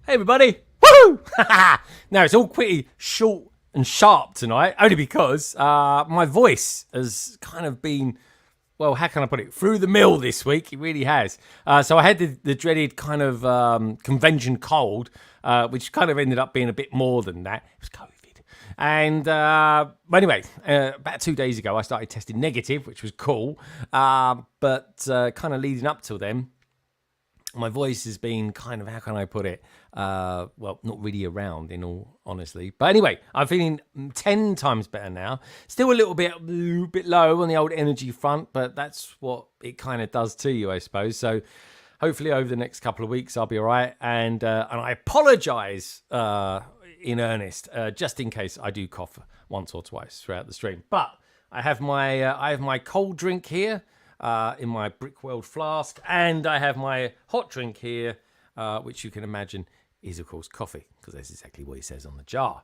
Hey everybody, woohoo! Now it's all pretty short and sharp tonight, only because my voice has kind of been, well, how can I put it, through the mill this week. It really has. So I had the dreaded kind of convention cold, which kind of ended up being a bit more than that. It was COVID. And but anyway, about 2 days ago, I started testing negative, which was cool. But kind of leading up till then, my voice has been kind of, how can I put it? Well, not really around, in all honesty. But anyway, I'm feeling 10 times better now. Still a little bit low on the old energy front, but that's what it kind of does to you, I suppose. So hopefully over the next couple of weeks, I'll be all right. And I apologise in earnest, just in case I do cough once or twice throughout the stream. But I have my cold drink here. In my Brickweld flask, and I have my hot drink here, which you can imagine is, of course, coffee, because that's exactly what it says on the jar.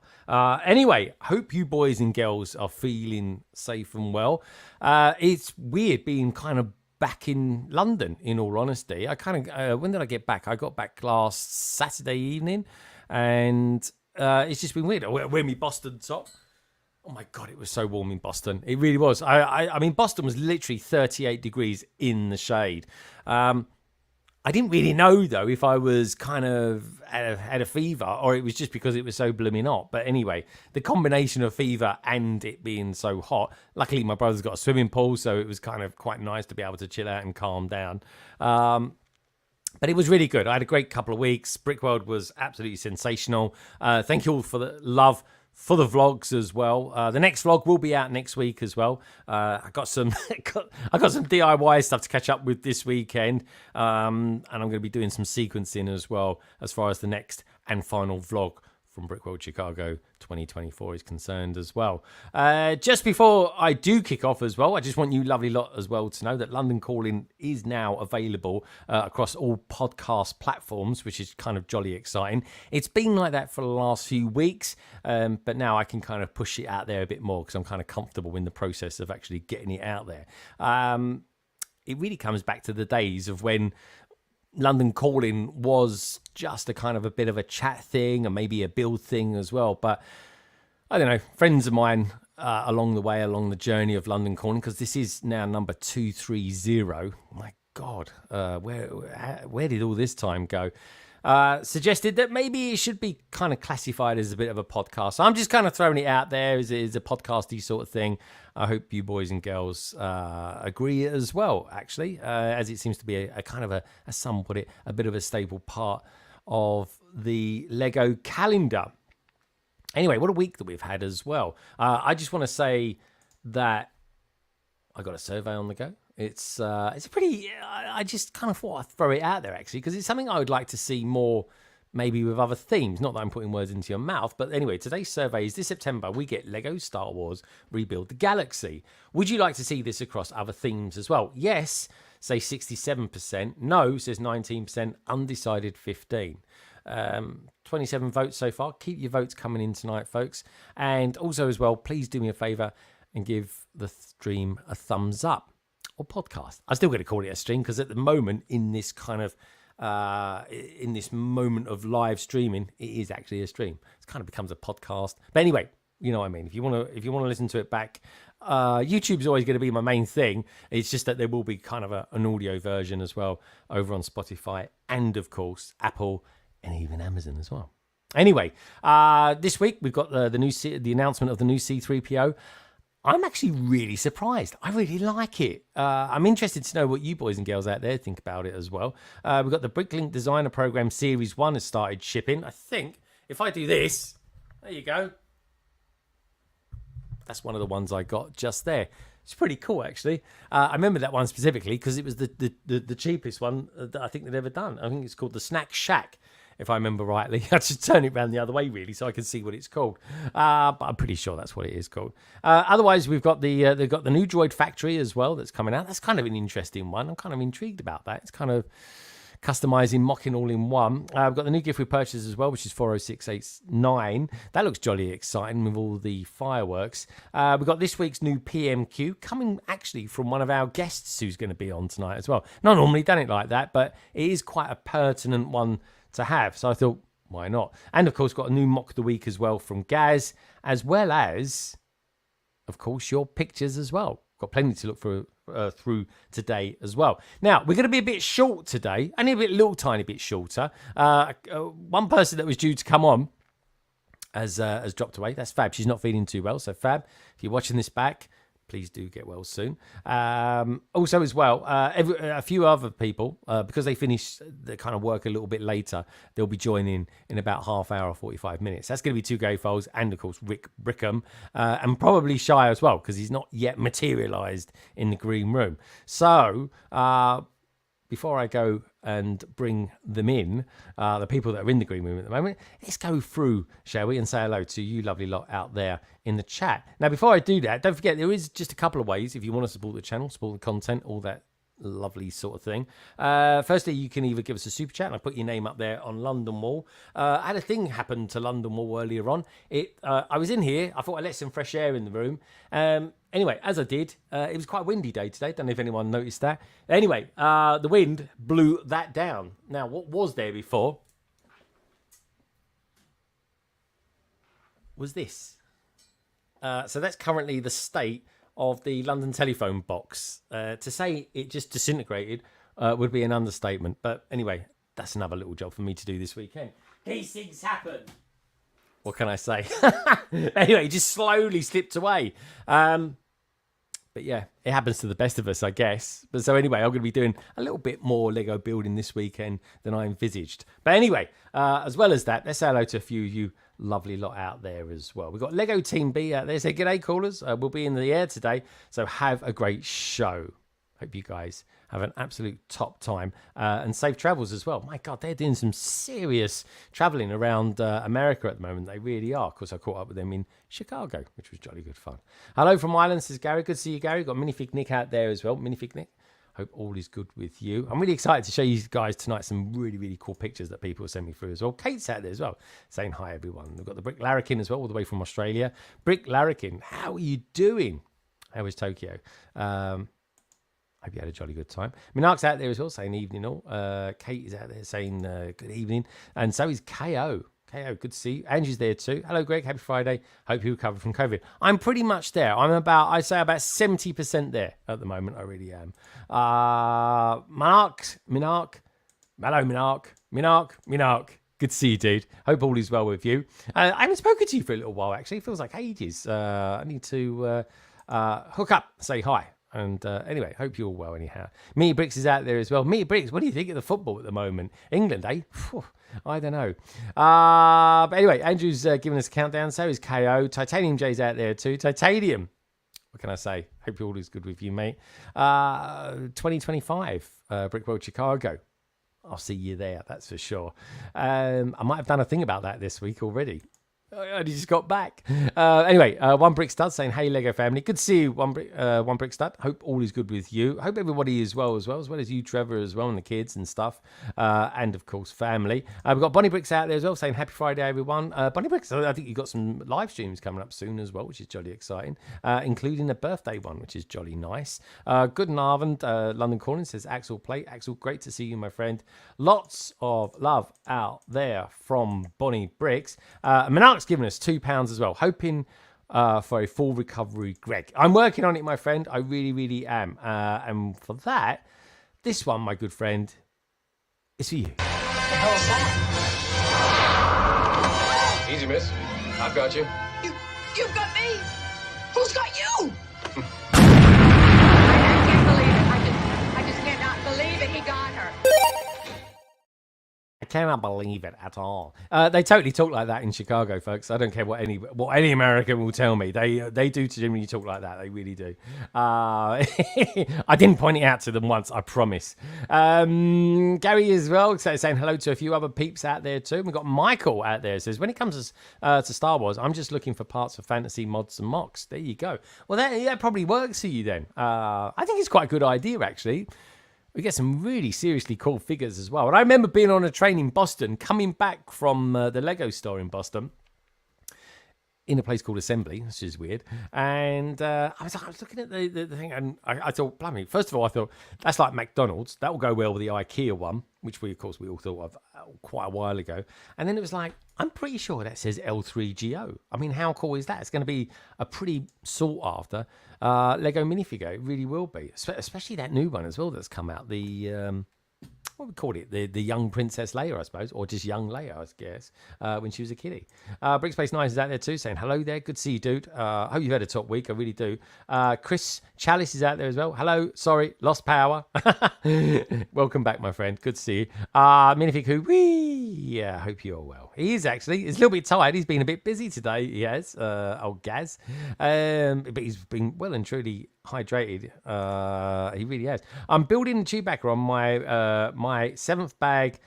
Anyway, hope you boys and girls are feeling safe and well. It's weird being kind of back in London, in all honesty. I kind of, when did I get back? I got back last Saturday evening, and it's just been weird. I wear my Boston top. Oh my God, it was so warm in Boston. It really was. I mean, Boston was literally 38 degrees in the shade. I didn't really know, though, if I was kind of had a fever or it was just because it was so blooming hot. But anyway, the combination of fever and it being so hot, luckily my brother's got a swimming pool, so it was kind of quite nice to be able to chill out and calm down. But it was really good. I had a great couple of weeks. Brickworld was absolutely sensational. Thank you all for the love for the vlogs as well. The next vlog will be out next week as well. I got some DIY stuff to catch up with this weekend, and I'm going to be doing some sequencing as well as far as the next and final vlog from Brickworld Chicago 2024 is concerned as well. Just before I do kick off as well, I just want you lovely lot as well to know that London Calling is now available across all podcast platforms, which is kind of jolly exciting. It's been like that for the last few weeks, but now I can kind of push it out there a bit more because I'm kind of comfortable in the process of actually getting it out there. It really comes back to the days of when London Calling was just a kind of a bit of a chat thing and maybe a build thing as well. But I don't know, friends of mine along the journey of London Calling, because this is now number 230. My God, where did all this time go? Suggested that maybe it should be kind of classified as a bit of a podcast. So I'm just kind of throwing it out there as a podcasty sort of thing. I hope you boys and girls agree as well, actually, as it seems to be a kind of some put it, a bit of a staple part of the Lego calendar. Anyway, what a week that we've had as well. I just want to say that I got a survey on the go. It's a pretty, I just kind of thought I'd throw it out there, actually, because it's something I would like to see more maybe with other themes. Not that I'm putting words into your mouth, but anyway, today's survey is this September we get Lego Star Wars Rebuild the Galaxy. Would you like to see this across other themes as well? Yes, say 67%. No, says 19%. Undecided 15%. 27 votes so far. Keep your votes coming in tonight, folks. And also as well, please do me a favour and give the stream a thumbs up, or podcast. I'm still going to call it a stream because at the moment, in this kind of in this moment of live streaming, it is actually a stream. It kind of becomes a podcast. But anyway, you know what I mean. If you want to listen to it back, YouTube's always going to be my main thing. It's just that there will be kind of an audio version as well over on Spotify and of course Apple and even Amazon as well. Anyway, this week we've got the announcement of the new C3PO. I'm actually really surprised. I really like it. I'm interested to know what you boys and girls out there think about it as well. We've got the Bricklink Designer Program Series 1 has started shipping. I think if I do this, there you go. That's one of the ones I got just there. It's pretty cool, actually. I remember that one specifically because it was the cheapest one that I think they'd ever done. I think it's called the Snack Shack, if I remember rightly. I should turn it around the other way, really, so I can see what it's called. But I'm pretty sure that's what it is called. Otherwise, they've got the new Droid Factory as well that's coming out. That's kind of an interesting one. I'm kind of intrigued about that. It's kind of customizing, mocking all in one. We've got the new gift with purchase as well, which is 40689. That looks jolly exciting with all the fireworks. We've got this week's new PMQ coming actually from one of our guests who's going to be on tonight as well. Not normally done it like that, but it is quite a pertinent one to have. So I thought, why not? And of course, got a new MOC-THE-WEEK as well from Gaz, as well as, of course, your pictures as well. Got plenty to look through today as well. Now, we're going to be a bit short today, only a little tiny bit shorter. One person that was due to come on has dropped away. That's Fab. She's not feeling too well. So Fab, if you're watching this back, please do get well soon. Also as well, a few other people, because they finish the kind of work a little bit later, they'll be joining in about half hour or 45 minutes. That's going to be Two Gay AFOL'S and, of course, Rick Brickham, and probably Shy as well, because he's not yet materialised in the green room. So, before I go and bring them in, the people that are in the green room at the moment, let's go through, shall we, and say hello to you lovely lot out there in the chat. Now, before I do that, don't forget, there is just a couple of ways if you want to support the channel, support the content, all that lovely sort of thing. Firstly, you can either give us a super chat, and I put your name up there on London Wall. I had a thing happen to London Wall earlier on. I was in here, I thought I'd let some fresh air in the room. Anyway, as I did, it was quite a windy day today. Don't know if anyone noticed that. Anyway, the wind blew that down. Now, what was there before was this. So that's currently the state of the London telephone box. To say it just disintegrated would be an understatement. But anyway, that's another little job for me to do this weekend. These things happen. What can I say? Anyway, it just slowly slipped away. But yeah, it happens to the best of us, I guess. But so anyway, I'm going to be doing a little bit more Lego building this weekend than I envisaged. But anyway, as well as that, let's say hello to a few of you lovely lot out there as well. We've got Lego Team B out there. Say g'day, callers. We'll be in the air today, so have a great show. Hope you guys have an absolute top time and safe travels as well. My God, they're doing some serious traveling around America at the moment. They really are. Of course, I caught up with them in Chicago, which was jolly good fun. Hello from Ireland, says Gary. Good to see you, Gary. Got Minifig Nick out there as well. Minifig Nick. Hope all is good with you. I'm really excited to show you guys tonight some really, really cool pictures that people send me through as well. Kate's out there as well, saying hi, everyone. We've got the Brick Larrikin as well, all the way from Australia. Brick Larrikin, how are you doing? How is Tokyo? Hope you had a jolly good time. Minark's out there as well, saying evening all. Kate is out there saying good evening. And so is KO. KO, good to see you. Angie's there too. Hello, Greg. Happy Friday. Hope you recovered from COVID. I'm pretty much there. I'd say about 70% there at the moment. I really am. Minark. Hello, Minark. Good to see you, dude. Hope all is well with you. I haven't spoken to you for a little while, actually. It feels like ages. I need to hook up, say hi. And anyway, hope you're all well anyhow. Meaty Bricks is out there as well. Meaty Bricks, what do you think of the football at the moment? England, eh? I don't know. But anyway, Andrew's giving us a countdown. So is KO. Titanium J's out there too. Titanium. What can I say? Hope all is good with you, mate. 2025, Brick World Chicago. I'll see you there. That's for sure. I might have done a thing about that this week already. I just got back. Anyway, One Brick Stud saying, "Hey Lego family, good to see you, One Brick Stud. Hope all is good with you. Hope everybody is well as well as you, Trevor, as well, and the kids and stuff, and of course family. We've got Bonnie Bricks out there as well saying, Happy Friday, everyone. Bonnie Bricks, I think you've got some live streams coming up soon as well, which is jolly exciting, including a birthday one, which is jolly nice. Good Narvand, London Calling says, Axel Plate. Axel, great to see you, my friend. Lots of love out there from Bonnie Bricks. Monarch's given us £2 as well, hoping for a full recovery, Greg. I'm working on it, my friend. I really, really am. And for that, this one, my good friend, is for you. The hell is that? Easy, miss. I've got you. You've got me? Who's got you? I can't believe it. I just cannot believe it. He got her. I cannot believe it at all. They totally talk like that in Chicago, folks. I don't care what any American will tell me. They do generally talk like that. They really do. I didn't point it out to them once, I promise. Gary as well saying hello to a few other peeps out there too. We've got Michael out there says, when it comes to Star Wars, I'm just looking for parts of fantasy mods and mocks. There you go. Well, that probably works for you then. I think it's quite a good idea, actually. We get some really seriously cool figures as well. And I remember being on a train in Boston, coming back from the Lego store in Boston, in a place called Assembly, which is weird. And I was looking at the thing, and I thought, blimey, first of all, I thought, that's like McDonald's. That will go well with the IKEA one, which we all thought of quite a while ago. And then it was like, I'm pretty sure that says L3GO. I mean, how cool is that? It's going to be a pretty sought after Lego minifigure. It really will be, especially that new one as well that's come out. The what we call it, the young Princess Leia, I suppose, or just young Leia, I guess, when she was a kiddie. Brickspace 9 is out there too, saying hello there. Good to see you, dude. Hope you've had a top week. I really do. Chris Chalice is out there as well. Hello. Sorry, lost power. Welcome back, my friend. Good to see you. Minifig who? Yeah, I hope you're well. He is actually. He's a little bit tired. He's been a bit busy today. He has. Old Gaz. But he's been well and truly hydrated. He really has. I'm building Chewbacca on my 7th bag.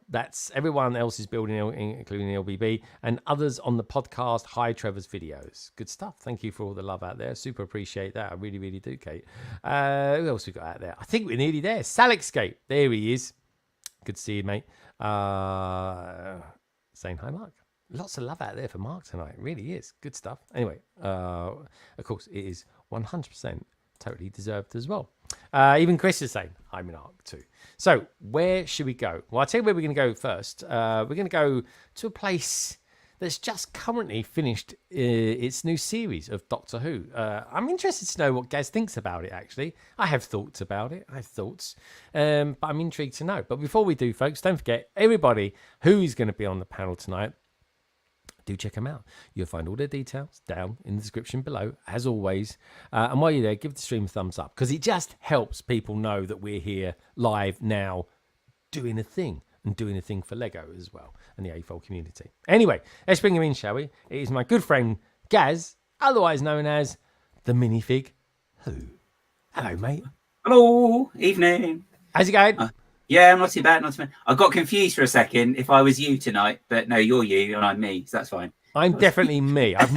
That's everyone else is building, including the LBB and others on the podcast. Hi, Trevor's videos. Good stuff. Thank you for all the love out there. Super appreciate that. I really, really do, Kate. Who else we got out there? I think we're nearly there. Salixscape. There he is. Good to see you, mate. Saying hi, Mark. Lots of love out there for Mark tonight. It really is. Good stuff. Anyway, of course, it is 100% totally deserved as well. Even Chris is saying, I'm in Arc too. So where should we go? Well, I'll tell you where we're going to go first. We're going to go to a place that's just currently finished its new series of Doctor Who. I'm interested to know what Gaz thinks about it, actually. I have thoughts about it. I have thoughts. But I'm intrigued to know. But before we do, folks, don't forget, everybody who is going to be on the panel tonight, do check them out. You'll find all their details down in the description below, as always. And while you're there, give the stream a thumbs up, because it just helps people know that we're here live now doing a thing, and doing a thing for Lego as well, and the AFOL community. Anyway, let's bring him in, shall we? It is my good friend, Gaz, otherwise known as the Minifig Who. Hello, mate. Hello, evening. How's it going? Yeah, not too bad, not too bad. I got confused for a second if I was you tonight, but no, you're you and I'm me, so that's fine. I'm definitely me. I've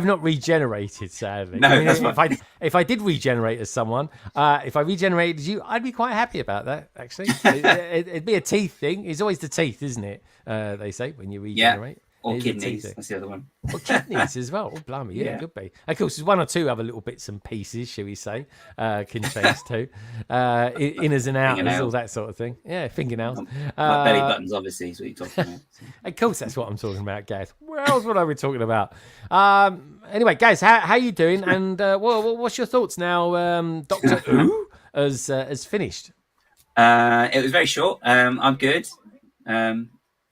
not regenerated, sadly. No, I mean, that's if I did regenerate as someone, if I regenerated you, I'd be quite happy about that, actually. It'd be a teeth thing. It's always the teeth, isn't it? They say when you regenerate. Yeah. Or kidneys, that's the other one. Or kidneys as well. Oh, blimey, yeah, could be. Of course, there's one or two other little bits and pieces, shall we say, can change too. Inners and outers, all that sort of thing. Yeah, fingernails. My belly buttons, obviously, is what you're talking about. Of course, that's what I'm talking about, Gaz. Where else would I be talking about? Anyway, Gaz, how you doing? And what's your thoughts now? Doctor Who has finished. It was very short. I'm good.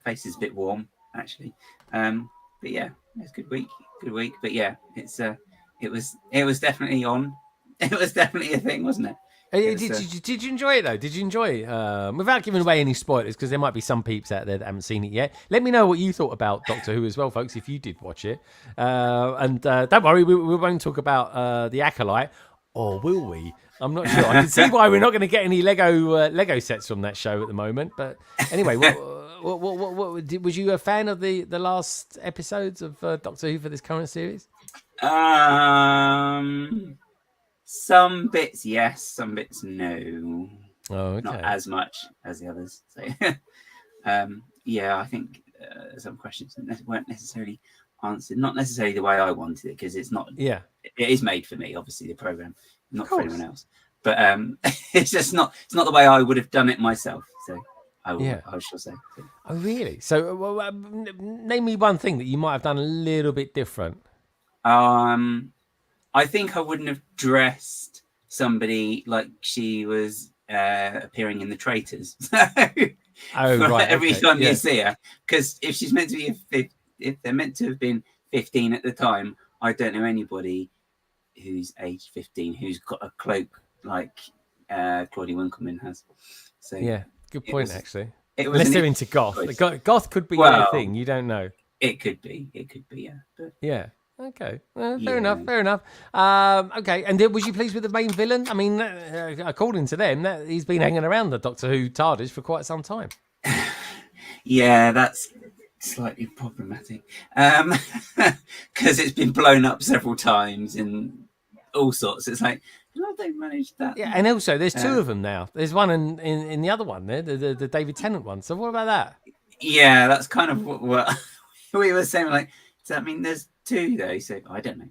Face is a bit warm, actually. But yeah, it's a good week. But yeah, it was definitely on. It was definitely a thing, wasn't it? Did you enjoy it though? Did you enjoy it? Without giving away any spoilers, because there might be some peeps out there that haven't seen it yet. Let me know what you thought about Doctor Who as well, folks, if you did watch it. And don't worry, we won't talk about the Acolyte or will we? I'm not sure. I can see why we're not going to get any Lego sets from that show at the moment. But anyway, was you a fan of the last episodes of Doctor Who for this current series? Some bits yes, some bits no. Oh, okay. Not as much as the others. So, yeah, I think some questions weren't necessarily answered. Not necessarily the way I wanted it, because it's not. Yeah, it is made for me, obviously, the program, not for anyone else. But it's just not. It's not the way I would have done it myself. So I shall say. Oh, really? So, name me one thing that you might have done a little bit different. I think I wouldn't have dressed somebody like she was appearing in The Traitors. Every time you see her, because if she's meant to be, if they're meant to have been 15 at the time, I don't know anybody who's aged 15 who's got a cloak like Claudia Winkleman has. So yeah, good point actually. Unless they're into goth. Goth could be a thing. You don't know. It could be. Yeah. But... yeah. Okay, fair enough. Okay, and was you pleased with the main villain? I mean, according to them, he's been hanging around the Doctor Who TARDIS for quite some time. Yeah, that's slightly problematic because it's been blown up several times and all sorts. It's like, how have they managed that? Yeah, and also there's two of them now. There's one in the other one there, the David Tennant one. So what about that? Yeah, that's kind of what we were saying. Like, does that mean there's two though? So I don't know.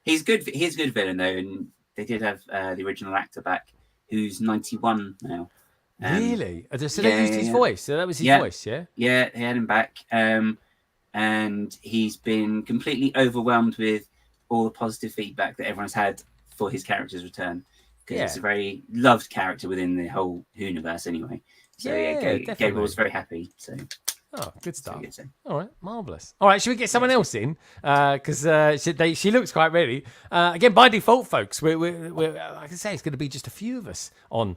He's good. He's a good villain though, and they did have the original actor back, who's 91 now. Really? So they used his voice. So that was his voice, yeah. Yeah, they had him back, and he's been completely overwhelmed with all the positive feedback that everyone's had for his character's return, because it's a very loved character within the whole universe anyway. So Gabriel was very happy. So. Oh, good stuff. All right, marvellous. All right, should we get someone else in? Because she looks quite ready. Again, by default, folks, we're I can say it's going to be just a few of us on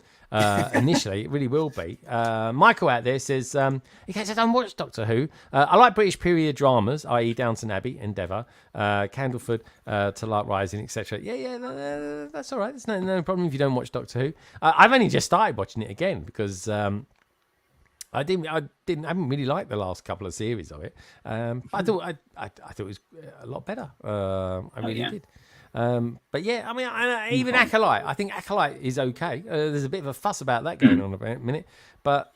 initially. It really will be. Michael out there says, he says, I don't watch Doctor Who. I like British period dramas, i.e. Downton Abbey, Endeavour, Candleford, To Light Rising, etc. Yeah, that's all right. There's no problem if you don't watch Doctor Who. I've only just started watching it again because... I haven't really liked the last couple of series of it. I thought it was a lot better. I really did. But yeah, I mean, even Acolyte. I think Acolyte is okay. There's a bit of a fuss about that going on a minute. But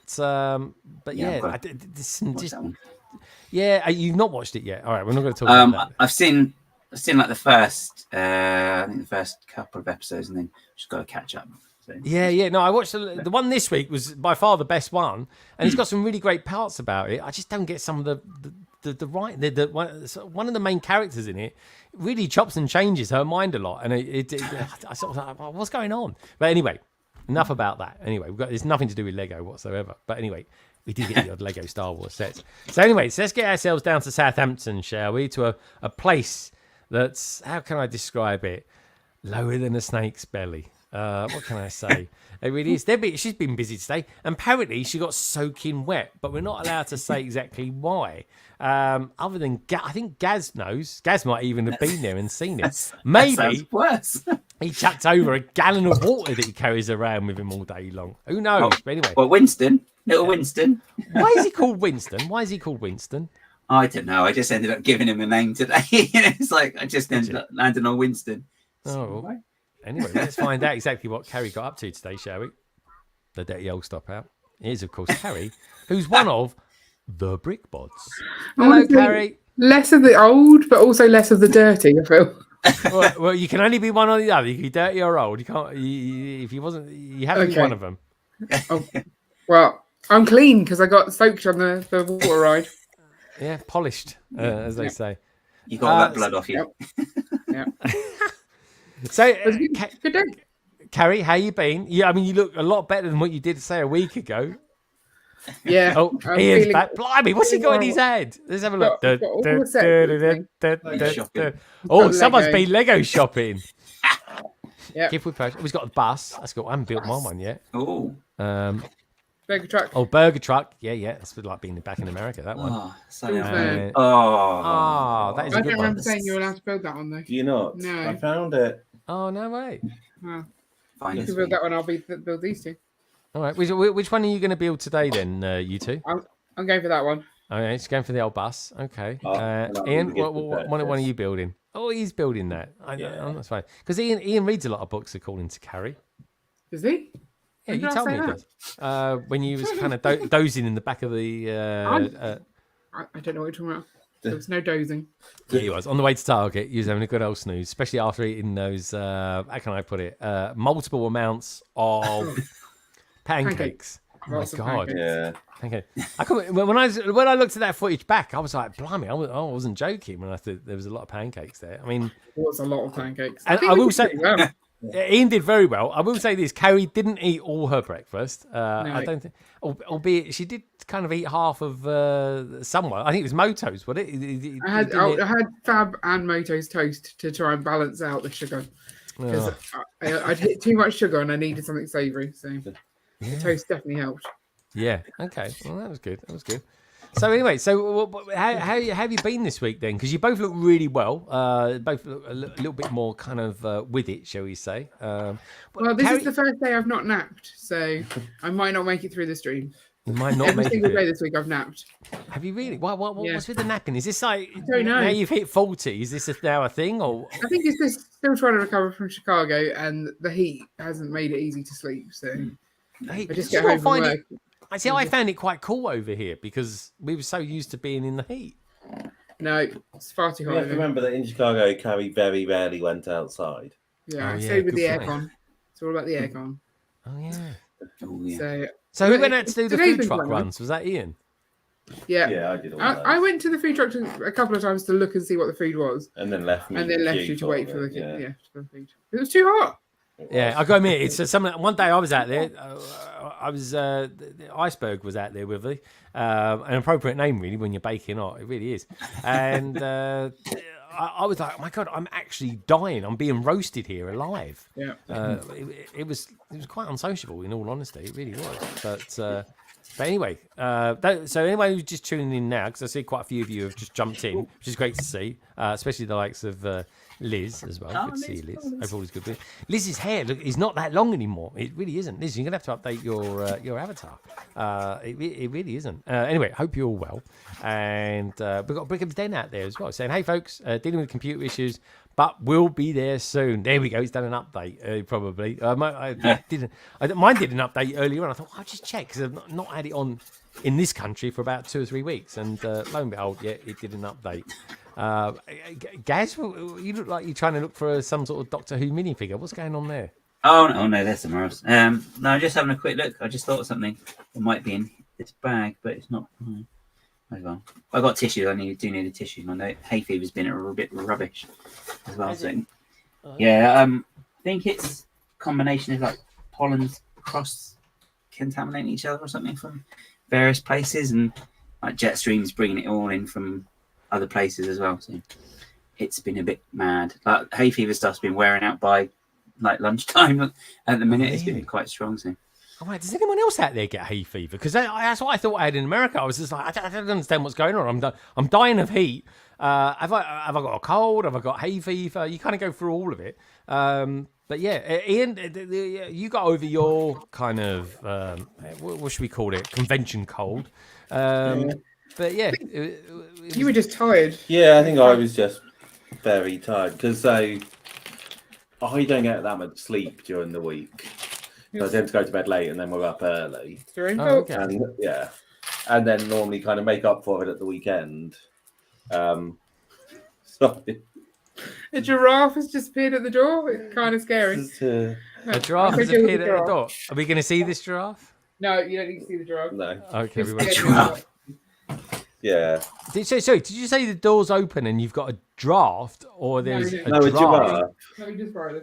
yeah, you've not watched it yet. All right, we're not going to talk about that. I've seen like the first, I think the first couple of episodes, and then just got to catch up. Yeah. No, I watched the one this week was by far the best one, and it's got some really great parts about it. I just don't get some of one of the main characters in it really chops and changes her mind a lot, and I sort of like, well, what's going on? But anyway, enough about that. Anyway, it's nothing to do with Lego whatsoever. But anyway, we did get the odd Lego Star Wars sets. So anyway, let's get ourselves down to Southampton, shall we? To a place that's, how can I describe it? Lower than a snake's belly. What can I say? It really is. She's been busy today, and apparently she got soaking wet, but we're not allowed to say exactly why. Other than I think Gaz knows. Gaz might even have been there and seen it. Maybe worse. He chucked over a gallon of water that he carries around with him all day long. Who knows? But anyway. Well, Winston, little Winston. Why is he called Winston? I don't know. I just ended up giving him a name today. It's like I just ended up landing on Winston. Oh. Anyway, let's find out exactly what Carrie got up to today, shall we? The dirty old stop out. Here's, of course, Carrie, who's one of the Brickbods. Hello, Carrie. Less of the old, but also less of the dirty, I feel. Well, you can only be one or the other. You can be dirty or old. You can't. If you wasn't, you have to be one of them. Oh, well, I'm clean because I got soaked on the water ride. Yeah, polished, as they say. You got all that blood off you. Yeah. So, good day. Carrie, how you been? Yeah, I mean, you look a lot better than what you did, say, a week ago. Yeah. Oh, Ian's back. Blimey, what's he got in his head? Let's have a look. Oh, someone's been Lego shopping. Yeah. He's got a bus. That's good. I haven't built my one yet. Oh. Burger truck. Oh, burger truck. Yeah. It's like being back in America, that one. That is I a don't good one. remember saying you were allowed to build that one, though. Do you not? No. I found it Oh, no way. Well, Fine you this can build week. that one. I'll build these two. All right. Which one are you going to build today then, you two? I'm going for that one. Okay, it's going for the old bus. Okay. that'll be Ian, the good what one are purchase. you building? Oh, he's building that. Yeah. I'm not fine. Because Ian reads a lot of books according to Carrie. Does he? Yeah, When you did I told say me he that? does. When you was kind of dozing in the back of the... I don't know what you're talking about. There was no dozing. yeah, he was. On the way to Target, he was having a good old snooze, especially after eating those, how can I put it, multiple amounts of pancakes. Oh, my Lots of God. pancakes. Yeah. Okay. When I looked at that footage back, I was like, blimey, I wasn't joking when I thought there was a lot of pancakes there. I mean, There was a lot of pancakes. And think I we will did say- pretty well. Ian did very well. I will say this: Carrie didn't eat all her breakfast. I don't think, albeit she did kind of eat half of someone. I think it was Moto's. Was it? I had Fab and Moto's toast to try and balance out the sugar because I'd hit too much sugar and I needed something savoury. So the toast definitely helped. Yeah. Okay. Well, that was good. That was good. So anyway, how have you been this week then? Because you both look really well. Both look a little bit more kind of with it, shall we say? Well, this is the first day I've not napped, so I might not make it through the stream. You might not Every make single day it. this week I've napped. Have you really? What's with the napping? Is this like I don't know. now you've hit 40? Is this now a thing or? I think it's just still trying to recover from Chicago, and the heat hasn't made it easy to sleep. So Hey, I just do you get not home from find work. I see. I found it quite cool over here because we were so used to being in the heat. No, it's far too You hot. have to remember that in Chicago, Carrie very rarely went outside. Yeah, Oh, I yeah, stayed with the good point. aircon. It's all about the aircon. Oh yeah. Oh, yeah. So So who went out to do the today's food been truck quite nice. runs? Was that Ian? Yeah, Yeah, I did all I went to the food truck a couple of times to look and see what the food was, and then left me. and then left queue you to for wait it, for the yeah. for the food. It was too hot. Yeah, I got to admit, it's something. One day I was out there. I was the Iceberg was out there with me. An appropriate name, really, when you're baking hot. It really is. And I was like, oh my God, I'm actually dying. I'm being roasted here alive. Yeah. It was quite unsociable, in all honesty. It really was. But anyway, so anyone who's just tuning in now, because I see quite a few of you have just jumped in, which is great to see, especially the likes of Liz as well. Good to see you, Liz. Hope all is good. Liz's hair is not that long anymore. It really isn't. Liz, you're going to have to update your avatar. It really isn't. Anyway, hope you're all well. And we've got Brickham's Den out there as well, saying, hey, folks, dealing with computer issues, but we'll be there soon. There we go. He's done an update, probably. Mine did an update earlier on. I thought, I'll just check because I've not had it on in this country for about 2 or 3 weeks. And lo and behold, yeah, it did an update. Gaz, you look like you're trying to look for some sort of Doctor Who minifigure. What's going on there? Oh no, there's somewhere else. No, just having a quick look. I just thought of something that might be in this bag, but it's not. Hold on. I got tissues. I do need a tissue. My hay fever's been a bit rubbish as well. So, yeah, I think it's a combination of like pollens cross contaminating each other or something from various places, and like jet streams bringing it all in from other places as well. So it's been a bit mad. Like hay fever stuff's been wearing out by like lunchtime at the minute. It's been quite strong. So. Oh, right. Does anyone else out there get hay fever? Because that's what I thought I had in America. I was just like, I don't understand what's going on. I'm dying of heat. Have I got a cold? Have I got hay fever? You kind of go through all of it. But yeah, Ian, you got over your kind of what should we call it? Convention cold. But yeah, You were just tired. Yeah, I think I was just very tired because I don't get that much sleep during the week. So I tend to go to bed late and then we're up early. It's your own Oh, fault. okay. And yeah, and then normally kind of make up for it at the weekend. So A giraffe has just appeared at the door. It's kind of scary. just, a giraffe has Okay, appeared at giraffe. the door. Are we going to see this giraffe? No, you don't need to see the giraffe. no, Okay, we Just won't. scared Giraffe. yeah, Did you say the door's open and you've got a draft, or there's No, a no, a giraffe? giraffe. Let me just borrow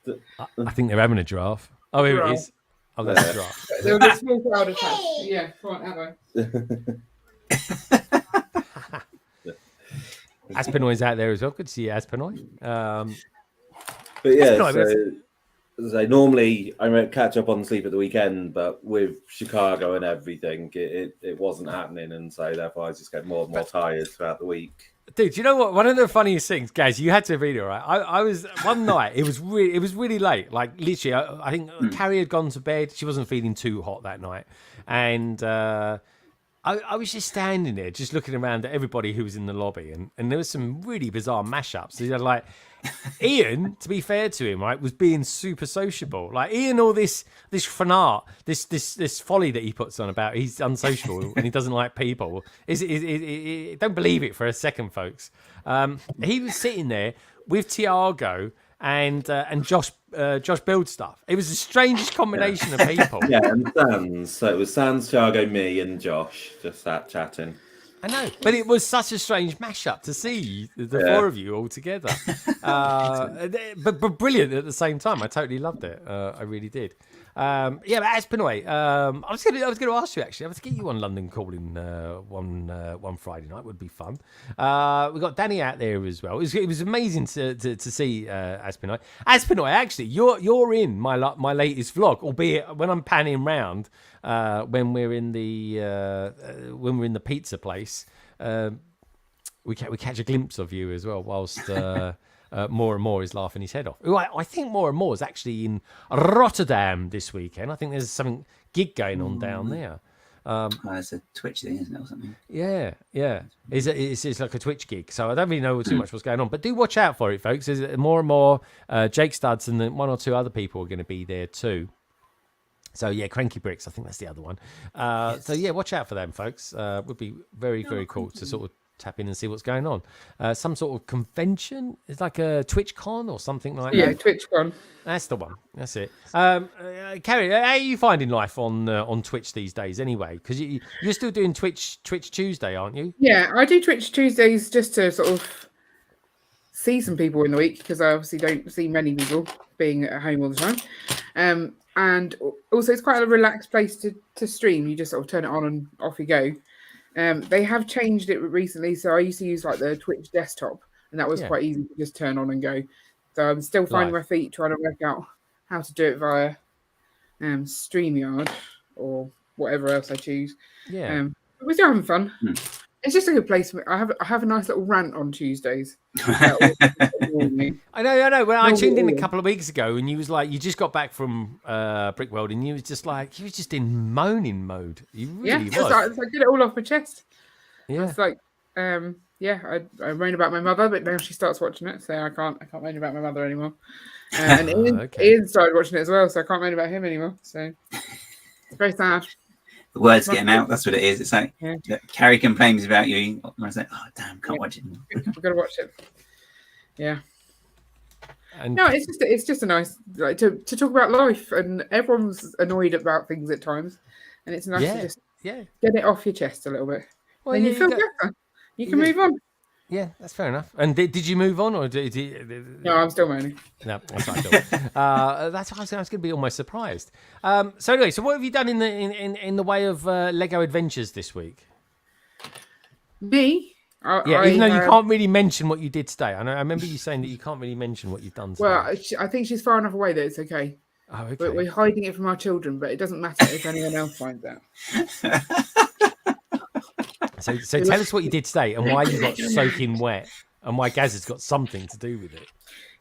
this. I think they're having a giraffe. Oh, here it Giraffe. is. Oh, that's a giraffe. There was a small crowd attached. Yeah, come on, have Aspinoy's out there as well. Good to see you, Aspinoy. But yeah, Aspinoy, so normally I might catch up on sleep at the weekend, but with Chicago and everything, it wasn't happening, and so therefore I was just getting more and more tired throughout the week. Dude, you know what? One of the funniest things, guys, you had to read it, right? I was one night. It was really late. Like literally, I think Carrie had gone to bed. She wasn't feeling too hot that night, and I was just standing there, just looking around at everybody who was in the lobby, and there was some really bizarre mashups. You know, like Ian, to be fair to him, right, was being super sociable. Like Ian, all this fan art, this folly that he puts on about he's unsociable and he doesn't like people. Don't believe it for a second, folks. He was sitting there with Tiago and Josh build stuff. It was the strangest combination of people. Yeah, and Sans. So it was Sans, Thiago, me, and Josh just sat chatting. I know, but it was such a strange mashup to see the four of you all together. But brilliant at the same time. I totally loved it. I really did. But as Pinoy, I was going to ask you actually. I was to get you on London Calling one Friday night. Would be fun. We got Danny out there as well. It was amazing to see Aspinoy. Aspinoy, actually, you're in my latest vlog, albeit when I'm panning round when we're in the pizza place. We catch a glimpse of you as well, whilst More and More is laughing his head off. I think More and More is actually in Rotterdam this weekend. I think there's something gig going on down there. It's a Twitch thing, isn't it, or something? Yeah. It's like a Twitch gig, so I don't really know too much what's going on. But do watch out for it, folks. There's More and More, Jake Studs, and then one or two other people are going to be there too. So yeah, Cranky Bricks, I think that's the other one. Yes. So yeah, watch out for them, folks. Would be very, very cool to sort of tap in and see what's going on. Some sort of convention. It's like a TwitchCon or something like that. Yeah, TwitchCon. That's the one. That's it. Carrie, how are you finding life on Twitch these days anyway? Because you're still doing Twitch Tuesday, aren't you? Yeah, I do Twitch Tuesdays just to sort of see some people in the week, because I obviously don't see many people being at home all the time. And also it's quite a relaxed place to stream. You just sort of turn it on and off you go. They have changed it recently, so I used to use like the Twitch desktop, and that was quite easy to just turn on and go. So I'm still finding my feet trying to work out how to do it via StreamYard or whatever else I choose. Yeah, but we're still having fun. It's just a good place. I have a nice little rant on Tuesdays. I know. When I tuned in a couple of weeks ago, and you was like, you just got back from Brickworld, and you was just in moaning mode. You really was. I get it all off my chest. Yeah, it's like, I moan about my mother, but now she starts watching it, so I can't moan about my mother anymore. And Ian started watching it as well, so I can't moan about him anymore. So it's very sad. The word's getting out. That's what it is. It's like Carrie complains about you. I was like, oh damn, can't watch it. I've got to watch it. Yeah. and No, it's just a nice like to talk about life, and everyone's annoyed about things at times, and it's nice to just get it off your chest a little bit. Well, then you feel better. You can move on. Yeah, that's fair enough. And did you move on, or did you? No, I'm still moaning. No, that's what I thought. That's I was going to be almost surprised. So anyway, what have you done in the way of Lego adventures this week? Me? Even though you can't really mention what you did today. I remember you saying that you can't really mention what you've done today. Well, I think she's far enough away that it's okay. Oh, okay. We're hiding it from our children, but it doesn't matter if anyone else finds out. So tell us what you did today and why you got soaking wet and why Gaz has got something to do with it.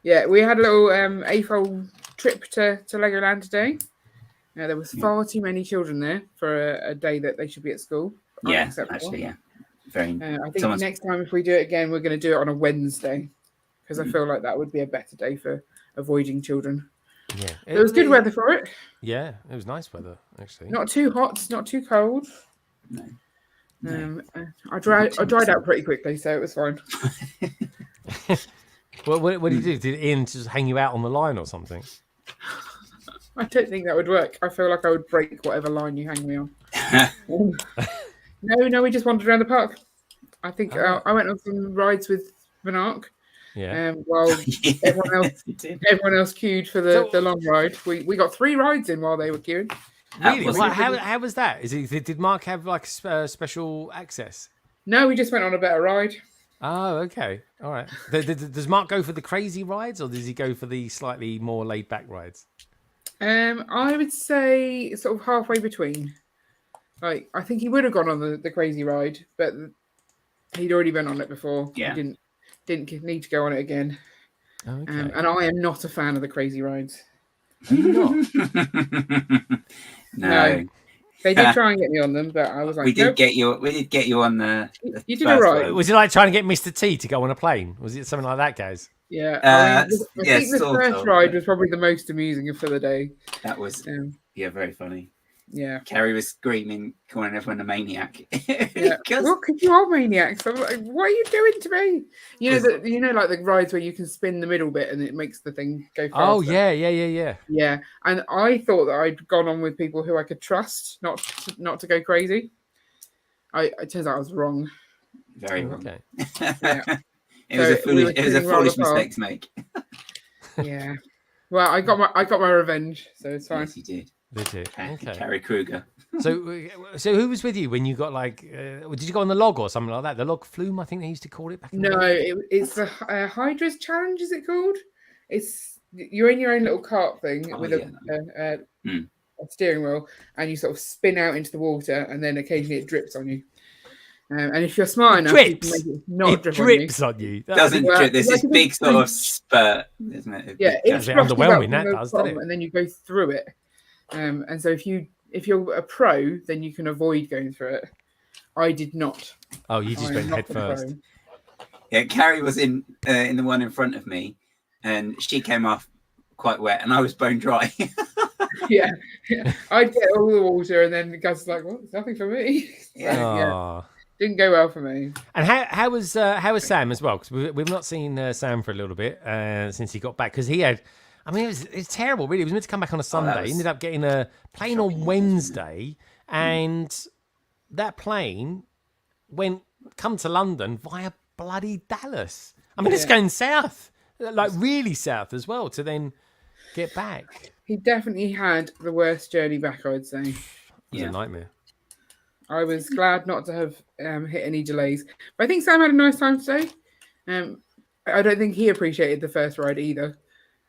Yeah, we had a little AFOL trip to Legoland today. There was far too many children there for a day that they should be at school. Yeah, actually, yeah. Very. I think next time if we do it again, we're going to do it on a Wednesday, because I feel like that would be a better day for avoiding children. Yeah, it was good weather for it. Yeah, it was nice weather actually. Not too hot, not too cold. No. I dried out pretty quickly, so it was fine. Well, what did you do? Did Ian just hang you out on the line or something? I don't think that would work. I feel like I would break whatever line you hang me on. No, we just wandered around the park. I think I went on some rides with Vanark. Yeah. While everyone else queued for the long ride. We got 3 rides in while they were queuing. Really? How was that? Did Mark have like special access? No, we just went on a better ride. Oh, okay. All right. Does Mark go for the crazy rides, or does he go for the slightly more laid back rides? I would say sort of halfway between. Like, I think he would have gone on the crazy ride, but He'd already been on it before. Yeah. He didn't need to go on it again. Okay. And I am not a fan of the crazy rides. Are you not? No. They did try and get me on them, but I was like, We did nope. get you on the You did first all right. one. Was it like trying to get Mr. T to go on a plane? Was it something like that, guys? Yeah, I yeah, think the sort first of. ride was probably the most amusing for the day. That was very funny. Yeah. Carrie was screaming, calling everyone a maniac. Yeah. 'Cause- Look, you are maniacs. I'm like, what are you doing to me? You know, like the rides where you can spin the middle bit and it makes the thing go faster. Oh, yeah. Yeah, and I thought that I'd gone on with people who I could trust, not to go crazy. It turns out I was wrong. Very wrong. Okay. Yeah. It was So we were a sitting foolish rather far. mistake to make. Yeah. Well, I got my revenge, so it's fine. Yes, you did. Did you? Okay. Carrie Kruger. So who was with you when you got like? Did you go on the log or something like that? The log flume, I think they used to call it back. In the No, day? it's a Hydra's challenge. Is it called? You're in your own little cart thing with a steering wheel, and you sort of spin out into the water, and then occasionally it drips on you. And if you're smart enough, you can make it not It drip drips on you. Doesn't Well, drip. There's like this a big sort of spruce. spurt, isn't it? Yeah, That's it's a bit underwhelming, that from the does, doesn't bottom, it? and then you go through it. And so if you're a pro, then you can avoid going through it. I did not. Oh, you just I went am not head a pro. first. Yeah, Carrie was in the one in front of me, and she came off quite wet, and I was bone dry. Yeah. I'd get all the water, and then the guy's like, "Well, it's nothing for me." So, yeah, Oh. didn't go well for me. And how was Sam as well? Because we've not seen Sam for a little bit since he got back. Because he had, I mean, it's terrible. Really, he was meant to come back on a Sunday. He ended up getting a plane on Wednesday, and that plane come to London via bloody Dallas. I mean, it's going south, like really south as well, to then get back. He definitely had the worst journey back, I would say. It was a nightmare. I was glad not to have hit any delays. But I think Sam had a nice time today. I don't think he appreciated the first ride either.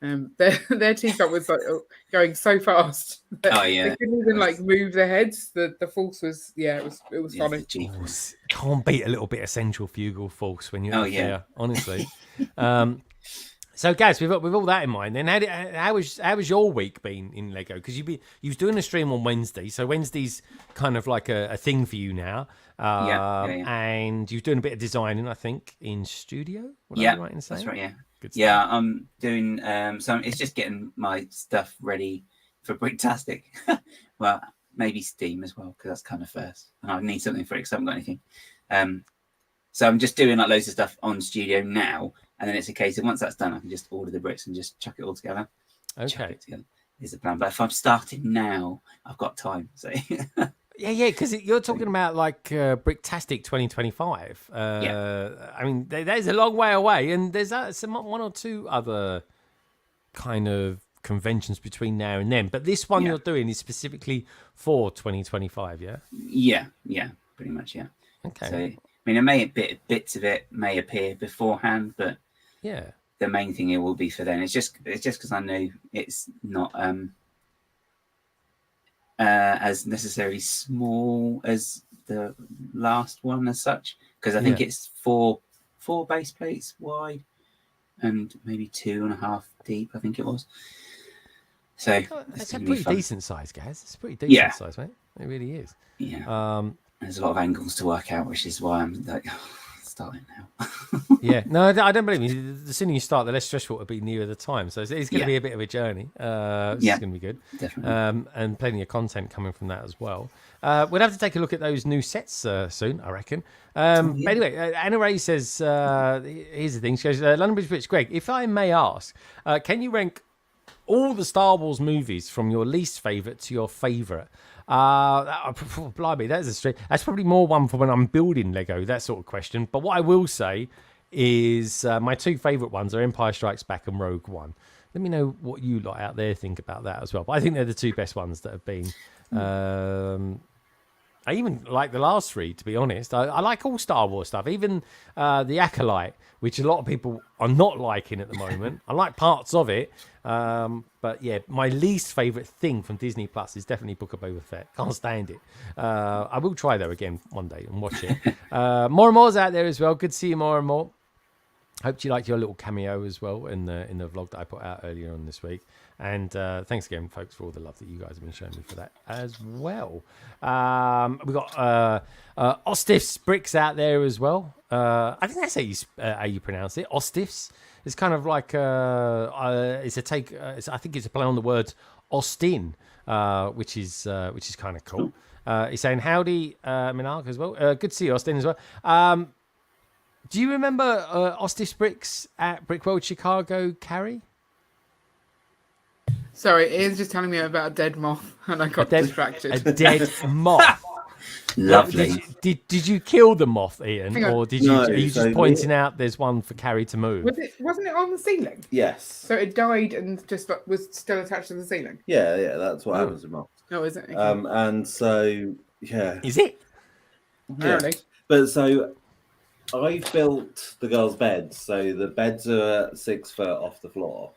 Their teacup was like going so fast. Oh, yeah. They couldn't even like move their heads. The force was it was Yeah, funny. Oh, can't beat a little bit of centrifugal force when you're up there, honestly. So, guys, with all that in mind, then how was your week been in Lego? Because you was doing a stream on Wednesday, so Wednesday's kind of like a thing for you now. And you're doing a bit of designing, I think, in studio. Yeah, right in saying? that's right. Yeah, Good stuff. yeah. I'm doing some. It's just getting my stuff ready for Bricktastic. Well, maybe Steam as well, because that's kind of first, and I need something for it because I haven't got anything. So I'm just doing like loads of stuff on studio now, and then it's a case of once that's done, I can just order the bricks and just chuck it all together. Okay. Is the plan. But if I'm starting now, I've got time. So Yeah, because you're talking about like Bricktastic 2025. I mean, there's a long way away, and there's one or two other kind of conventions between now and then. But this one you're doing is specifically for 2025, yeah? Yeah, pretty much, yeah. Okay. So, I mean, bits of it may appear beforehand, but yeah, the main thing it will be for then. It's just because I know it's not as necessarily small as the last one as such, because I think it's four base plates wide and maybe 2.5 deep, I think it was. So it's a pretty decent size, guys. It's a pretty decent size, mate. It really is. Yeah. There's a lot of angles to work out, which is why I'm like starting now. Yeah, no, I don't believe you. The sooner you start, the less stressful it'll be nearer the time. So it's going to be a bit of a journey. It's going to be good. Definitely. And plenty of content coming from that as well. We'll have to take a look at those new sets soon, I reckon. But anyway, Anna Ray says, here's the thing. She goes, London Bridge Pitch, Greg, if I may ask, can you rank all the Star Wars movies from your least favourite to your favourite? Blimey, that's probably more one for when I'm building Lego, that sort of question. But what I will say is my two favourite ones are Empire Strikes Back and Rogue One. Let me know what you lot out there think about that as well. But I think they're the two best ones that have been. I even like the last 3, to be honest. I like all Star Wars stuff, even The Acolyte, which a lot of people are not liking at the moment. I like parts of it. But yeah, my least favourite thing from Disney Plus is definitely Book of Boba Fett. Can't stand it. I will try, though, again one day and watch it. More and More's out there as well. Good to see you, More and More. Hope you liked your little cameo as well in the vlog that I put out earlier on this week. And thanks again, folks, for all the love that you guys have been showing me for that as well. We've got Ostif's Bricks out there as well. I think that's how you pronounce it. Ostif's. It's kind of like it's a take. I think it's a play on the words Austin, which is kind of cool. He's saying howdy, Minark as well. Good to see you, Austin, as well. Do you remember Ostif's Bricks at Brickworld Chicago, Carrie? Sorry, Ian's just telling me about a dead moth, and I got distracted. A dead moth. Lovely. Did you kill the moth, Ian, or did you? No, Are you just pointing out there's one for Carrie to move? Wasn't it on the ceiling? Yes. So it died and just was still attached to the ceiling. Yeah, that's what happens with moths. Oh, is it? Okay. And so yeah. Is it? Apparently. But so I built the girls' beds, so the beds are 6 foot off the floor.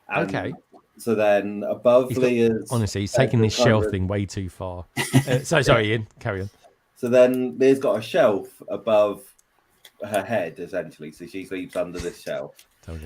And Okay. So then above Leah's... Honestly, he's taking this shelf thing way too far. Sorry, Ian, carry on. So then Leah's got a shelf above her head, essentially. So she sleeps under this shelf.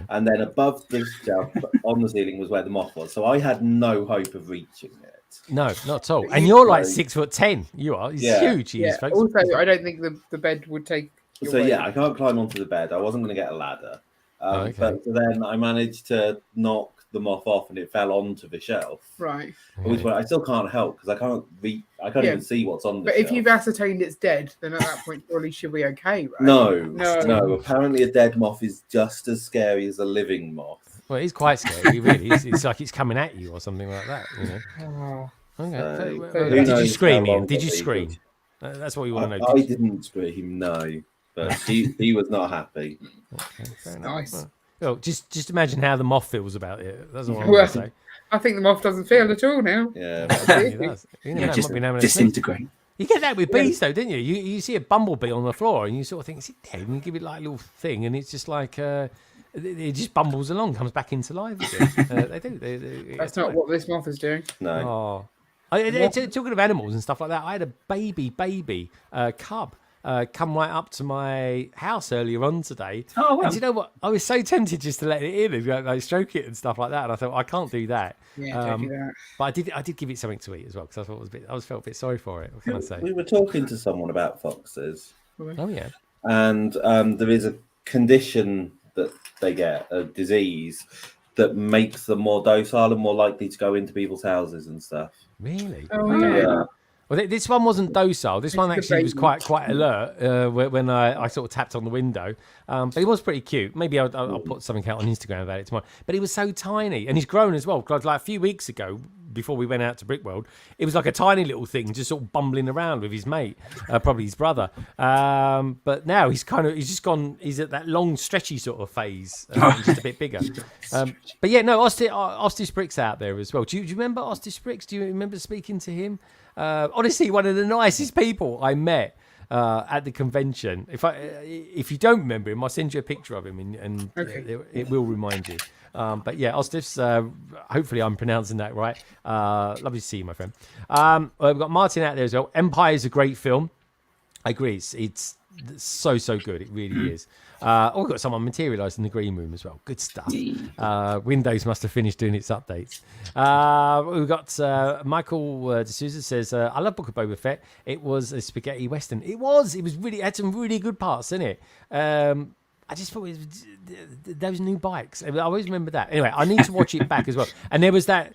And then above this shelf on the ceiling was where the moth was. So I had no hope of reaching it. No, not at all. And you're like 6'10". You are. He's huge. He is, folks. Also, I don't think the bed would take your So weight. yeah, I can't climb onto the bed. I wasn't going to get a ladder. Okay. But so then I managed to knock the moth off and it fell onto the shelf. Right. Which I still can't help because I can't even see what's on the But shelf. if you've ascertained it's dead, then at that point surely she'll be okay, right? No. Apparently a dead moth is just as scary as a living moth. Well, it's quite scary, really. It's like it's coming at you or something like that, you know. Okay. Did you scream, Ian? Did you scream? That's what we want to know. I didn't scream, no. But he was not happy. Okay, fair enough. Nice. Well, just imagine how the moth feels about it. That's all I'm going to say. I think the moth doesn't feel at all now. Yeah. It does. You never know, Just might be having a disintegrate. You get that with bees, though, didn't you? You see a bumblebee on the floor, and you sort of think, is it dead? And you give it like a little thing, and it's just like it just bumbles along, comes back into life again. They do. That's not what this moth is doing. No. Talking of animals and stuff like that, I had a baby cub come right up to my house earlier on today. Oh, wow. And do you know what? I was so tempted just to let it in and like stroke it and stuff like that. And I thought, I can't do that. Yeah, don't do that. But I did give it something to eat as well because I thought I felt a bit sorry for it. What can I say? We were talking to someone about foxes. Oh, yeah. And there is a condition that they get, a disease, that makes them more docile and more likely to go into people's houses and stuff. Really? Oh, Okay. Yeah. Well, this one wasn't docile. This one the actually was baby. quite alert when I sort of tapped on the window. But he was pretty cute. Maybe I'll put something out on Instagram about it tomorrow. But he was so tiny, and he's grown as well. Like a few weeks ago, before we went out to Brickworld, it was like a tiny little thing, just sort of bumbling around with his mate, probably his brother. But now he's just gone. He's at that long, stretchy sort of phase, just a bit bigger. But yeah, no, Ostis Bricks out there as well. Do you remember Ostis Bricks? Do you remember speaking to him? Honestly, one of the nicest people I met at the convention. If you don't remember him, I'll send you a picture of him, and it will remind you. But yeah, Ostif's, hopefully I'm pronouncing that right. Lovely to see you, my friend. We've got Martin out there as well. Empire is a great film. I agree. It's so good. It really is. We've got someone materialised in the green room as well. Good stuff. Windows must have finished doing its updates. We've got Michael D'Souza says, I love Book of Boba Fett. It was a spaghetti western. It was really, it had some really good parts in it. I just thought it was those new bikes. I always remember that. Anyway, I need to watch it back as well. And there was that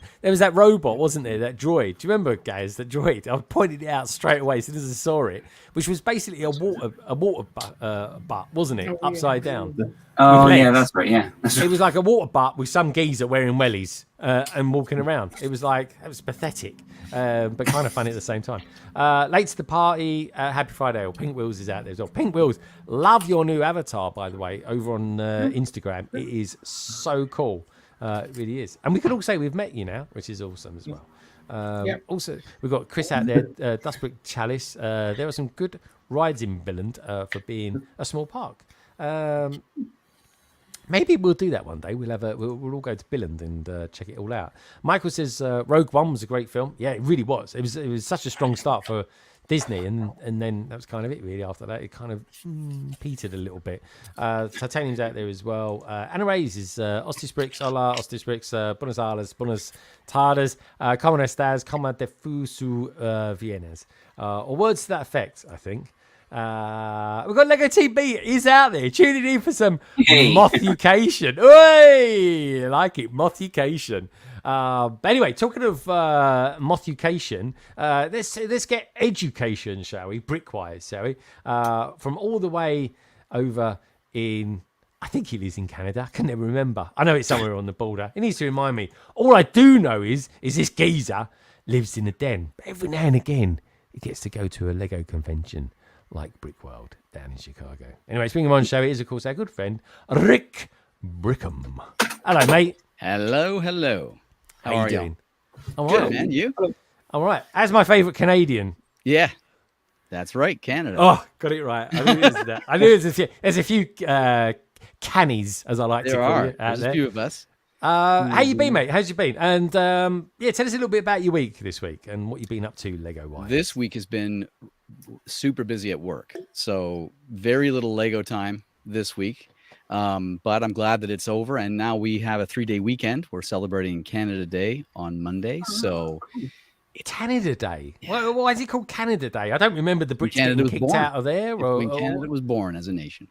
robot, wasn't there? That droid. Do you remember, guys? That droid. I pointed it out straight away as soon as I saw it, which was basically a water butt, wasn't it? Upside down. Oh yeah, that's right. Yeah, it was like a water butt with some geezer wearing wellies and walking around. It was pathetic, but kind of funny at the same time. Late to the party. Happy Friday. Pink Wheels is out there as well. Pink Wheels, love your new avatar, by the way, over on Instagram. It is so cool. It really is. And we can all say we've met you now, which is awesome as well. Yep. Also, we've got Chris out there, Dustbrick Chalice. There are some good rides in Billund for being a small park. Maybe we'll do that one day. We'll all go to Billund and check it all out. Michael says Rogue One was a great film. Yeah, it really was. It was such a strong start for Disney, and then that was kind of it really. After that, it kind of petered a little bit. Titanium's out there as well. Anna Reyes is Ostisbricks, hola, Ostisbricks, buenos aires, buenos tardes, como estas, como te fusu vienes, or words to that effect, I think. We've got Lego TV is out there tuning in for some Moth-ucation. Oi, I like it, Moth-ucation. But anyway, talking of Moth-ucation, let's get education, shall we? Brickwise, shall we? From all the way over in, I think he lives in Canada. I can never remember. I know it's somewhere on the border. He needs to remind me. All I do know is this geezer lives in a den. But every now and again, he gets to go to a Lego convention like Brickworld down in Chicago. Anyway, speaking of on show, it is, of course, our good friend, Rick Brickham. Hello, mate. Hello. How are you doing? All right, man. You? All right. As my favourite Canadian. Yeah, that's right, Canada. Oh, got it right. I knew it was that. I knew there's a few cannies, as I like to call it. There's a few of us. How you been, mate? How's you been? And tell us a little bit about your week this week and what you've been up to Lego-wise. This week has been super busy at work, so very little Lego time this week. But I'm glad that it's over, and now we have a 3-day weekend. We're celebrating Canada Day on Monday, so it's Canada Day. Why is it called Canada Day? I don't remember the Brits getting kicked out of there. When Canada was born as a nation.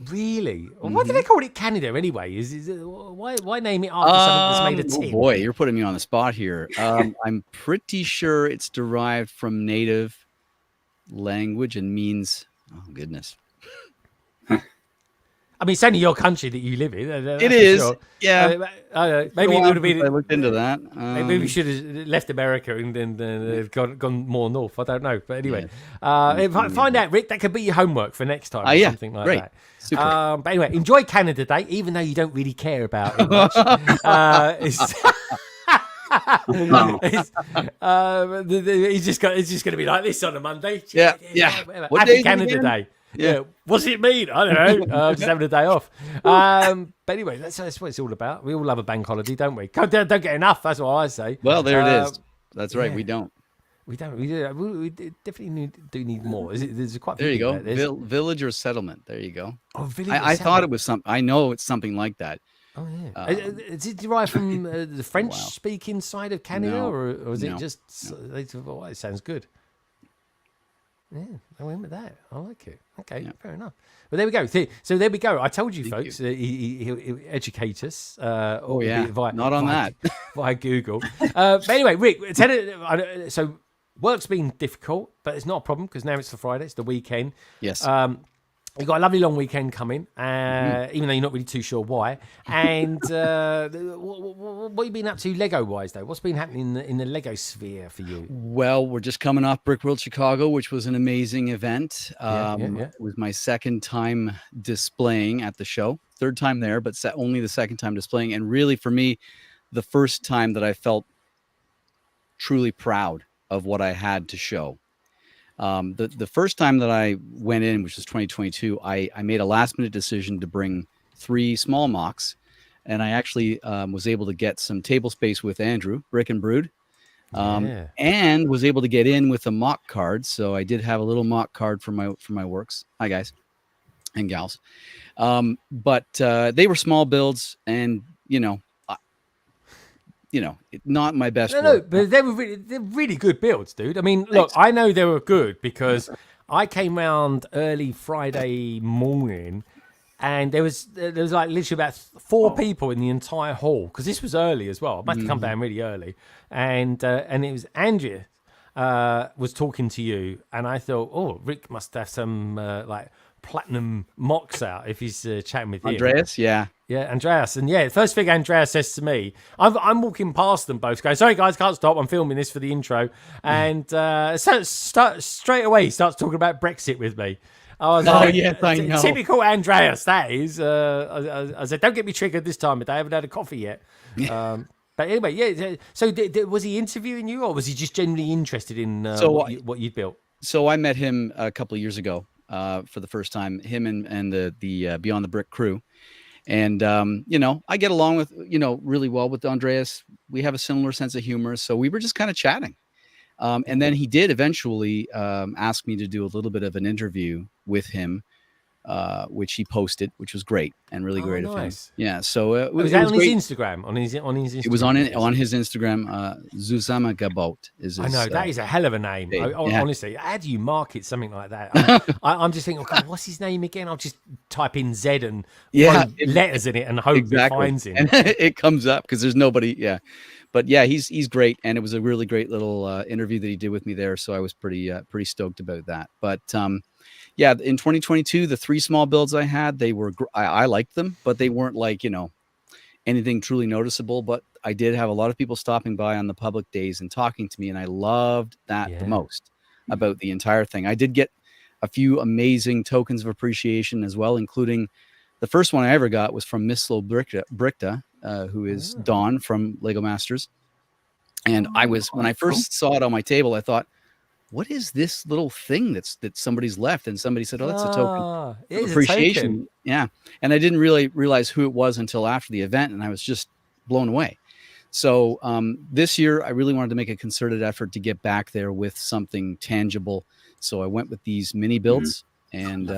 Really? Why do they call it Canada anyway? Why name it after something that's made of tin? Oh boy, you're putting me on the spot here. I'm pretty sure it's derived from native language and means, oh goodness. I mean, it's only your country that you live in. It is, sure. Yeah. Maybe it would have been. I looked into that. Maybe we should have left America and then gone more north. I don't know, but anyway, find out, Rick. That could be your homework for next time. Or something like that. Super. But anyway, enjoy Canada Day, even though you don't really care about it much. It's just going to be like this on a Monday. Yeah. Happy Canada Day. Yeah. What's it mean? I don't know. Just having a day off. But anyway, that's what it's all about. We all love a bank holiday, don't we? Don't get enough. That's what I say. Well, there it is. That's right. We don't. We don't. We definitely do need more. There's quite. There you go. Village or settlement. There you go. Oh, village. I thought it was something. I know it's something like that. Oh yeah. Is it derived from the French-speaking side of Canada, or is it just? No. It sounds good. Yeah, I went with that. I like it. Okay, fair enough. Well, there we go. So there we go. I told you, folks, he'll educate us. Not on that. Via Google. But anyway, Rick, so work's been difficult, but it's not a problem because now it's the Friday. It's the weekend. Yes. You've got a lovely long weekend coming, even though you're not really too sure why. And what have you been up to Lego-wise, though? What's been happening in the Lego sphere for you? Well, we're just coming off Brickworld Chicago, which was an amazing event. It was my second time displaying at the show. Third time there, but only the second time displaying. And really, for me, the first time that I felt truly proud of what I had to show. The first time that I went in, which was 2022, I made a last minute decision to bring 3 small MOCs, and I actually was able to get some table space with Andrew, Brick and Brood, and was able to get in with a MOC card. So I did have a little MOC card for my works. Hi guys and gals. But they were small builds, and not my best. No, but they're really good builds, dude. I mean, look, I know they were good because I came round early Friday morning, and there was like literally about 4 people in the entire hall because this was early as well. I must have come down really early, and it was Andrea was talking to you, and I thought, oh, Rick must have some like platinum MOCs out if he's chatting with you. Andreas, yeah, Andreas, and the first thing Andreas says to me, I'm walking past them both, going, sorry guys, can't stop, I'm filming this for the intro, and so straight away he starts talking about Brexit with me, I was Oh, like, yes, I know. Typical Andreas, that is. I said, don't get me triggered this time, but I haven't had a coffee yet. But anyway, yeah. So was he interviewing you, or was he just genuinely interested in what you'd built? So I met him a couple of years ago for the first time, him and the Beyond the Brick crew. And, I get along with, really well with Andreas. We have a similar sense of humor. So we were just kind of chatting. And then he did eventually ask me to do a little bit of an interview with him, which he posted, which was great and really great of him. Yeah. So it was that on his Instagram? On his Instagram? It was on his Instagram. Zusammengebaut is his, I know that is a hell of a name. Honestly, how do you market something like that? I'm just thinking, oh God, what's his name again? I'll just type in Z and throw letters in it and hope it finds him. And it comes up because there's nobody. Yeah. But yeah, he's great, and it was a really great little interview that he did with me there. So I was pretty stoked about that. But yeah, in 2022, the 3 small builds I had, they were I liked them, but they weren't like anything truly noticeable. But I did have a lot of people stopping by on the public days and talking to me, and I loved that the most about the entire thing. I did get a few amazing tokens of appreciation as well, including the first one I ever got was from Miss Brickta, who is Dawn from Lego Masters. And when I first saw it on my table, I thought, what is this little thing that somebody's left? And somebody said, oh, that's a token of appreciation. Yeah. And I didn't really realize who it was until after the event, and I was just blown away. So this year, I really wanted to make a concerted effort to get back there with something tangible. So I went with these mini builds, and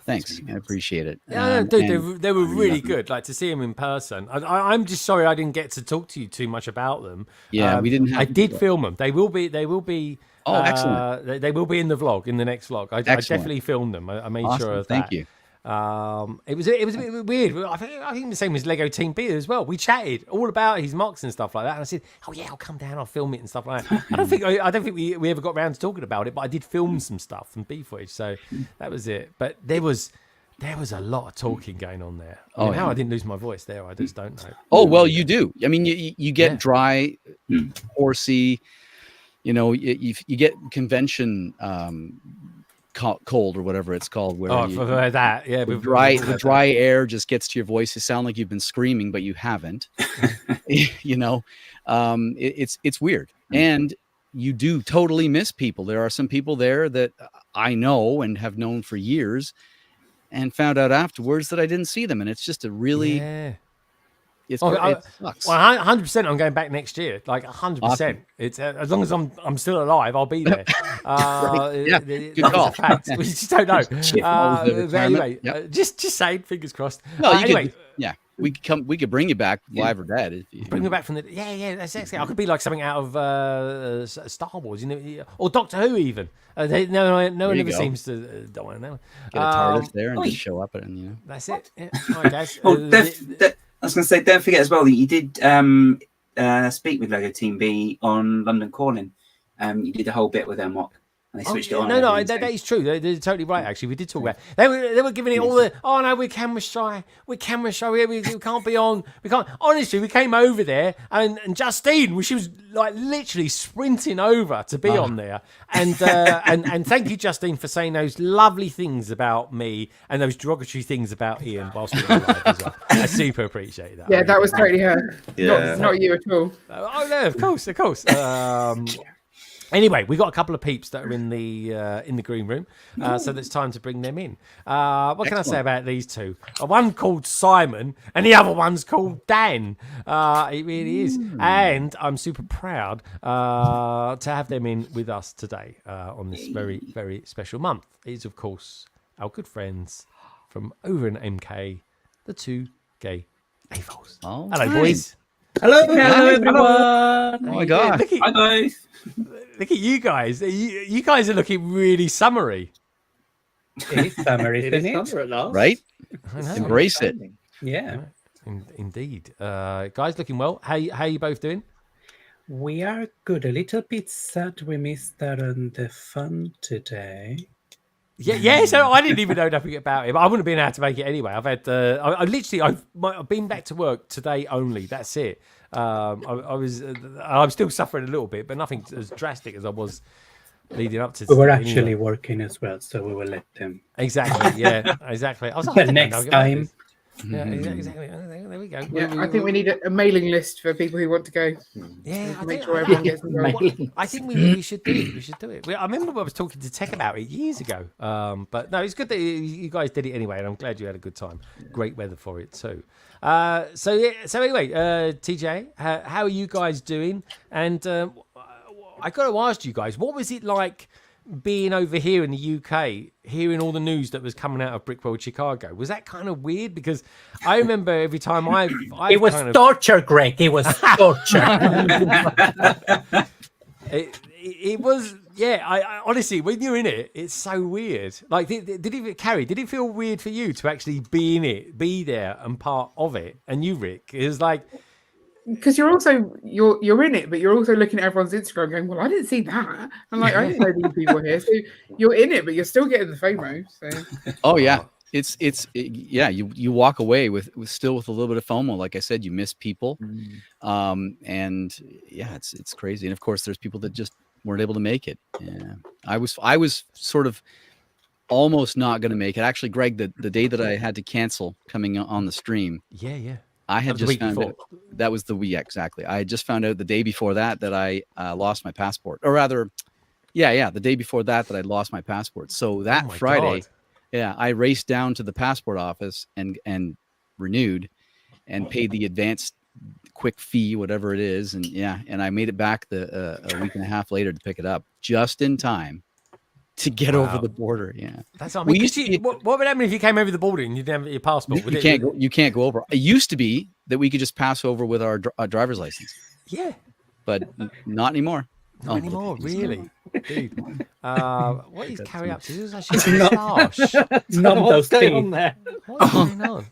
thanks. I appreciate it. Yeah, dude, they were really good. Like, to see them in person. I'm just sorry I didn't get to talk to you too much about them. Yeah, we didn't. I did film them. They will be. Oh, excellent. They will be in the vlog, in the next vlog. I definitely filmed them. I made sure of that. Thank you. It was a bit weird. I think the same as Lego Team B as well. We chatted all about his mocks and stuff like that, and I said, "Oh yeah, I'll come down, I'll film it and stuff like that." I don't think we ever got around to talking about it, but I did film some stuff and B footage, so that was it. But there was a lot of talking going on there. How I didn't lose my voice there, I just don't know. Oh well, you do. I mean, you get dry, horsey. You get convention cold or whatever it's called. Where the dry air just gets to your voice. You sound like you've been screaming, but you haven't. It's weird, and you do totally miss people. There are some people there that I know and have known for years, and found out afterwards that I didn't see them, and it's just a really. It sucks. Well, 100%. I'm going back next year. Like 100%. Awesome. It's as long as I'm still alive, I'll be there. Good call. Fact. We just don't know. Anyway, just saying. Fingers crossed. No, anyway, we could bring you back live or dead. Bring me back from the that's excellent. I could be like something out of Star Wars, or Doctor Who even. No one ever seems to. Don't want to know. Get a TARDIS there and just show up and That's it. Yeah. All right, guys. I was going to say, don't forget as well that you did speak with Lego Team B on London Calling. You did a whole bit with their mock, and they switched it on. No, that is true. They're totally right. Actually, we did talk about it. They were giving it all the. Oh no, we're camera shy. We can't be on. We can't. Honestly, we came over there, and Justine, she was like literally sprinting over to be on there. And and thank you, Justine, for saying those lovely things about me and those derogatory things about Ian whilst we were live as well. I super appreciate that. Yeah, that was totally her. Yeah. Not you at all. Oh no, of course. Anyway, we got a couple of peeps that are in the green room, so it's time to bring them in. What can I say about these two? One called Simon, and the other one's called Dan. It really is, and I'm super proud to have them in with us today on this very, very special month. It's of course our good friends from over in MK, the Two Gay AFOL'S. Oh, hello, boys. Hello, everyone. Oh my God. Hi, guys. Look at you guys. You guys are looking really summery. It is summer, isn't it? Summer at last. Right? Embrace it. Yeah. Indeed. Guys, looking well. How you both doing? We are good. A little bit sad we missed out on the fun today. Yeah. So I didn't even know nothing about it. I wouldn't have been able to make it anyway. I've had. I've been back to work today only. That's it. I'm still suffering a little bit, but nothing as drastic as I was leading up to. We were anyway. actually working as well, so we will let them. Exactly. Yeah. Exactly. I was The next time. Yeah, exactly. There we go. Yeah, I think we need a mailing list for people who want to go. Yeah, To make sure everyone gets involved. Mailing. I think we should do it. We should do it. I remember I was talking to Tech about it years ago. But no, it's good that you guys did it anyway, and I'm glad you had a good time. Great weather for it too. So anyway, TJ, how are you guys doing? And I got to ask you guys, what was it like being over here in the UK, hearing all the news that was coming out of Brickworld Chicago? Was that kind of weird? Because I remember every time it was torture, Greg. It was torture. it was, yeah. I honestly, when you're in it, it's so weird. Like, did it feel weird for you to actually be in it, be there, and part of it? And you, Rick, it was like. Because you're in it, but you're also looking at everyone's Instagram going, well, I didn't see that. I'm like, I didn't know these people were here. So you're in it, but you're still getting the FOMO. So. Oh yeah, yeah. You walk away with a little bit of FOMO. Like I said, you miss people, and yeah, it's crazy. And of course, there's people that just weren't able to make it. Yeah, I was sort of almost not going to make it. Actually, Greg, the day that I had to cancel coming on the stream. Yeah. I had just found out that was the week exactly. I had just found out the day before that I lost my passport, or rather, the day before that I lost my passport. So that Friday, I raced down to the passport office and renewed, and paid the advanced quick fee, whatever it is, and I made it back a week and a half later to pick it up just in time to get over the border. Yeah, that's what I mean. What would happen if you came over the border and you didn't have your passport? You can't go over. It used to be that we could just pass over with our driver's license. Yeah, but not anymore. Not anymore, really, dude. What is Carrie up to? This is actually harsh. None of those things. What's going on?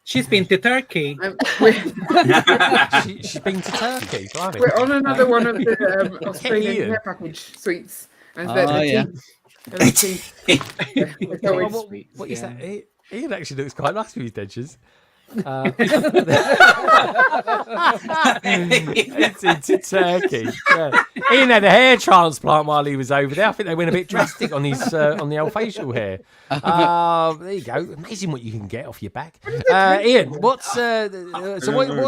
She's been to Turkey. She's been to Turkey. Blimey. We're on another one of the Australian care package suites. And What is that? Ian actually looks quite nice with his dentures. It's in Turkey. Yeah. Ian had a hair transplant while he was over there. I think they went a bit drastic on his on the old facial hair. There you go. Amazing what you can get off your back. Ian, what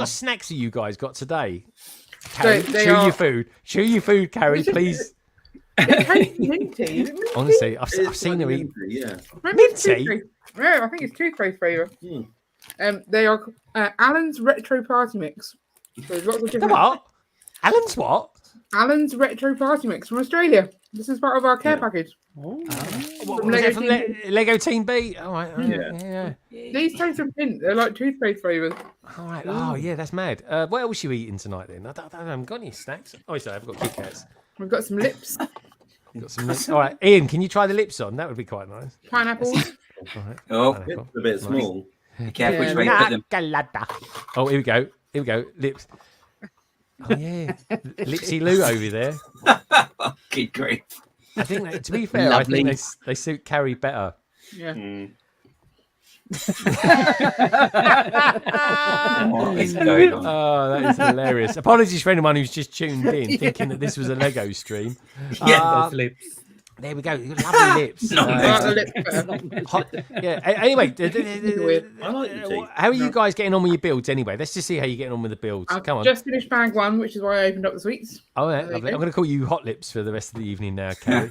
snacks have you guys got today? Carrie, chew your food, Carrie, please. Minty. Honestly, I've seen her eat. Yeah. Minty? Yeah, I think it's toothpaste flavour. They are Alan's Retro Party Mix. So there's lots of different. What? Alan's what? Alan's Retro Party Mix from Australia. This is part of our care package. From Lego Team B? All right. Yeah. These taste of mint. They're like toothpaste flavours. All right. Oh, yeah, that's mad. What else are you eating tonight then? I haven't got any snacks. Oh, sorry, I've got Kit Kats. We've got some lips. All right, Ian, can you try the lips on? That would be quite nice. Pineapples. Right. It's a bit small. Be careful which way you put them. Oh, here we go. Lips. Oh, yeah. Lipsy Lou over there. Good grief. I think, to be fair, Lovely. I think they suit Carrie better. Yeah. What is going on? Oh, that is hilarious. Apologies for anyone who's just tuned in thinking that this was a Lego stream. Those lips. There we go. Lovely lips. Anyway, I like your teeth. how are you guys getting on with your builds anyway? Let's just see how you're getting on with the builds. I've Come on. just finished bag one, which is why I opened up the sweets. Oh, yeah, lovely. I'm going to call you Hot Lips for the rest of the evening now, Carrie.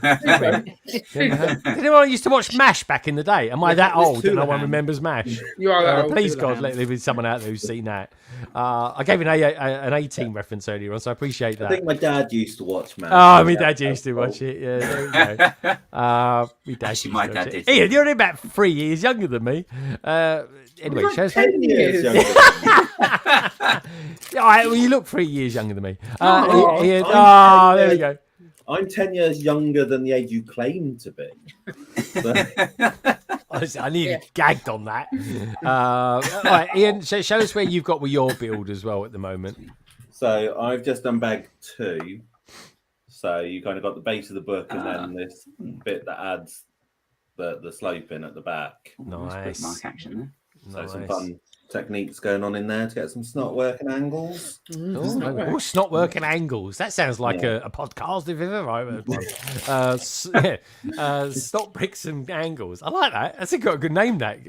Did anyone used to watch MASH back in the day? Am I that old that no one remembers MASH? You are that old. Please, God, let there be someone out there who's seen that. I gave an A-team reference earlier on, so I appreciate that. I think my dad used to watch MASH. Oh, my dad used to watch it. Yeah, there we go. Actually, my dad did. Ian, you're only about 3 years younger than me. Anyway, Like shows 10 years. All right, well, you look 3 years younger than me. Ian, there we go. I'm 10 years younger than the age you claim to be. Honestly, I nearly gagged on that. All right, Ian, show us where you've got with your build as well at the moment. So I've just done bag 2. So you kind of got the base of the book and then this bit that adds the slope in at the back. Nice. Mark action there. So some fun techniques going on in there to get some snot working angles. Snot working angles. That sounds like a podcast if ever I heard one. Snot bricks and angles. I like that. That's a good name. That.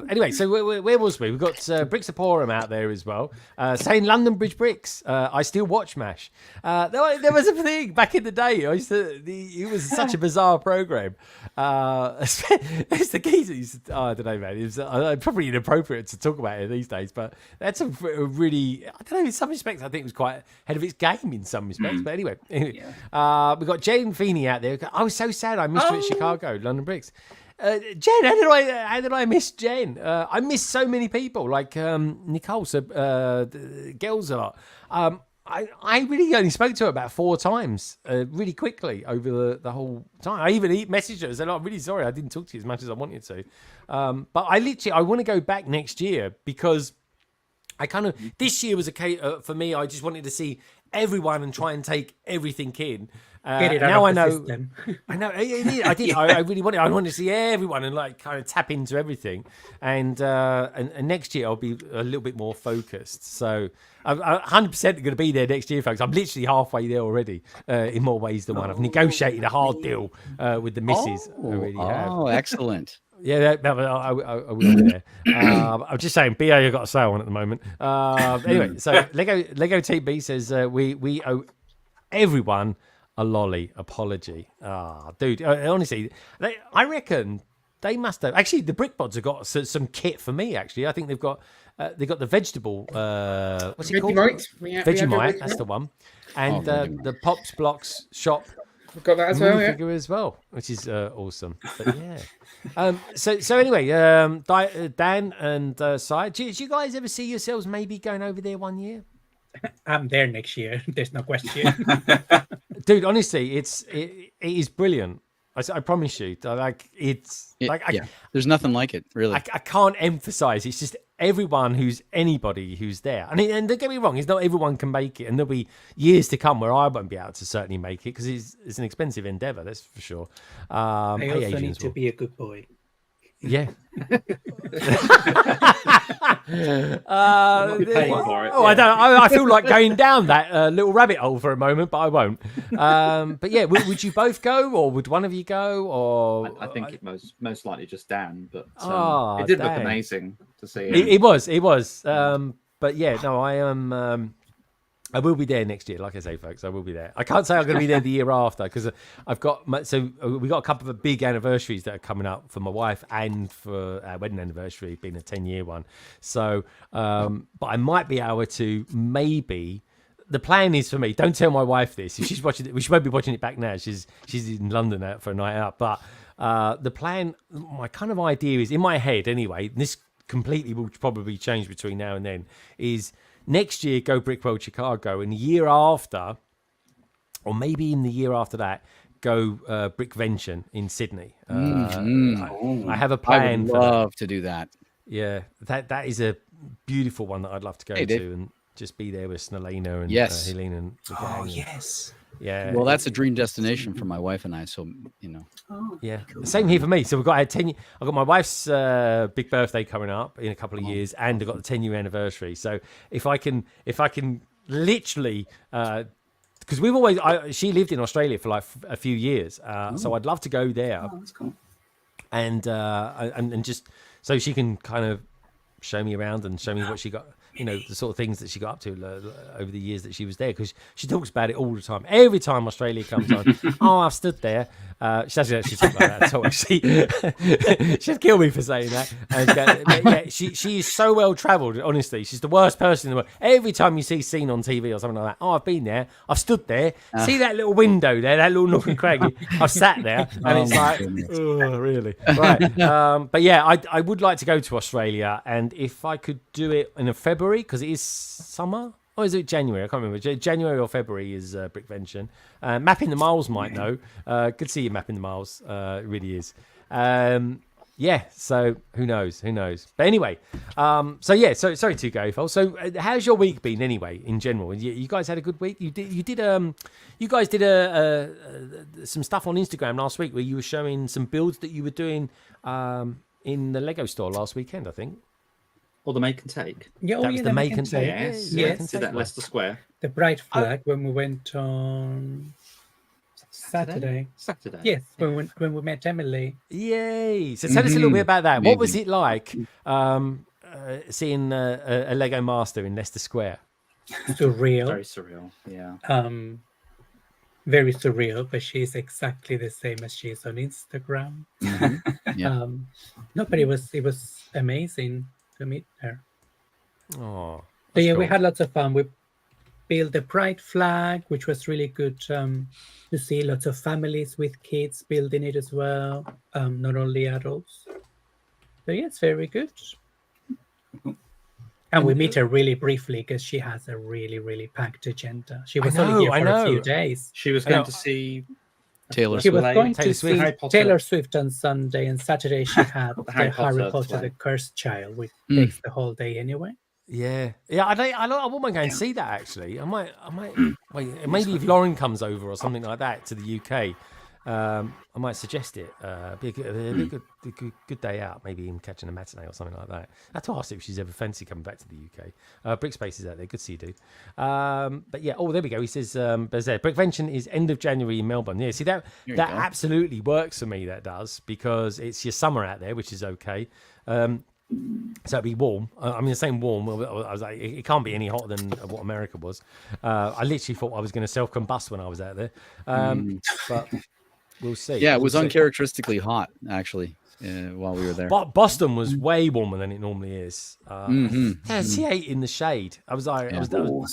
Anyway, so where was we? We've got Bricksoporum out there as well, saying London Bridge Bricks. I still watch MASH. There was a thing back in the day. It was such a bizarre program. It's the geezers. I don't know, man. It was probably inappropriate to talk about it these days, but that's a really, I don't know, in some respects I think it was quite ahead of its game in some respects. But anyway, we've got Jane Feeney out there. I was so sad I missed you at Chicago, London Bricks. Jen, how did I miss Jen? I missed so many people, like Nicole, girls a lot. I really only spoke to her about 4 times, really quickly over the whole time. I even messaged her and said, "I'm really sorry, I didn't talk to you as much as I wanted to." But I want to go back next year because I kind of, this year was a case for me. I just wanted to see everyone and try and take everything in. Now I know. I know. I did. I really wanted. I wanted to see everyone and like kind of tap into everything. And next year I'll be a little bit more focused. So I'm 100% going to be there next year, folks. I'm literally halfway there already, in more ways than one. I've negotiated a hard deal with the missus. Oh, excellent. Yeah, I will be there. I'm just saying, BA have got a sale on at the moment. Anyway, so Lego TB says we owe everyone a lolly apology. Dude, honestly, I reckon they must have. Actually, the Brickbods have got some kit for me. Actually, I think they've got the vegetable. What's it called? Vegemite. That's the one. And the Pops Blocks shop. We've got that as well, figure as well, which is awesome. But yeah. So anyway, Dan and Si, do you guys ever see yourselves maybe going over there one year? I'm there next year. There's no question. Dude, honestly, it is brilliant. I promise you. There's nothing like it, really. I can't emphasize. It's just everyone anybody who's there. And don't get me wrong, it's not everyone can make it, and there'll be years to come where I won't be able to certainly make it because it's an expensive endeavor. That's for sure. I also need to be a good boy. Yeah. I feel like going down that little rabbit hole for a moment, but I won't. But yeah, would you both go, or would one of you go? Or I think it most likely just Dan, but it did look amazing to see. It was. But yeah, no, I am. I will be there next year, like I say, folks. I will be there. I can't say I'm going to be there the year after because I've got we got a couple of big anniversaries that are coming up for my wife and for our wedding anniversary being a 10-year one. So, but I might be able to maybe. The plan is for me. Don't tell my wife this. If she's watching it, she won't be watching it back now. She's in London out for a night out. But the plan, my kind of idea is in my head anyway. This completely will probably change between now and then. Is next year, go Brickworld Chicago, and the year after, or maybe in the year after that, go Brickvention in Sydney. I have a plan. I would love to do that. Yeah, that is a beautiful one that I'd love to go to and just be there with Snelena and Helene and the gang. Yes. Yeah. Well, that's a dream destination for my wife and I. So yeah, cool. Same here for me. So we've got I've got my wife's big birthday coming up in a couple of years, and I've got the 10-year anniversary. So if I can literally, because we've always she lived in Australia for like a few years, so I'd love to go there. Oh, that's cool. And just so she can kind of show me around and show me what she got. The sort of things that she got up to over the years that she was there, because she talks about it all the time. Every time Australia comes on, I've stood there. She doesn't actually talk about that at all. She'd kill me for saying that. But yeah, she is so well travelled. Honestly, she's the worst person in the world. Every time you see seen on TV or something like that, I've been there. I've stood there. See that little window there, that little nook and cranny. I've sat there, and it's like, oh, really? Right. But yeah, I would like to go to Australia, and if I could do it in a February, because it is summer, or is it January? I can't remember. January or February is Brickvention. Mapping the Miles might know. Good to see you, Mapping the Miles. It really is. Yeah, so who knows? But anyway, so sorry, Two Gay AFOL'S. So how's your week been anyway, in general? You guys had a good week? You guys did some stuff on Instagram last week where you were showing some builds that you were doing in the Lego store last weekend, I think. Or the make and take. Yeah, That was the make and take. Yes, Yes. Did that in Leicester Square. The bright flag when we went on Saturday. Saturday. Yes, when we met Emily. Yay! So tell us a little bit about that. What was it like seeing a Lego Master in Leicester Square? Surreal. Very surreal. Yeah. Very surreal, but she's exactly the same as she is on Instagram. Yeah. No, but it was amazing to meet her. Oh, But yeah, we had lots of fun. We built the pride flag, which was really good to see. Lots of families with kids building it as well, not only adults. So yeah, it's very good. And we meet her really briefly because she has a really, really packed agenda. She was only here for a few days. She was going to see Taylor She was Swift. going to Taylor see Swift. Taylor Swift on Sunday, and Saturday she had the Harry Potter, play. the Cursed Child, which takes the whole day anyway. yeah. I wouldn't go and see that actually. I might. Wait, maybe if Lauren comes over or something like that to the UK, I might suggest it. Be a good day out. Maybe even catching a matinee or something like that. I have to ask if she's ever fancy coming back to the UK. Brickspace is out there. Good to see you, dude. But yeah. Oh, there we go. He says, Brickvention is end of January in Melbourne. Yeah. See that absolutely works for me. That does, because it's your summer out there, which is okay. So it'd be warm. I mean, the same warm. I was like, it can't be any hotter than what America was. I literally thought I was going to self-combust when I was out there. But we'll see. Yeah, it was uncharacteristically hot, actually, while we were there. But Boston was way warmer than it normally is. Yeah, see 8 in the shade. I was like, I was dying.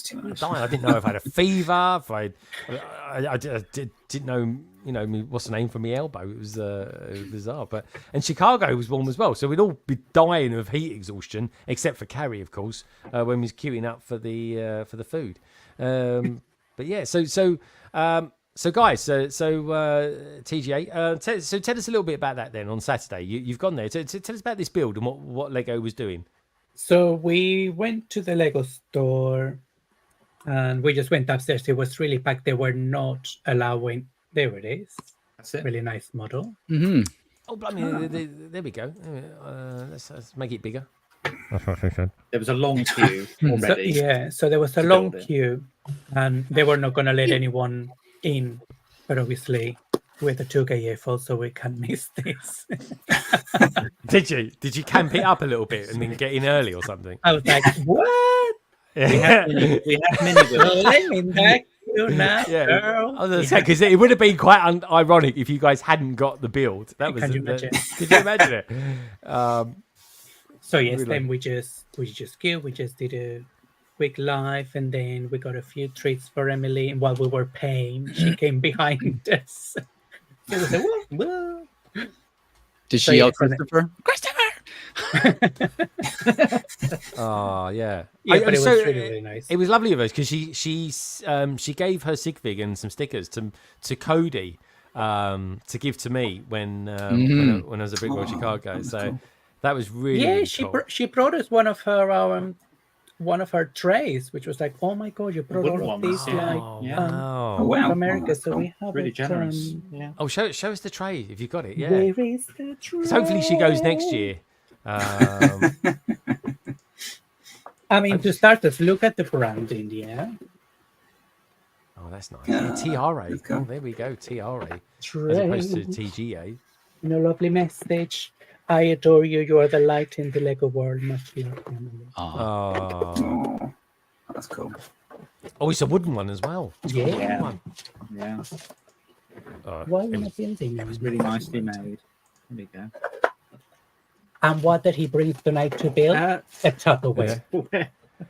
I didn't know if I had a fever. If I didn't know, what's the name for my elbow. It was bizarre. And Chicago was warm as well. So we'd all be dying of heat exhaustion, except for Carrie, of course, when we was queuing up for the food. But yeah, so guys, TGA, so tell us a little bit about that then on Saturday. You've gone there. Tell us about this build and what Lego was doing. So we went to the Lego store and we just went upstairs. It was really packed. They were not allowing. There it is. That's it. Really nice model. Mm-hmm. Oh, I mean, there we go. Let's make it bigger. There was a long queue already. So there was a long queue, and they were not going to let anyone in. But obviously, we're the Two Gay AFOL'S, so we can't miss this. Did you camp it up a little bit and then get in early or something? I was like, what? We had mini builds. Let me back you now, girl. I was going to say, because it would have been quite ironic if you guys hadn't got the build. That was. Can you imagine? Could you imagine it? So yes, then we just queued. We just did a quick live, and then we got a few treats for Emily. And while we were paying, she came behind us. It was like, whoa. Did she yell Christopher? Oh yeah, but it was really nice. It was lovely of her because she gave her Sigvig and some stickers to Cody to give to me when I was at Brickworld Chicago. So cool. That was really cool. She brought us one of her trays, which was like, oh my god, you brought all of these from America. So we have really generous. Oh, show us the tray if you got it. Yeah. Where is the tray? Hopefully she goes next year. I mean, to start us, look at the branding, yeah. Oh, that's nice. TRA. Oh, there we go. TRA. As opposed to TGA. Lovely message. I adore you. You are the light in the Lego world. Much love, Emily. Oh, that's cool. Oh, it's a wooden one as well. Yeah. Yeah. Why not building? It was really nicely made. There we go. And what did he bring tonight to build? A Tupperware.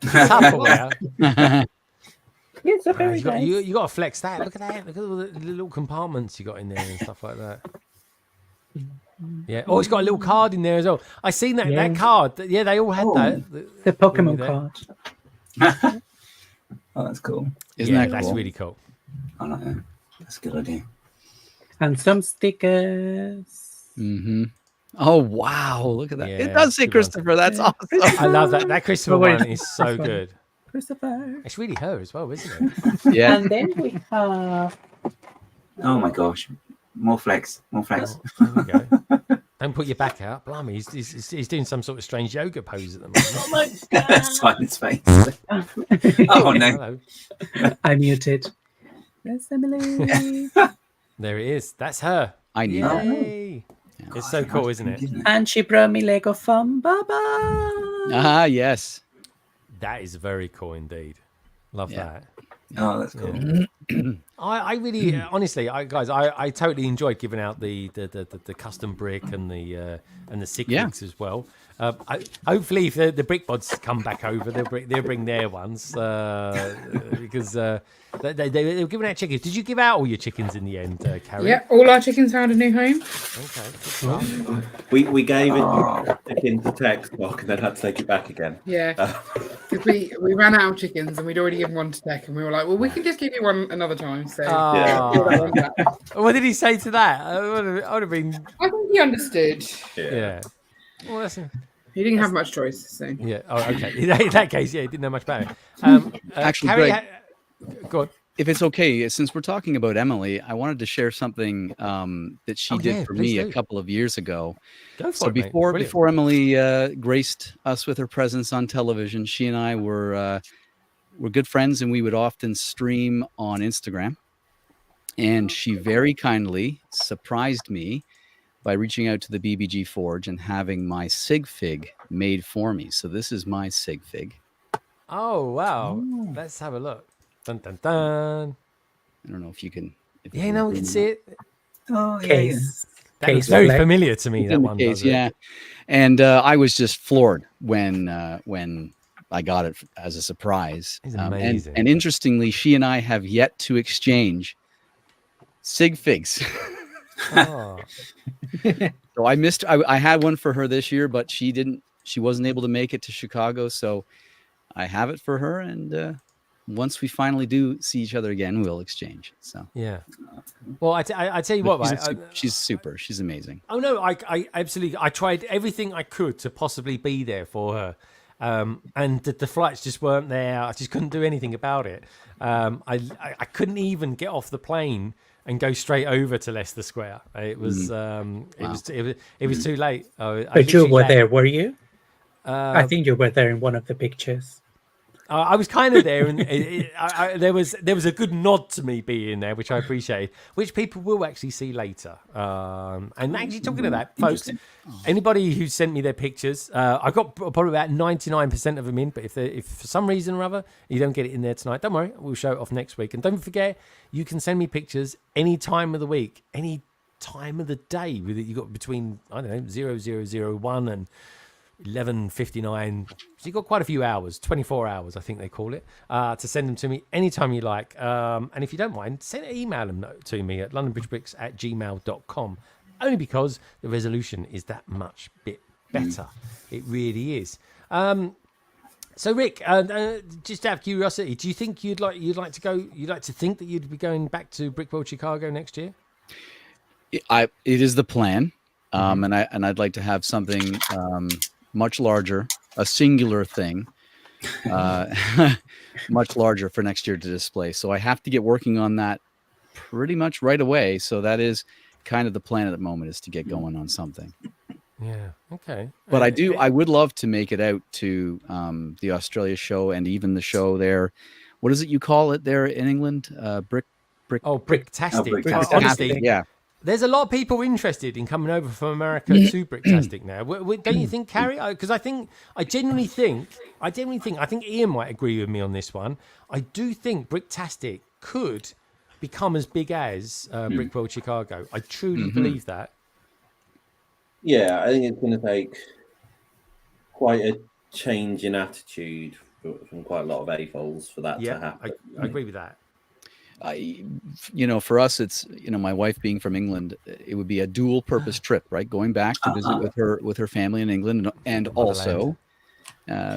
Tupperware. It's a very nice. You got to flex that. Look at that. Look at all the little compartments you got in there and stuff like that. Yeah. Oh, it's got a little card in there as well. I seen that card. Yeah, they all had that. The Pokemon card. Oh, that's cool. Isn't that cool? That's really cool. I like that. That's a good idea. And some stickers. Mm-hmm. Oh wow! Look at that. It does say Christopher. That's awesome. I love that. That Christopher one is so good. Christopher. It's really her as well, isn't it? Yeah. And then we have. Oh my gosh! More flex. Oh, there we go. Don't put your back out. Blimey, he's doing some sort of strange yoga pose at the moment. Oh my god! Simon's face. Oh no! Hello. I muted. That's Emily. There it is. That's her. I knew. Yay. It's so cool, isn't it? And she brought me Lego from Baba. Ah, yes. That is very cool indeed. Love that. Oh, that's cool. Yeah. I really, honestly, guys, I totally enjoyed giving out the custom brick and the sick bricks as well. Hopefully, if the brick bods come back over, they'll bring their ones because they were giving out chickens. Did you give out all your chickens in the end, Carrie? Yeah, all our chickens found a new home. Okay. We gave it chicken to Tech-Block and then had to take it back again. Yeah, because we ran out of chickens and we'd already given one to Tech, and we were like, well, we can just give you one another time. So What did he say to that? I would have been. I think he understood. Yeah. Well, He didn't have much choice. So yeah. Oh, okay. In that case, yeah, he didn't know much about it. Actually, Carrie, Greg, go on. if it's okay, since we're talking about Emily, I wanted to share something that she did for me a couple of years ago. Go for it, before Emily graced us with her presence on television, she and I were good friends, and we would often stream on Instagram. And she very kindly surprised me by reaching out to the BBG Forge and having my sig fig made for me. So this is my sig fig. Oh, wow. Ooh. Let's have a look. Dun, dun, dun. I don't know if you can. We can see it. Oh, Case. That looks very familiar to me, that one. Case, yeah. And I was just floored when I got it as a surprise. It's amazing. And interestingly, she and I have yet to exchange sig figs. Oh. So I had one for her this year, but she wasn't able to make it to Chicago, so I have it for her, and once we finally do see each other again, we'll exchange. So yeah. Well, I tell you what, she's super. She's amazing. Oh no, I absolutely. I tried everything I could to possibly be there for her, and the flights just weren't there. I just couldn't do anything about it. I couldn't even get off the plane and go straight over to Leicester Square. It was it was too late. But you were there, were you? I think you were there in one of the pictures. I was kind of there, and there was a good nod to me being there, which I appreciate, which people will actually see later. And actually, talking of that, folks, anybody who sent me their pictures, I got probably about 99% of them in. But if for some reason or other you don't get it in there tonight, don't worry, we'll show it off next week. And don't forget, you can send me pictures any time of the week, any time of the day. With it, you got between 0001 and 11:59, so you've got quite a few hours, 24 hours I think they call it, to send them to me anytime you like, and if you don't mind, email them to me at londonbridgebricks@gmail.com, only because the resolution is that much bit better. It really is. So Rick, just out of curiosity, do you think you'd like to think that you'd be going back to Brickworld Chicago next year? It is the plan, and I'd like to have something much larger, a singular thing, much larger for next year to display. So I have to get working on that pretty much right away. So that is kind of the plan at the moment, is to get going on something. Yeah. Okay. But I would love to make it out to the Australia show, and even the show there. What is it you call it there in England? Bricktastic. Honestly, yeah. There's a lot of people interested in coming over from America to Bricktastic now. Don't you think, Carrie? Because I genuinely think Ian might agree with me on this one. I do think Bricktastic could become as big as Brickworld Chicago. I truly believe that. Yeah, I think it's going to take quite a change in attitude from quite a lot of AFOL'S for that to happen. I agree with that. For us, it's, my wife being from England, it would be a dual purpose trip, right? Going back to visit with her family in England, and also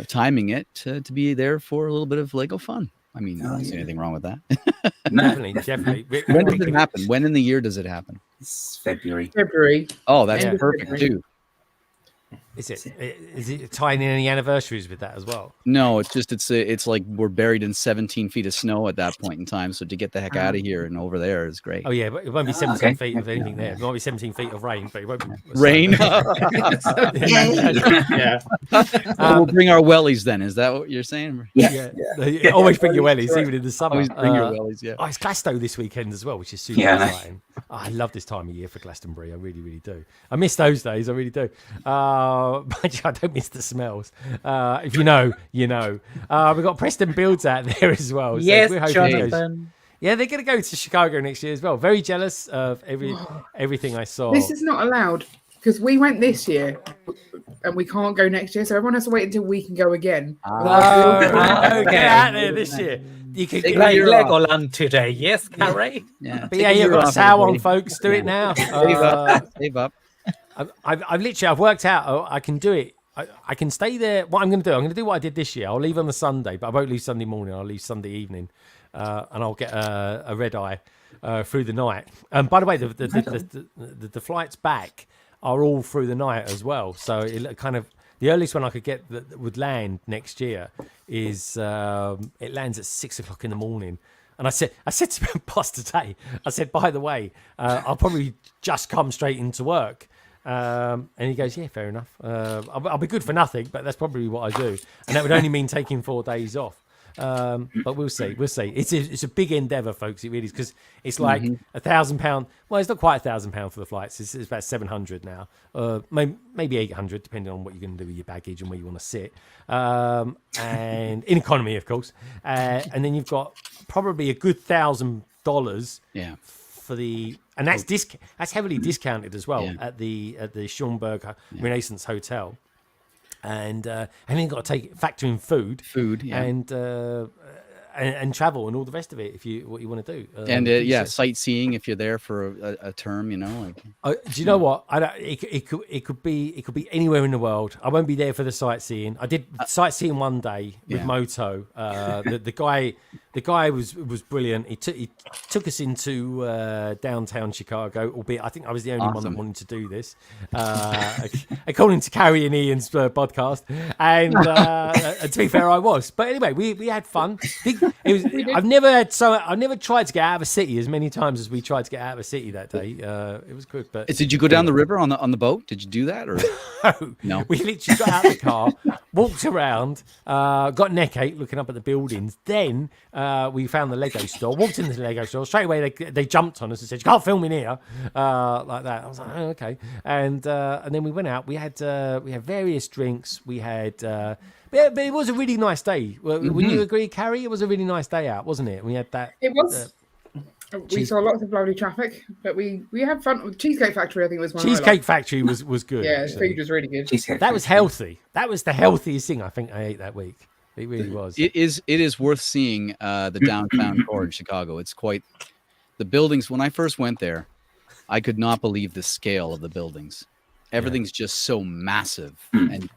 timing it to be there for a little bit of Lego fun. I mean, I don't see anything wrong with that. Definitely. When does it happen? When in the year does it happen? It's February. February. Oh, that's perfect too. Is it? Is it tying in any anniversaries with that as well? No, it's like we're buried in 17 feet of snow at that point in time. So to get the heck out of here and over there is great. Oh yeah, but it won't be 17 feet of anything there. It might be 17 feet of rain, but it won't be rain. Yeah. We'll bring our wellies then. Is that what you're saying? Yeah. Always bring your wellies, even in the summer. Always bring your wellies. Yeah. Oh, it's Glasgow this weekend as well, which is super exciting. Oh, I love this time of year for Glastonbury. I really, really do. I miss those days. I really do. But I don't miss the smells. If you know, you know. We've got Preston Builds out there as well. So Yes, we're hoping Jonathan. yeah, they're going to go to Chicago next year as well. Very jealous of everything I saw. This is not allowed because we went this year and we can't go next year. So everyone has to wait until we can go again. Get out there this year. You can Play Legoland today. Yes, Carrie. Yeah. But yeah, you've got a sour on, folks. Do it now. Save up. I've worked out. I can do it. I can stay there. What I'm going to do, I'm going to do what I did this year. I'll leave on the Sunday, but I won't leave Sunday morning. I'll leave Sunday evening, and I'll get a red eye through the night. And by the way, the flights back are all through the night as well. So it kind of the earliest one I could get that would land next year is it lands at 6 o'clock in the morning. And I said to my boss today, I said, by the way, I'll probably just come straight into work. And he goes, yeah, fair enough. I'll be good for nothing, but that's probably what I do. And that would only mean taking 4 days off. But we'll see. It's a big endeavour, folks. It really is, because it's like £1,000. Well, it's not quite £1,000 for the flights. It's about 700 now, maybe 800, depending on what you're going to do with your baggage and where you want to sit. And in economy, of course. And then you've got probably a good $1,000. Yeah. For the and that's heavily discounted as well at the Schönberg Renaissance Hotel. And then you've got to factor in food, and travel and all the rest of it what you want to do. And sightseeing if you're there for a term, you know. Like, do you know what? It could be anywhere in the world. I won't be there for the sightseeing. I did sightseeing one day with Moto. The guy was brilliant. He took us into downtown Chicago, albeit I think I was the only one that wanted to do this, according to Carrie and Ian's podcast. And to be fair, I was. But anyway, we had fun. I've never tried to get out of a city as many times as we tried to get out of a city that day. It was good. But did you go down the river on the boat? Did you do that or no? We literally got out of the car, walked around, got neck ache looking up at the buildings. Then we found the Lego store, walked into the Lego store. Straight away, they jumped on us and said, "You can't film in here," like that. I was like, "Oh, okay." And then we went out. We had various drinks. We had. But it was a really nice day. Wouldn't you agree, Carrie? It was a really nice day out, wasn't it? We had that. It was. We saw lots of lovely traffic, but we had fun with Cheesecake Factory. I think was one. Cheesecake Factory was good. Yeah, the food was really good. That was healthy. That was the healthiest thing I think I ate that week. It really was. It is worth seeing the downtown core in Chicago. It's quite the buildings. When I first went there, I could not believe the scale of the buildings. Everything's just so massive and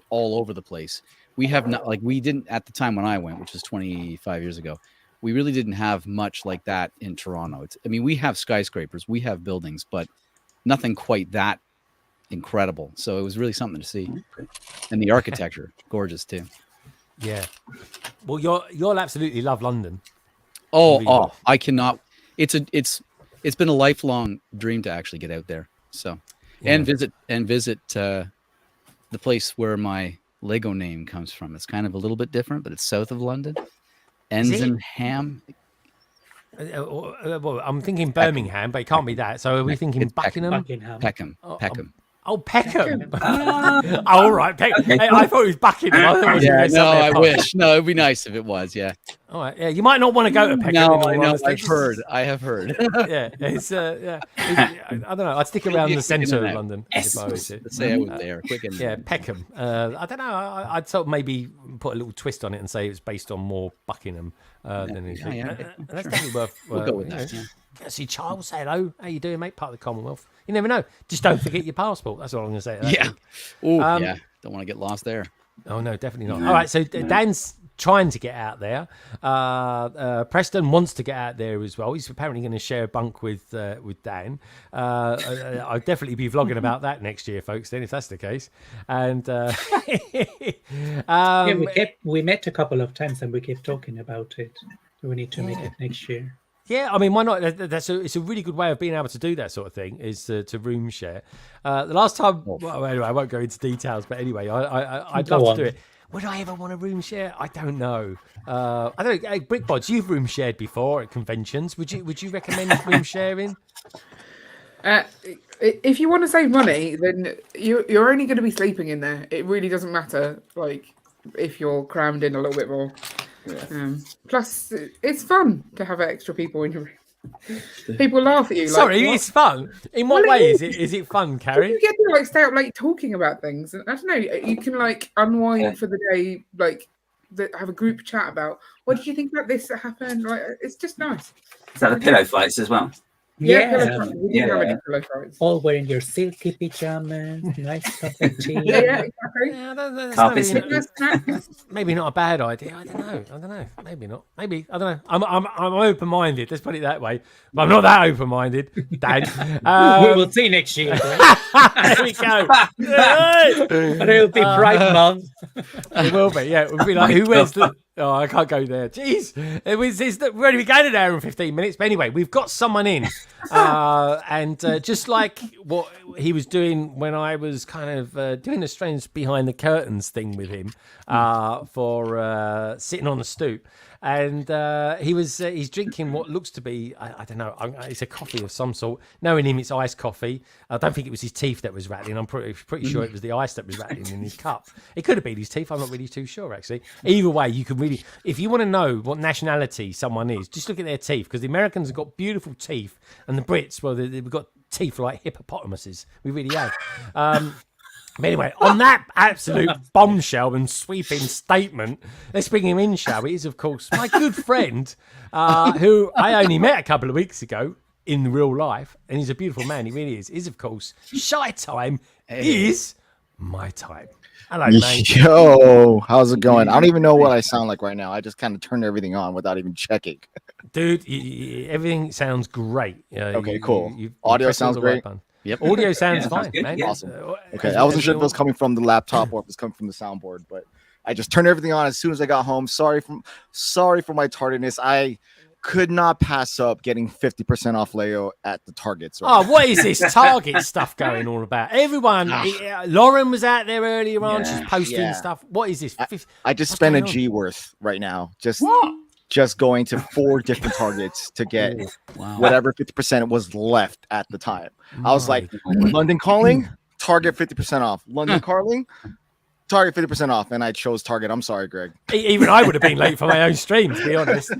all over the place. We have not we didn't at the time when I went, which was 25 years ago. We really didn't have much like that in Toronto. We have skyscrapers, we have buildings, but nothing quite that incredible. So it was really something to see, and the architecture, gorgeous too. Yeah. Well, you'll absolutely love London. Oh, I cannot. It's been a lifelong dream to actually get out there. So, and visit the place where my Lego name comes from. It's kind of a little bit different, but it's south of London. Ensenham. Well, I'm thinking Birmingham, but it can't be that. So are we thinking Buckingham? Peckham. Oh, Peckham. All right, Peckham. I thought it was Buckingham. I wish. No, it'd be nice if it was. Yeah. All right. Yeah, you might not want to go to Peckham. No, I know. I have heard. Yeah, it's I don't know. I'd stick around the centre of London if I was it. Say I was there. Quick and Peckham. I don't know. I'd sort of maybe put a little twist on it and say it was based on more Buckingham than anything. That's definitely worth. We'll go with that. See Charles, say hello. How you doing, mate? Part of the Commonwealth. You never know. Just don't forget your passport. That's all I'm going to say. Yeah. Oh, yeah. Don't want to get lost there. Oh no, definitely not. All right. So Dan's trying to get out there. Preston wants to get out there as well. He's apparently going to share a bunk with Dan. I'll definitely be vlogging about that next year, folks. Then, if that's the case, and we met a couple of times and we kept talking about it. We need to make it next year. Yeah, I mean, why not? It's a really good way of being able to do that sort of thing, is to room share. The last time, well, anyway, I won't go into details, but anyway, I'd love to do it. Would I ever want to room share? I don't know. I don't know. Hey, Brickbods, you've room shared before at conventions. Would you recommend room sharing? If you want to save money, then you're only going to be sleeping in there. It really doesn't matter, like, if you're crammed in a little bit more. Yeah. Plus, it's fun to have extra people in your room. People laugh at you. Sorry, like, it's fun. In what way is it fun, Carrie? You get to like stay up late talking about things. I don't know. You can like unwind for the day, like have a group chat about what did you think about this that happened. Like, it's just nice. Is that the pillow fights as well? Yeah, we didn't have any pillow fights. All wearing your silky pajamas, nice cup of tea. Yeah, exactly. Yeah, maybe not a bad idea. I don't know. Maybe not. Maybe I don't know. I'm open-minded. Let's put it that way. But I'm not that open-minded, Dan. We will see next year. There we go. And it'll be Pride Month. It will be. Yeah, it will be like who wears the. Oh, I can't go there. Jeez. We're only going an hour and 15 minutes. But anyway, we've got someone in. And just like what he was doing when I was kind of doing a strange behind the curtains thing with him for sitting on the stoop. And he's drinking what looks to be, I don't know, it's a coffee of some sort. Knowing him, it's iced coffee. I don't think it was his teeth that was rattling. I'm pretty sure it was the ice that was rattling in his cup. It could have been his teeth. I'm not really too sure, actually. Either way, you can really, if you want to know what nationality someone is, just look at their teeth, because the Americans have got beautiful teeth, and the Brits, well, they've got teeth like hippopotamuses. We really have. But anyway, on that absolute bombshell and sweeping statement, let's bring him in, shall we? He's, of course, my good friend, who I only met a couple of weeks ago in real life, and he's a beautiful man, he really is, of course, Shy Time is my time. Hello, mate. Yo, how's it going? I don't even know what I sound like right now. I just kind of turned everything on without even checking. Dude, everything sounds great. Okay, cool. Audio sounds great. Yep. Audio sounds fine, good, man. yeah. Awesome. Okay, I wasn't sure if it was coming from the laptop or if it's coming from the soundboard, but I just turned everything on as soon as I got home. Sorry for my tardiness. I could not pass up getting 50% off Leo at the Targets. Right what is this Target stuff going on about? Everyone, Lauren was out there earlier on. She's posting stuff. What is this? I just spent a G worth right now. Just going to 4 different Targets to get whatever 50% was left at the time. I was like, London Calling, Target 50% off. London Calling, Target 50% off. And I chose Target. I'm sorry, Greg. Even I would have been late for my own stream, to be honest.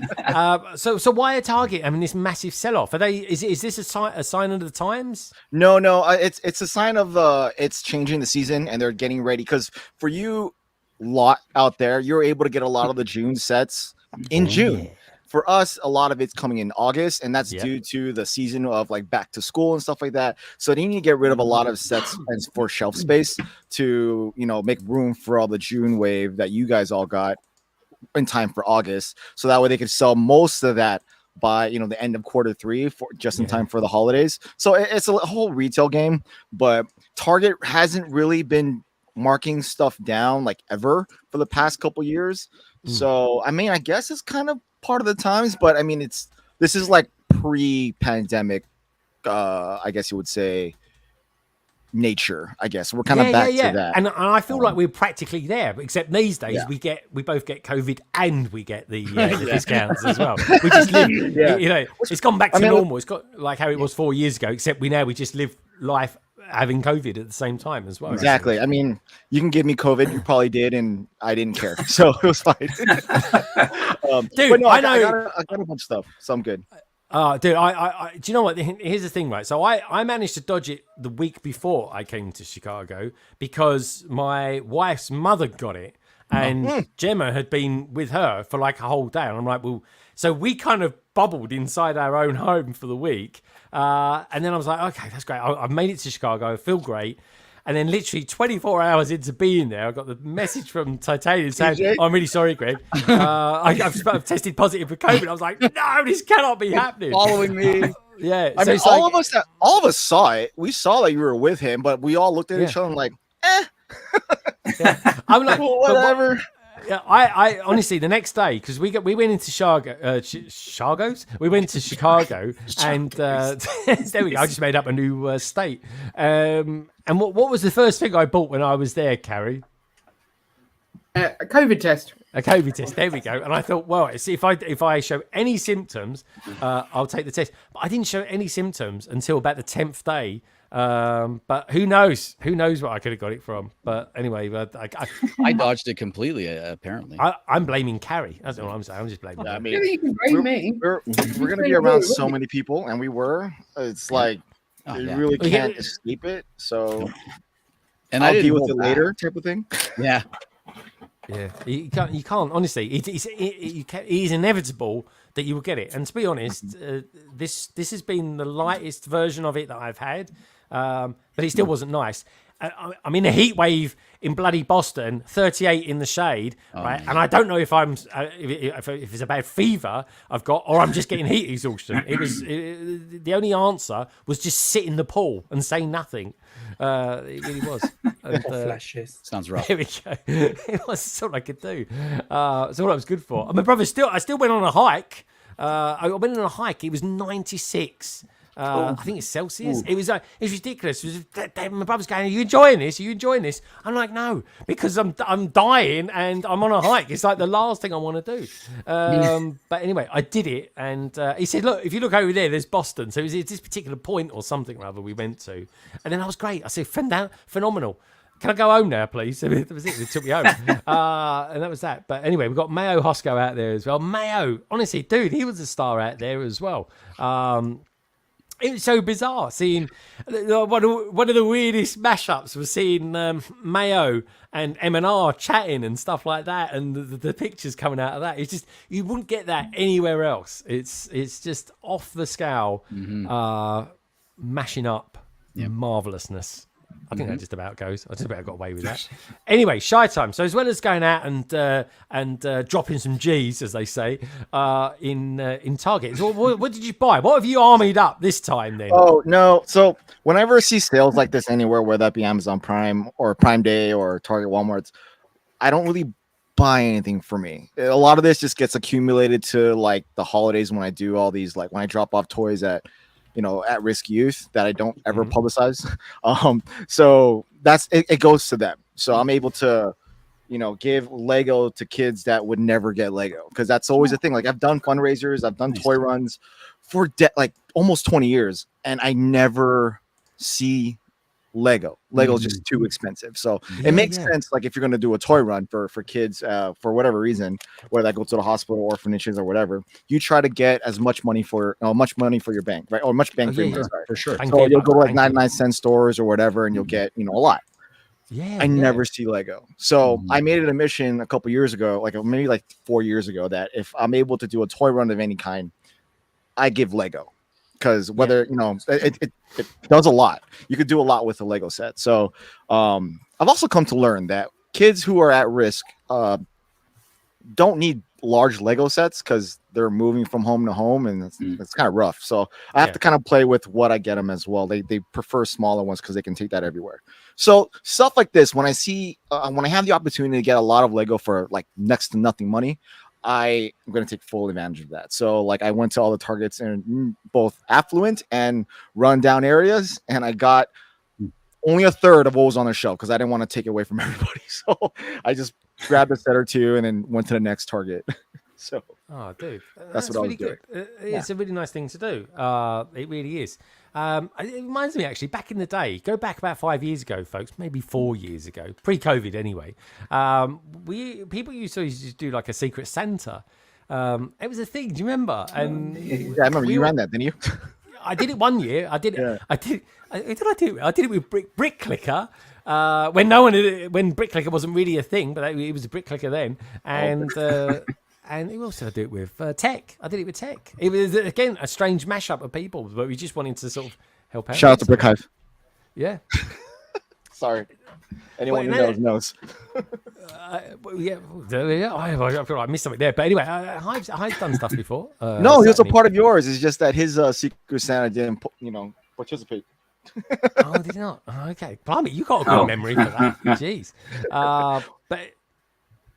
So why a Target? I mean, this massive sell-off. Are they? Is this a sign of the times? No. It's a sign of it's changing the season and they're getting ready. Because for you lot out there, you're able to get a lot of the June sets in June. Yeah. For us, a lot of it's coming in August, and that's due to the season of like back to school and stuff like that. So they need to get rid of a lot of sets for shelf space to, make room for all the June wave that you guys all got in time for August. So that way they could sell most of that by the end of Q3 for just in time for the holidays. So it's a whole retail game, but Target hasn't really been marking stuff down like ever for the past couple years. So I mean, I guess it's kind of part of the times, but I mean, this is like pre-pandemic, I guess you would say, nature. I guess we're kind of back to that, and I feel like we're practically there. Except these days, we both get COVID and we get the discounts as well. We just live, it's gone back to normal. It's got like how it was 4 years ago, except we just live life having COVID at the same time as well. Exactly. I mean, you can give me COVID. You probably did, and I didn't care, so it was fine. Dude, I know I got a bunch of stuff, so I'm good. Dude, I do you know what? Here's the thing, right? So I managed to dodge it the week before I came to Chicago because my wife's mother got it, and Gemma had been with her for like a whole day, and I'm like, well, so we kind of bubbled inside our own home for the week. And then I was like, okay, that's great. I've made it to Chicago. I feel great. And then literally 24 hours into being there, I got the message from Titanium saying, "I'm really sorry, Greg. I've tested positive for COVID." I was like, "No, this cannot be happening." Following me. Yeah. I mean, all of us saw it. We saw that you were with him, but we all looked at each other and like, I'm like, whatever. Yeah, I honestly the next day because we went into Chicago's. We went to Chicago and there we go. I just made up a new state. And what was the first thing I bought when I was there, Carrie? A COVID test. A COVID test. There we go. And I thought, well, see if I show any symptoms, I'll take the test. But I didn't show any symptoms until about the 10th day. But who knows? Who knows what I could have got it from? But anyway, I dodged it completely. Apparently, I'm blaming Carrie. That's what I'm saying. I'm just blaming. Yeah, I Yeah, you can blame me. We're going to be around so many people, and we were. It's like you really can't escape it. So, and I'll I deal with it later, type of thing. Yeah. Yeah, you can't. Honestly, it's inevitable that you will get it. And to be honest, this has been the lightest version of it that I've had, but it still wasn't nice. I'm in a heat wave in bloody Boston, 38 in the shade, right? And I don't know if I'm if it's a bad fever I've got or I'm just getting heat exhaustion. The only answer was just sit in the pool and say nothing. It really was. And, flashes. Sounds rough. There we go. It was all I could do. It's all I was good for. And my brother I still went on a hike. I went on a hike. It was 96. I think it's Celsius. It was ridiculous. My brother's going, "Are you enjoying this? Are you enjoying this?" I'm like, "No," because I'm dying and I'm on a hike. It's like the last thing I want to do. But anyway, I did it, and he said, "Look, if you look over there, there's Boston." So it was this particular point or something or other we went to, and then I was great. I said, "Phenomenal. Can I go home now, please?" That was it. They took me home. And that was that. But anyway, we've got Mayo Hosco out there as well. Mayo, honestly, dude, he was a star out there as well. It was so bizarre seeing one of the weirdest mashups was seeing Mayo and M&R chatting and stuff like that, and the pictures coming out of that. It's just you wouldn't get that anywhere else. It's just off the scale, mashing up marvelousness. I think that just about goes. I just about got away with that. Anyway, shy time. So as well as going out and dropping some G's, as they say, in Target. So what did you buy? What have you armied up this time then? Oh no! So whenever I see sales like this anywhere, whether that be Amazon Prime or Prime Day or Target, Walmart's, I don't really buy anything for me. A lot of this just gets accumulated to like the holidays when I do all these, like when I drop off toys at at-risk youth that I don't ever publicize. So that's it goes to them. So I'm able to, give Lego to kids that would never get Lego, because that's always a thing. Like I've done fundraisers, I've done toy runs for like almost 20 years, and I never see Lego. Lego's just too expensive. So it makes sense. Like if you're going to do a toy run for kids, for whatever reason, whether that go to the hospital, orphanages, or whatever, you try to get as much money for your bank, right? Or much bang for your money, for sure. So you'll go to like 99-cent stores or whatever, and you'll get a lot. I never see Lego. So I made it a mission a couple years ago, like maybe like 4 years ago, that if I'm able to do a toy run of any kind, I give Lego. Because whether it does a lot. You could do a lot with a Lego set. So I've also come to learn that kids who are at risk don't need large Lego sets, because they're moving from home to home, and it's kind of rough. So I have to kind of play with what I get them as well. They prefer smaller ones because they can take that everywhere. So stuff like this, when I see when I have the opportunity to get a lot of Lego for like next to nothing money, I am going to take full advantage of that. So like I went to all the Targets in both affluent and rundown areas, and I got only a third of what was on the shelf because I didn't want to take it away from everybody. So I just grabbed a set or two and then went to the next Target. So dude, that's what really I was doing. Good. It's a really nice thing to do. It really is. It reminds me, actually, back in the day, go back about 5 years ago, folks, maybe 4 years ago, pre-COVID anyway, people used to do like a Secret Santa. It was a thing. Do you remember? And I remember you ran that, didn't you? I did it one year. I did it. Yeah. I did it with Bricklink. When Bricklink wasn't really a thing, but it was a Bricklink then. And and who else did I do it with? Tech. I did it with Tech. It was, again, a strange mashup of people, but we just wanted to sort of help out. Shout out to Brick Hive. Yeah. Sorry. Anyone who knows. Yeah, I feel like I missed something there. But anyway, I've done stuff before. No, he was a part of yours. It's just that his Secret Santa didn't, participate. Oh, did he not? Oh, okay. Blimey, you got a good memory for that. Jeez. But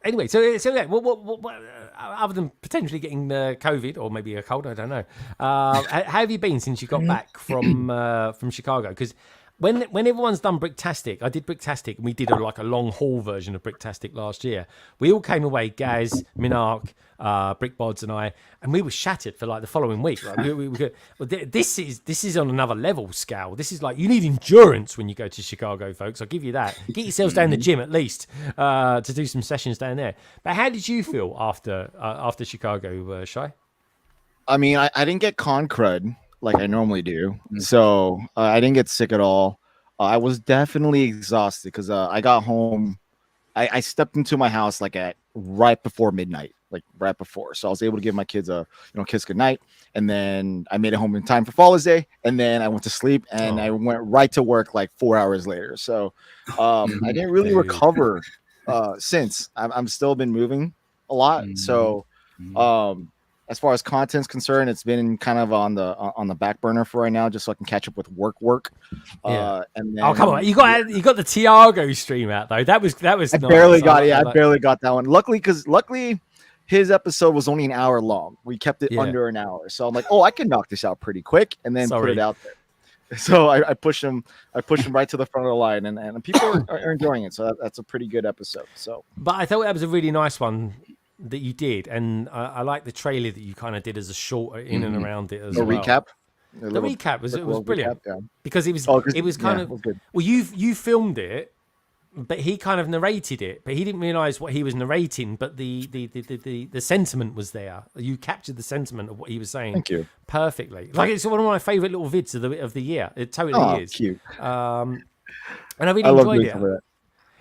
anyway, so yeah, what, other than potentially getting COVID or maybe a cold, I don't know. How have you been since you got back from Chicago? Because when everyone's done Bricktastic, I did Bricktastic, and we did a long haul version of Bricktastic last year. We all came away, Gaz, Minark, Brickbods, and I, and we were shattered for the following week. This is on another level scale. This is you need endurance when you go to Chicago, folks. I'll give you that. Get yourselves down the gym at least to do some sessions down there. But how did you feel after Chicago, Shai? I mean, I didn't get con crud like I normally do. So I didn't get sick at all. I was definitely exhausted because I got home. I stepped into my house at right before midnight, right before. So I was able to give my kids a kiss goodnight. And then I made it home in time for Father's Day. And then I went to sleep and I went right to work 4 hours later. So I didn't really recover since. I'm still been moving a lot. So as far as content's concerned, it's been kind of on the back burner for right now, just so I can catch up with work. Yeah. And then, come on, you got the Tiago stream out though. That was. I nice. barely got it. I barely got that one. Luckily, his episode was only an hour long. We kept it under an hour, so I'm like, I can knock this out pretty quick, and then put it out there. So I push him right to the front of the line, and people are enjoying it. So that's a pretty good episode. So, but I thought that was a really nice one that you did, and I like the trailer that you kind of did as a short in and around it as well. Recap. The recap was brilliant recap, because it was kind of well, you filmed it, but he kind of narrated it, but he didn't realize what he was narrating, but the sentiment was there. You captured the sentiment of what he was saying. Thank you. Perfectly. It's one of my favorite little vids of the year. It totally is. Cute. And I really enjoyed it.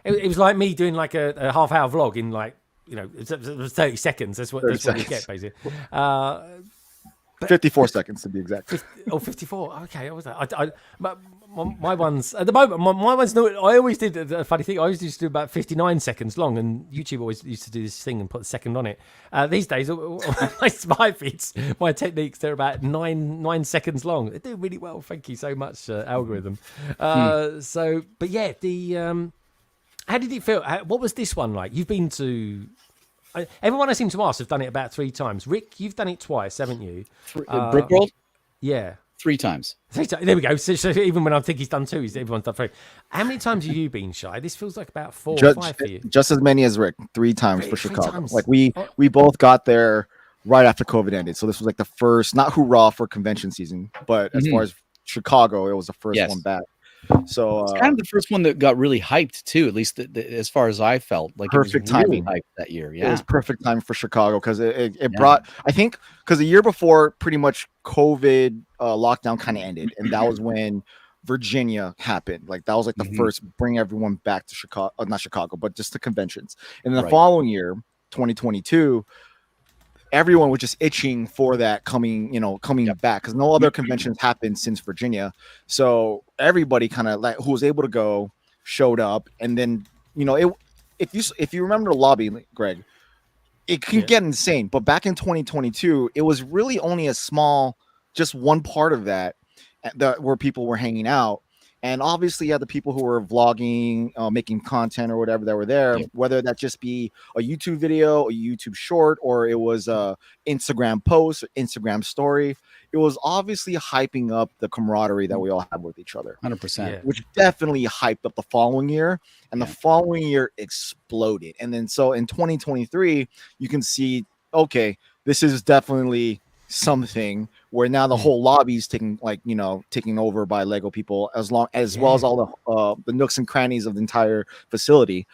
It was like me doing a half-hour vlog in it's 30 seconds. That's what you get, basically. 54 seconds to be exact. 54. Okay, what was that? My ones at the moment. My ones. I always did a funny thing. I always used to do about 59 seconds long, and YouTube always used to do this thing and put a second on it. These days, my feeds, my techniques, they're about 9 seconds long. They do really well. Thank you so much, algorithm. So, but yeah, how did it feel? What was this one like? You've been to. Everyone I seem to ask have done it about 3 times. Rick, you've done it twice, haven't you? Brickworld? Yeah. 3 times. 3 times. There we go. So even when I think he's done 2, everyone's done 3. How many times have you been, Shy? This feels like about 4 or 5 for you. Just as many as Rick. 3 times for Chicago. Times. We both got there right after COVID ended. So this was the first, not hoorah for convention season, but as far as Chicago, it was the first one back. So it's kind of the first one that got really hyped too, at least as far as I felt. Perfect timing. Really hyped that year. Yeah, it was perfect time for Chicago because it brought. I think because the year before, pretty much COVID lockdown kind of ended, and that was when Virginia happened. That was the first bring everyone back to Chicago, not Chicago, but just to conventions. And then the following year, 2022. Everyone was just itching for that coming back because no other conventions happened since Virginia. So everybody kind of who was able to go showed up, and then if you remember the lobby, Greg, it can get insane. But back in 2022, it was really only a small, just one part of that where people were hanging out. And obviously, you had the people who were vlogging, making content or whatever that were there, whether that just be a YouTube video, a YouTube short, or it was a Instagram post, Instagram story. It was obviously hyping up the camaraderie that we all have with each other. 100%. Which definitely hyped up the following year. And the following year exploded. And then so in 2023, you can see, okay, this is definitely something where now the whole lobby's taking over by Lego people as well as all the nooks and crannies of the entire facility,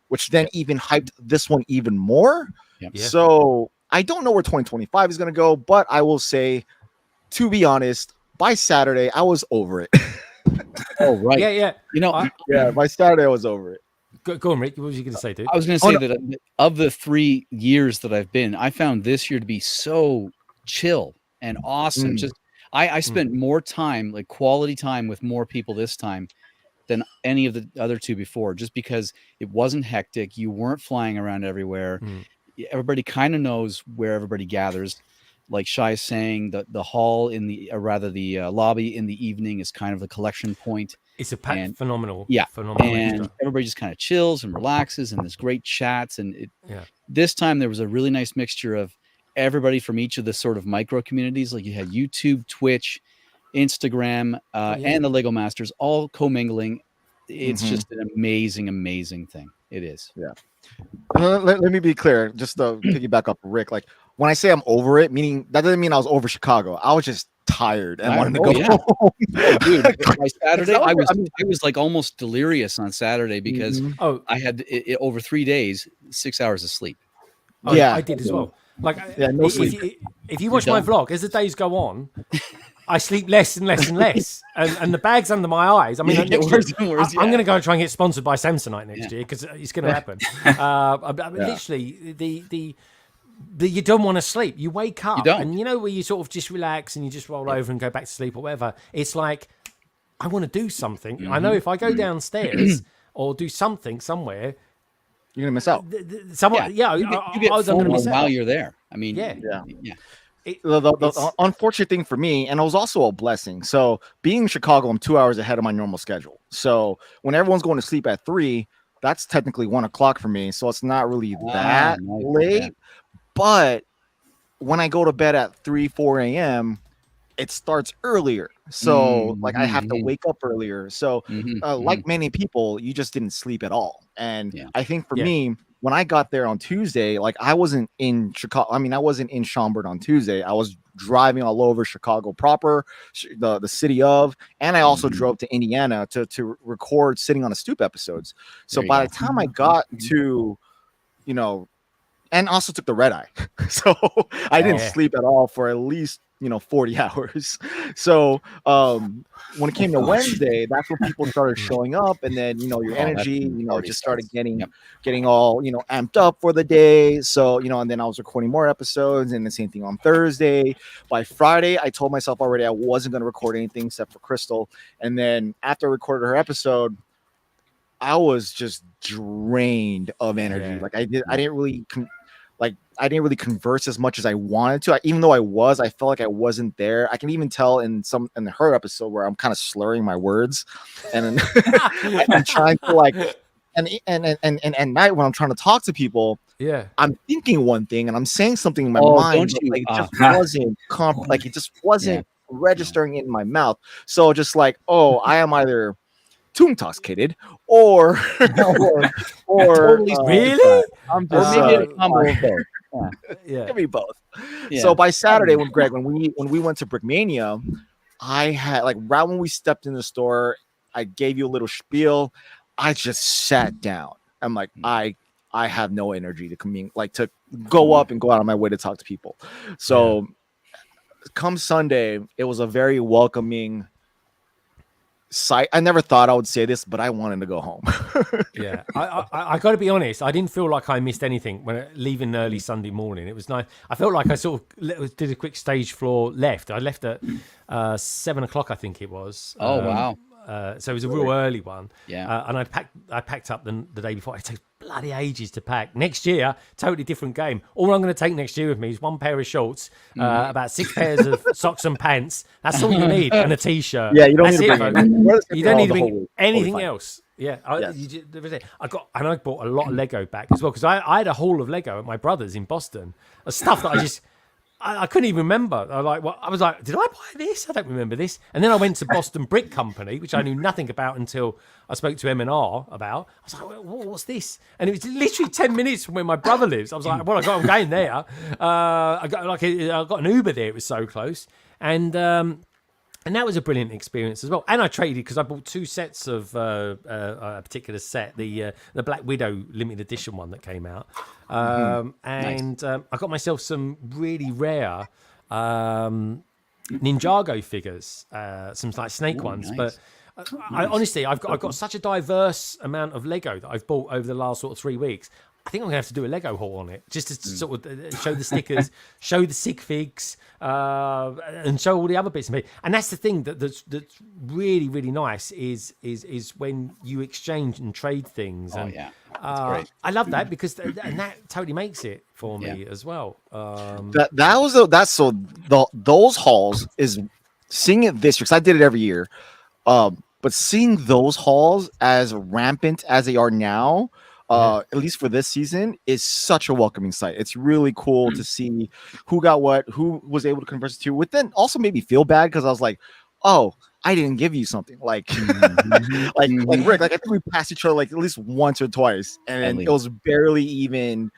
which then even hyped this one even more. So I don't know where 2025 is going to go, but I will say, to be honest, by Saturday I was over it. Oh right, yeah. By Saturday I was over it. Go on, Rick. What was you going to say, dude? I was going to say that of the 3 years that I've been, I found this year to be so chill and awesome. Just I spent more time, quality time with more people this time than any of the other two before, just because it wasn't hectic. You weren't flying around everywhere. Everybody kind of knows where everybody gathers. Like Shai is saying, the hall in the, or rather the lobby in the evening is kind of the collection point. It's a phenomenal. Yeah. Phenomenal. And everybody just kind of chills and relaxes, and there's great chats. And this time there was a really nice mixture of everybody from each of the sort of micro communities. Like you had YouTube, Twitch, Instagram, and the Lego Masters all commingling. It's just an amazing thing. It is. Yeah. Let me be clear, just to piggyback up Rick. Like when I say I'm over it, meaning that doesn't mean I was over Chicago. I was just tired and wanted to go home. Dude, by Saturday, I was like almost delirious on Saturday because I had over 3 days, 6 hours of sleep. I did as well. Like, no sleep. If you watch my vlog, as the days go on, I sleep less and less and less, and the bag's under my eyes. I mean, I'm going to go and try and get sponsored by Samsonite next year because it's going to happen. Literally, the you don't want to sleep. You wake up, and you know where you sort of just relax and you just roll over and go back to sleep or whatever. It's like I want to do something. I know if I go downstairs or do something somewhere, you're gonna miss out. You get FOMO while you're there. I mean, The unfortunate thing for me, and it was also a blessing. So being in Chicago, I'm 2 hours ahead of my normal schedule. So when everyone's going to sleep at 3, that's technically 1 o'clock for me. So it's not really that late. But when I go to bed at 3, 4 a.m., it starts earlier. So like I have to wake up earlier. So like many people, you just didn't sleep at all. And I think for me, when I got there on Tuesday, like I wasn't in Chicago. I mean, I wasn't in Schaumburg on Tuesday. I was driving all over Chicago proper, the city of, and I also drove to Indiana to record Sitting on a Stoop episodes. So by the time I got to, and also took the red eye. So I didn't sleep at all for at least 40 hours. So when it came to Wednesday, that's when people started showing up, and then your energy just started getting all amped up for the day. So and then I was recording more episodes, and the same thing on Thursday. By Friday, I told myself already I wasn't going to record anything except for Crystal. And then after I recorded her episode, I was just drained of energy. Like I didn't really converse as much as I wanted to. Even though I felt like I wasn't there. I can even tell in her episode where I'm kind of slurring my words, and I'm trying to and at night when I'm trying to talk to people, I'm thinking one thing and I'm saying something in my mind, but it just wasn't registering in my mouth. So just like, I am either too intoxicated or totally really? Maybe a combo of both. It could be both. So by Saturday, when we went to Brickmania, I had right when we stepped in the store, I gave you a little spiel. I just sat down. I'm like, I have no energy to go up and go out of my way to talk to people. So come Sunday, it was a very welcoming sight. I never thought I would say this, but I wanted to go home. I got to be honest. I didn't feel like I missed anything when leaving early Sunday morning. It was nice. I felt like I sort of did a quick stage floor left. I left at 7 o'clock, I think it was. Oh wow! So it was a real early one. Yeah. And I packed up the day before. It takes bloody ages to pack. Next year, totally different game. All I'm going to take next year with me is 1 pair of shorts, about 6 pairs of socks and pants. That's all you need, and a t-shirt. Yeah, you don't need to bring anything else. Yeah, I bought a lot of Lego back as well because I had a haul of Lego at my brother's in Boston. Stuff that I couldn't even remember. I was like, did I buy this? I don't remember this. And then I went to Boston Brick Company, which I knew nothing about until I spoke to M&R about. I was like, what's this? And it was literally 10 minutes from where my brother lives. I was like, I'm going there. I got an Uber there. It was so close. And that was a brilliant experience as well. And I traded because I bought 2 sets of a particular set, the Black Widow limited edition one that came out. And I got myself some really rare Ninjago figures, some snake ones. Nice. But honestly, I've got such a diverse amount of Lego that I've bought over the last sort of 3 weeks. I think I'm gonna have to do a Lego haul on it, just to sort of show the stickers, show the sig figs, and show all the other bits and pieces. And that's the thing that's really really nice is when you exchange and trade things. And, that's great. I love that because and that totally makes it for me as well. Those hauls is seeing it this year, because I did it every year. But seeing those hauls as rampant as they are now, at least for this season, is such a welcoming sight. It's really cool to see who got what, who was able to converse to, which then also made me feel bad because I was like, oh, I didn't give you something. Like Rick, like I think we passed each other like at least once or twice, and it was barely even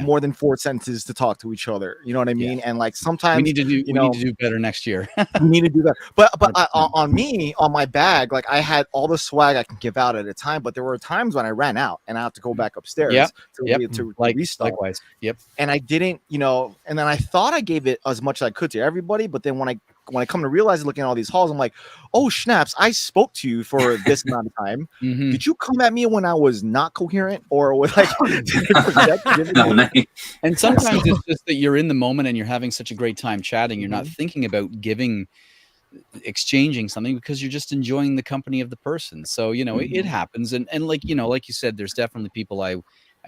more than 4 sentences to talk to each other. You know what I mean? And like sometimes we need to do better next year. We need to do that. But on my bag, like I had all the swag I can give out at a time, but there were times when I ran out and I have to go back upstairs to restock. Likewise. Yep. And I didn't, and then I thought I gave it as much as I could to everybody, but then when I come to realize, looking at all these hauls, I'm like, oh snaps, I spoke to you for this amount of time. Did you come at me when I was not coherent, or was like and sometimes it's just that you're in the moment and you're having such a great time chatting, you're not thinking about exchanging something because you're just enjoying the company of the person. So it happens, and like like you said, there's definitely people I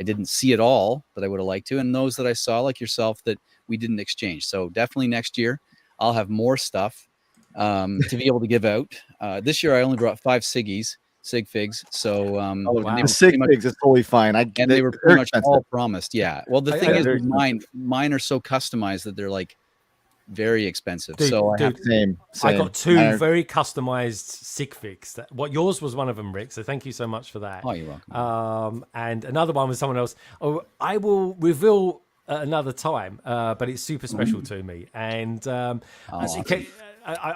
didn't see at all that I would have liked to, and those that I saw, like yourself, that we didn't exchange. So definitely next year I'll have more stuff to be able to give out. This year I only brought 5 sig figs. So the sig figs is totally fine. They were pretty much all promised. Yeah. Well, the thing is, mine are so customized that they're like very expensive. So I got 2 very customized sig figs. What yours was one of them, Rick. So thank you so much for that. Oh, you're welcome. And another one was someone else. Oh, I will reveal another time, but it's super special to me. And I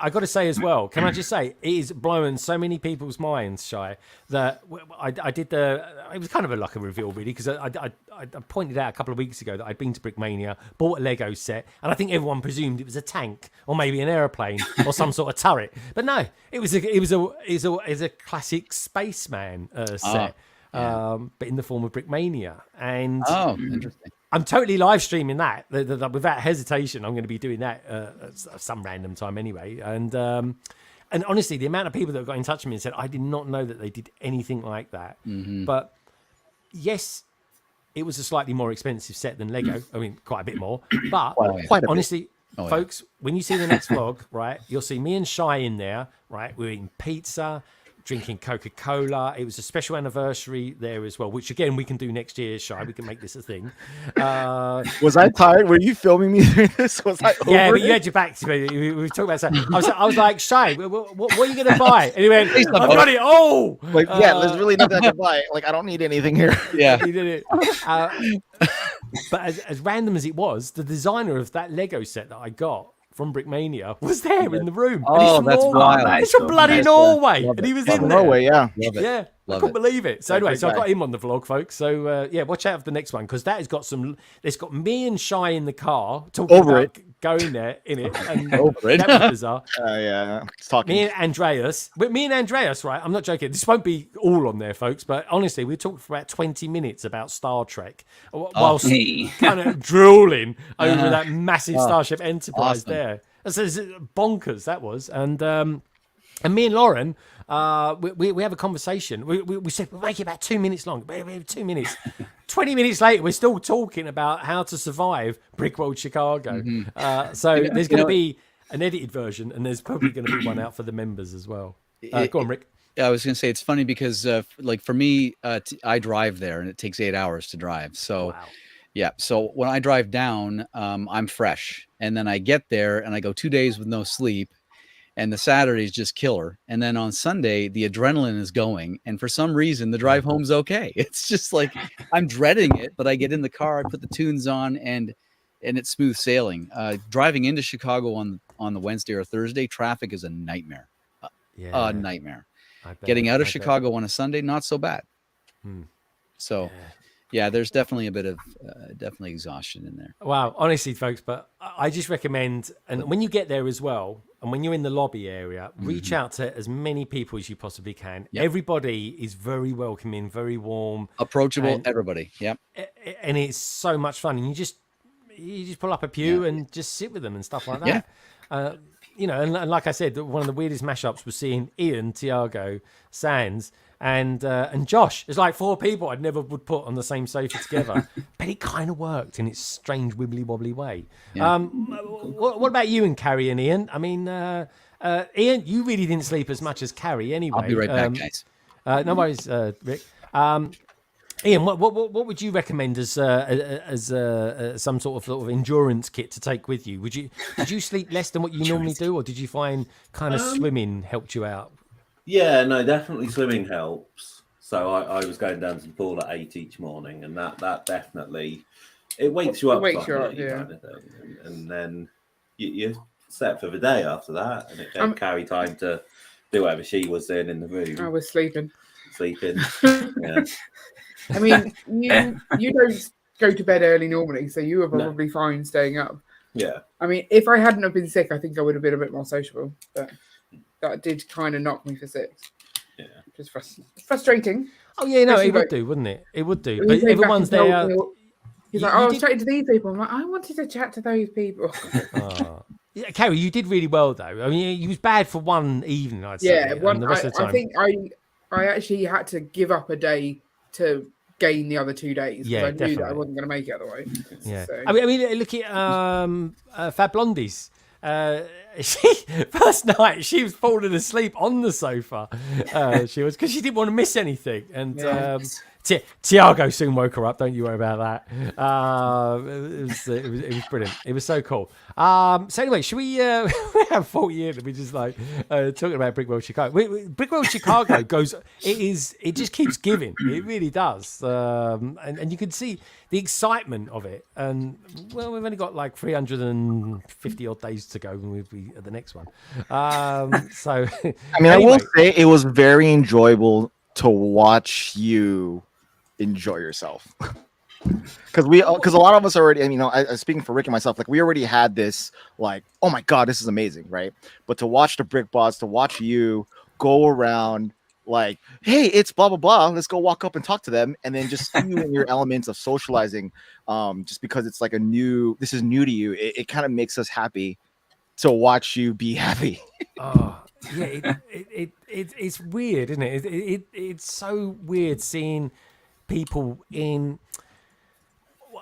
got to say as well, can I just say, it is blowing so many people's minds, Shy, that I did it was kind of like a reveal, really, because I pointed out a couple of weeks ago that I'd been to Brickmania, bought a Lego set, and I think everyone presumed it was a tank or maybe an aeroplane or some sort of turret. But no, it was a classic spaceman set, but in the form of Brickmania. And interesting. I'm totally live streaming that without hesitation. I'm going to be doing that at some random time anyway. And honestly, the amount of people that got in touch with me and said, I did not know that they did anything like that. But yes, it was a slightly more expensive set than Lego. I mean, quite a bit more. But honestly, folks, when you see the next vlog, right, you'll see me and Shy in there, right? We're eating pizza, drinking Coca-Cola. It was a special anniversary there as well, which again we can do next year, Shy. We can make this a thing. Was I tired? Were you filming me during this? Was I over but you had your back to me. We were talking about something. I was like, Shy, what are you going to buy? And he went, I've got it all. Like, there's really nothing I can buy. Like, I don't need anything here. Yeah. He did it. But as random as it was, the designer of that Lego set that I got from Brickmania was there in the room. Oh, that's wild. It's from bloody Norway. And he was in there. Norway, yeah. Yeah. I couldn't believe it. So anyway, so I got him on the vlog, folks. So watch out for the next one, because that has got it's got me and Shy in the car talking about going there in it. And that was bizarre. Talking. Me and Andreas, right? I'm not joking. This won't be all on there, folks, but honestly, we talked for about 20 minutes about Star Trek whilst kind of drooling over that massive Starship Enterprise there. That's bonkers, that was. And me and Lauren, we have a conversation. We said we'll make it about 2 minutes long. We have 2 minutes. 20 minutes later, we're still talking about how to survive Brickworld Chicago. So there's going to be an edited version, and there's probably going to be one out for the members as well. Go on, Rick. I was going to say, it's funny because like for me, I drive there and it takes 8 hours to drive. So yeah. So when I drive down, I'm fresh, and then I get there and I go 2 days with no sleep. And the Saturday is just killer. And then on Sunday, the adrenaline is going. And for some reason, the drive home's okay. It's just like, I'm dreading it, but I get in the car, I put the tunes on, and it's smooth sailing. Driving into Chicago on the Wednesday or Thursday, traffic is a nightmare. A nightmare. Getting out of Chicago on a Sunday, not so bad. So Yeah, there's definitely a bit of definitely exhaustion in there. Wow, honestly, folks, but I just recommend, and when you get there as well, and when you're in the lobby area, reach out to as many people as you possibly can. Yep. Everybody is very welcoming, very warm, approachable. Everybody, yep. And it's so much fun. And you just pull up a pew and just sit with them and stuff like that. Yeah. And like I said, one of the weirdest mashups was seeing Ian, Tiago, Sans, and Josh. It's like 4 people I'd never would put on the same sofa together, but it kind of worked in its strange wibbly wobbly way. Yeah. What about you and Carrie and Ian? I mean, Ian, you really didn't sleep as much as Carrie anyway. I'll be right back, guys. No worries, Rick. Ian, what would you recommend as some sort of endurance kit to take with you? Did you sleep less than what you normally do, or did you find kind of swimming helped you out? Yeah, no, definitely swimming helps. So I was going down to the pool at 8 each morning, and that definitely it wakes you up. Kind of thing. And then you're set for the day after that, and it gave Carrie time to do whatever she was doing in the room. I was sleeping. Yeah. I mean, you don't go to bed early normally, so you were probably fine staying up. Yeah. I mean, if I hadn't have been sick, I think I would have been a bit more sociable, but that did kind of knock me for 6. Yeah. Which is frustrating. Oh, yeah, no, it would do, wouldn't it? It would do. But everyone's there. He's like, I was chatting to these people. I'm like, I wanted to chat to those people. Yeah, Carrie, you did really well, though. I mean, you was bad for one evening, I'd say. Yeah, I think I actually had to give up a day to gain the other 2 days. Yeah, I knew that I wasn't going to make it otherwise. Yeah. So. I mean, look at Fab Blondies. She first night she was falling asleep on the sofa. She was because she didn't want to miss anything. And Tiago soon woke her up. Don't you worry about that. It was brilliant. It was so cool. So anyway, should we have 40 years? We just like talking about Brickworld Chicago. Brickworld Chicago goes. It just keeps giving. It really does. And you can see the excitement of it. And well, we've only got like 350 odd days to go when we'll be at the next one. So I mean, anyway. I will say it was very enjoyable to watch you enjoy yourself. Because a lot of us already, and speaking for Rick and myself, like we already had this, like, oh my god, this is amazing, right? But to watch the Brick Bots, to watch you go around, like, hey, it's blah blah blah, let's go walk up and talk to them, and then just see you in your elements of socializing, just because it's like this is new to you, it kind of makes us happy to watch you be happy. Yeah, it's weird, isn't it? It's so weird seeing people in.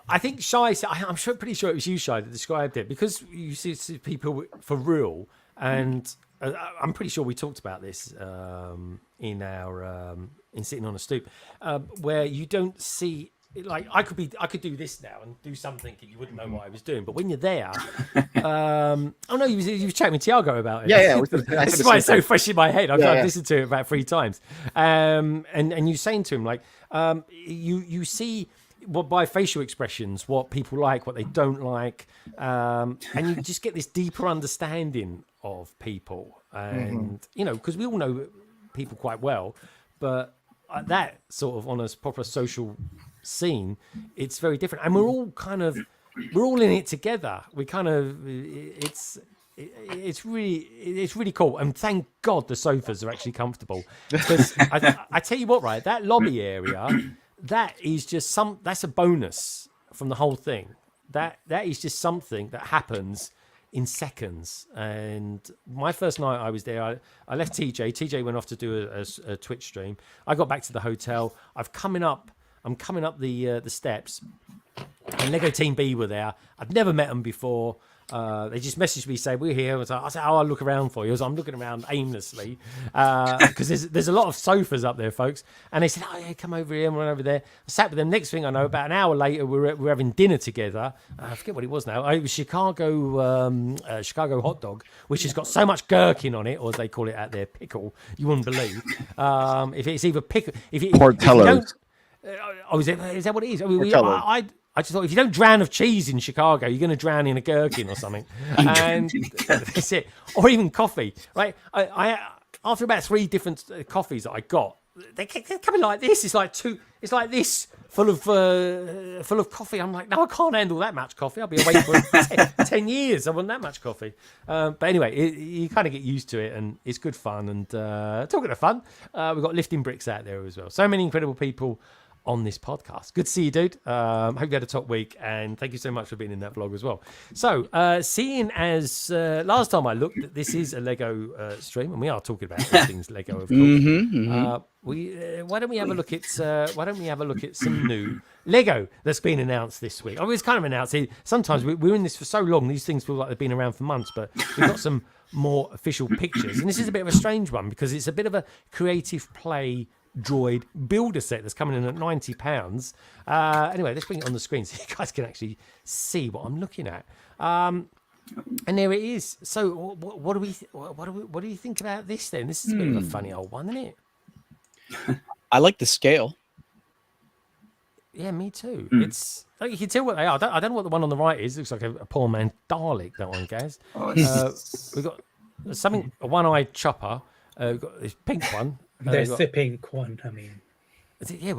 I think Shy. I'm pretty sure it was you, Shy, that described it, because you see people for real, and I'm pretty sure we talked about this in our in Sitting on a Stoop, where you don't see. Like I could do this now and do something and you wouldn't know what I was doing. But when you're there, oh no, you was chatting with Tiago about it. Yeah. This is why it's so fresh in my head. I've listened to it about 3 times. And you're saying to him like, you see by facial expressions what people like, what they don't like, and you just get this deeper understanding of people. And because we all know people quite well, but that sort of on a proper social scene, it's very different, and we're all in it together. We kind of it's really cool, and thank God the sofas are actually comfortable, because I tell you what, right, that lobby area, that is just that's a bonus from the whole thing. That is just something that happens in seconds. And my first night I was there, I left TJ went off to do a Twitch stream. I got back to the hotel. I'm coming up the steps, and Lego Team B were there. I'd never met them before. They just messaged me saying, we're here. I said, I'll look around for you. I'm looking around aimlessly because there's a lot of sofas up there, folks. And they said, oh yeah, come over here and run over there. I sat with them. Next thing I know, about an hour later, we're having dinner together. I forget what it was now. It was Chicago hot dog, which has got so much gherkin on it, or as they call it out there, pickle. You wouldn't believe. If it's either pickle, Portello's. Is that what it is? I just thought, if you don't drown of cheese in Chicago, you're going to drown in a gherkin or something. And that's it. Or even coffee, right? I after about 3 different coffees that I got, they're coming like this. It's like this full of coffee. I'm like, no, I can't handle that much coffee. I'll be awake for 10 years. I want that much coffee. But anyway, you kind of get used to it, and it's good fun. And talking of fun, we've got lifting bricks out there as well. So many incredible people on this podcast. Good to see you, dude. Hope you had a top week, and thank you so much for being in that vlog as well. So, seeing as last time I looked, this is a Lego stream, and we are talking about all things Lego, of course. Why don't we have a look at some new Lego that's been announced this week? Oh, it's kind of announced. Sometimes we're in this for so long; these things feel like they've been around for months, but we've got some more official pictures, and this is a bit of a strange one because it's a bit of a creative play droid builder set that's coming in at £90. Anyway, let's bring it on the screen so you guys can actually see what I'm looking at. And there it is. So, what do you think about this then? This is a bit of a funny old one, isn't it? I like the scale. Yeah, me too. It's like you can tell what they are. I don't know what the one on the right is. It looks like a poor man Dalek. That one, guys. We've got a one-eyed chopper. We've got this pink one. There's the pink one. I mean, yeah.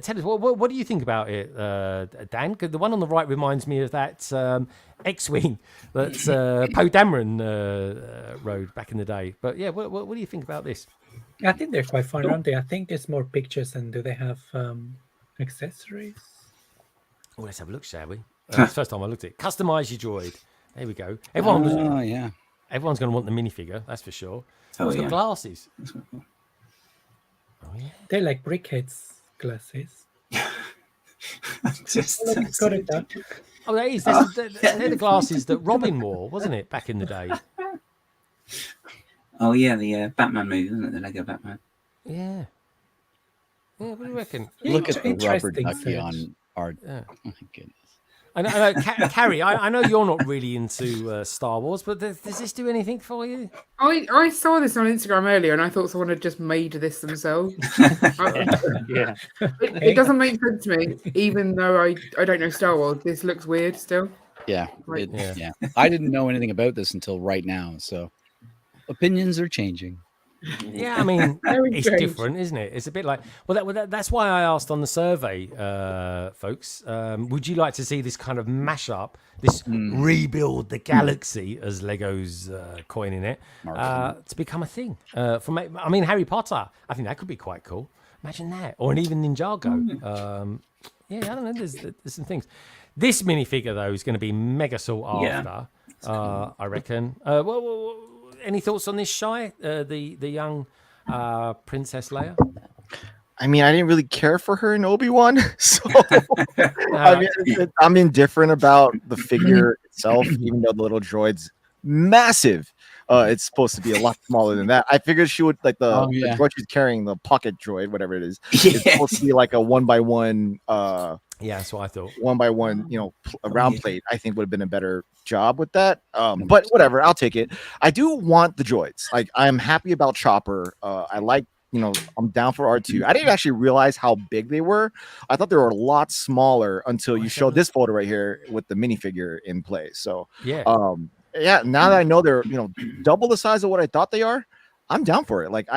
Tell us what do you think about it, Dan? Because the one on the right reminds me of that X-wing that Poe Dameron rode back in the day. But yeah, what do you think about this? I think they're quite fun, aren't they? I think it's more pictures, and do they have accessories? Oh, let's have a look, shall we? It's the first time I looked at it. Customize your droid. There we go. Everyone's going to want the minifigure, that's for sure. It's got glasses. Oh, yeah. They're like Brickhead's glasses. Got it done. Oh, that is. They're the glasses that Robin wore, wasn't it, back in the day? Oh, yeah, the Batman movie, wasn't it? The Lego Batman. Yeah. Yeah, what do you reckon? Look at the rubber ducky on our... Oh, my goodness. I know, Carrie, I know you're not really into Star Wars, but does this do anything for you? I saw this on Instagram earlier, and I thought someone had just made this themselves. Yeah. It doesn't make sense to me, even though I don't know Star Wars. This looks weird still. Yeah, yeah. I didn't know anything about this until right now, so opinions are changing. Yeah, I mean, it's different, isn't it? It's a bit like, that's why I asked on the survey, folks, would you like to see this kind of mashup, this rebuild the galaxy, as Lego's coining it, to become a thing? Harry Potter, I think that could be quite cool. Imagine that. Or even Ninjago. Yeah, I don't know, there's some things. This minifigure, though, is going to be mega sought after, I reckon. Any thoughts on this, Shy? The young Princess Leia? I mean, I didn't really care for her in Obi-Wan, so I'm indifferent about the figure itself, even though the little droid's massive. It's supposed to be a lot smaller than that. I figured she would the droid she's carrying, the pocket droid, whatever it is. It's supposed to be like a 1x1. Yeah, that's what I thought. 1x1, a round plate, I think would have been a better job with that. But whatever, I'll take it. I do want the droids. Like, I'm happy about Chopper. I like, I'm down for R2. I didn't actually realize how big they were. I thought they were a lot smaller until you showed this photo right here with the minifigure in place. So yeah. Now that I know they're double the size of what I thought they are, I'm down for it. Like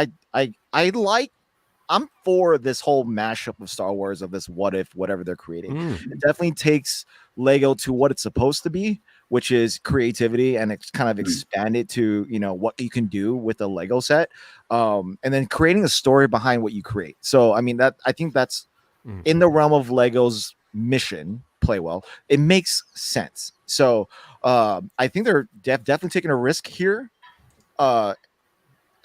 I'm for this whole mashup of Star Wars, of this what if, whatever they're creating. It definitely takes Lego to what it's supposed to be, which is creativity, and it's kind of expanded to, what you can do with a Lego set. And then creating a story behind what you create. So, I mean, I think that's in the realm of Lego's mission, play well. It makes sense. So I think they're definitely taking a risk here.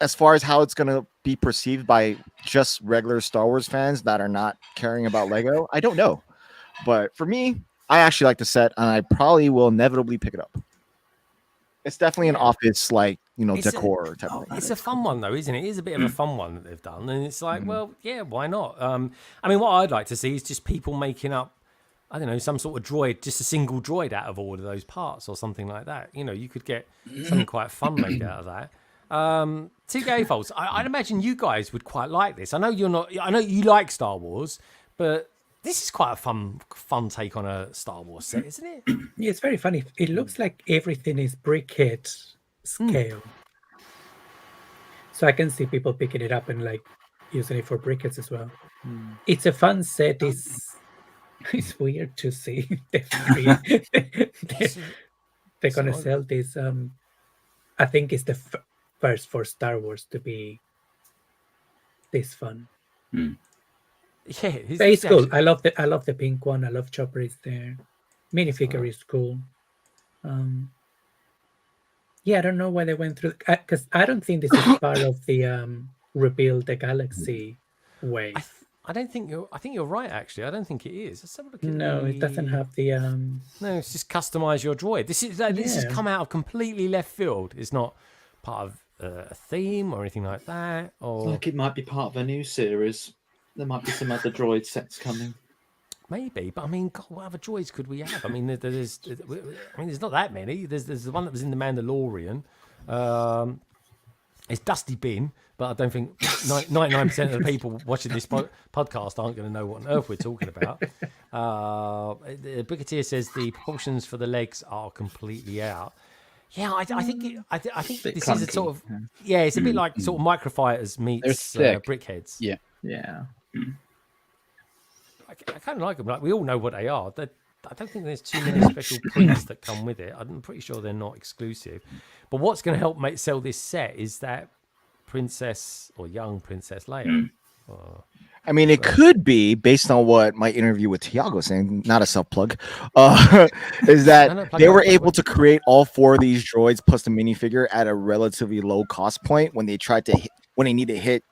As far as how it's going to be perceived by just regular Star Wars fans that are not caring about Lego, I don't know. But for me, I actually like the set, and I probably will inevitably pick it up. It's definitely an office, decor type of thing. It's a fun one, though, isn't it? It is a bit of a fun one that they've done. And it's like, well, yeah, why not? I mean, what I'd like to see is just people making up, I don't know, some sort of droid, just a single droid out of all of those parts or something like that. You could get something quite fun made out of that. Two Gay AFOL'S, I'd imagine you guys would quite like this. I know you like Star Wars, but this is quite a fun take on a Star Wars set, isn't it? Yeah, it's very funny. It looks like everything is Brickhead scale. So I can see people picking it up and using it for briquettes as well. It's a fun set. It's weird to see. They're gonna sell this. I think it's the first for Star Wars to be this fun. Yeah, it's cool. I love the pink one. I love Chopper is there. Minifigure is cool. Yeah, I don't know why they went through, because I don't think this is part of the rebuild the galaxy way. I don't think you're. I think you're right. Actually, I don't think it is. Let's have a look at No, it doesn't have the. No, it's just customize your droid. This has come out of completely left field. It's not part of a theme or anything like that. Or Like it might be part of a new series. There might be some other droid sets coming. Maybe, but I mean, God, what other droids could we have? I mean, there's not that many. There's the one that was in the Mandalorian. It's Dusty Bin, but I don't think 99% of the people watching this podcast aren't going to know what on earth we're talking about. Brigadier says the proportions for the legs are completely out. Yeah, I think this clunky. is a sort of it's a bit like sort of microfighters meets brickheads. Yeah. I kind of like them. Like we all know what they are. I don't think there's too many special prints that come with it. I'm pretty sure they're not exclusive. But what's going to help sell this set is that Princess or young Princess Leia. I mean, it could be based on what my interview with Tiago saying, not a self plug, is that they were able to create all 4 of these droids plus the minifigure at a relatively low cost point when they tried to when they need to hit,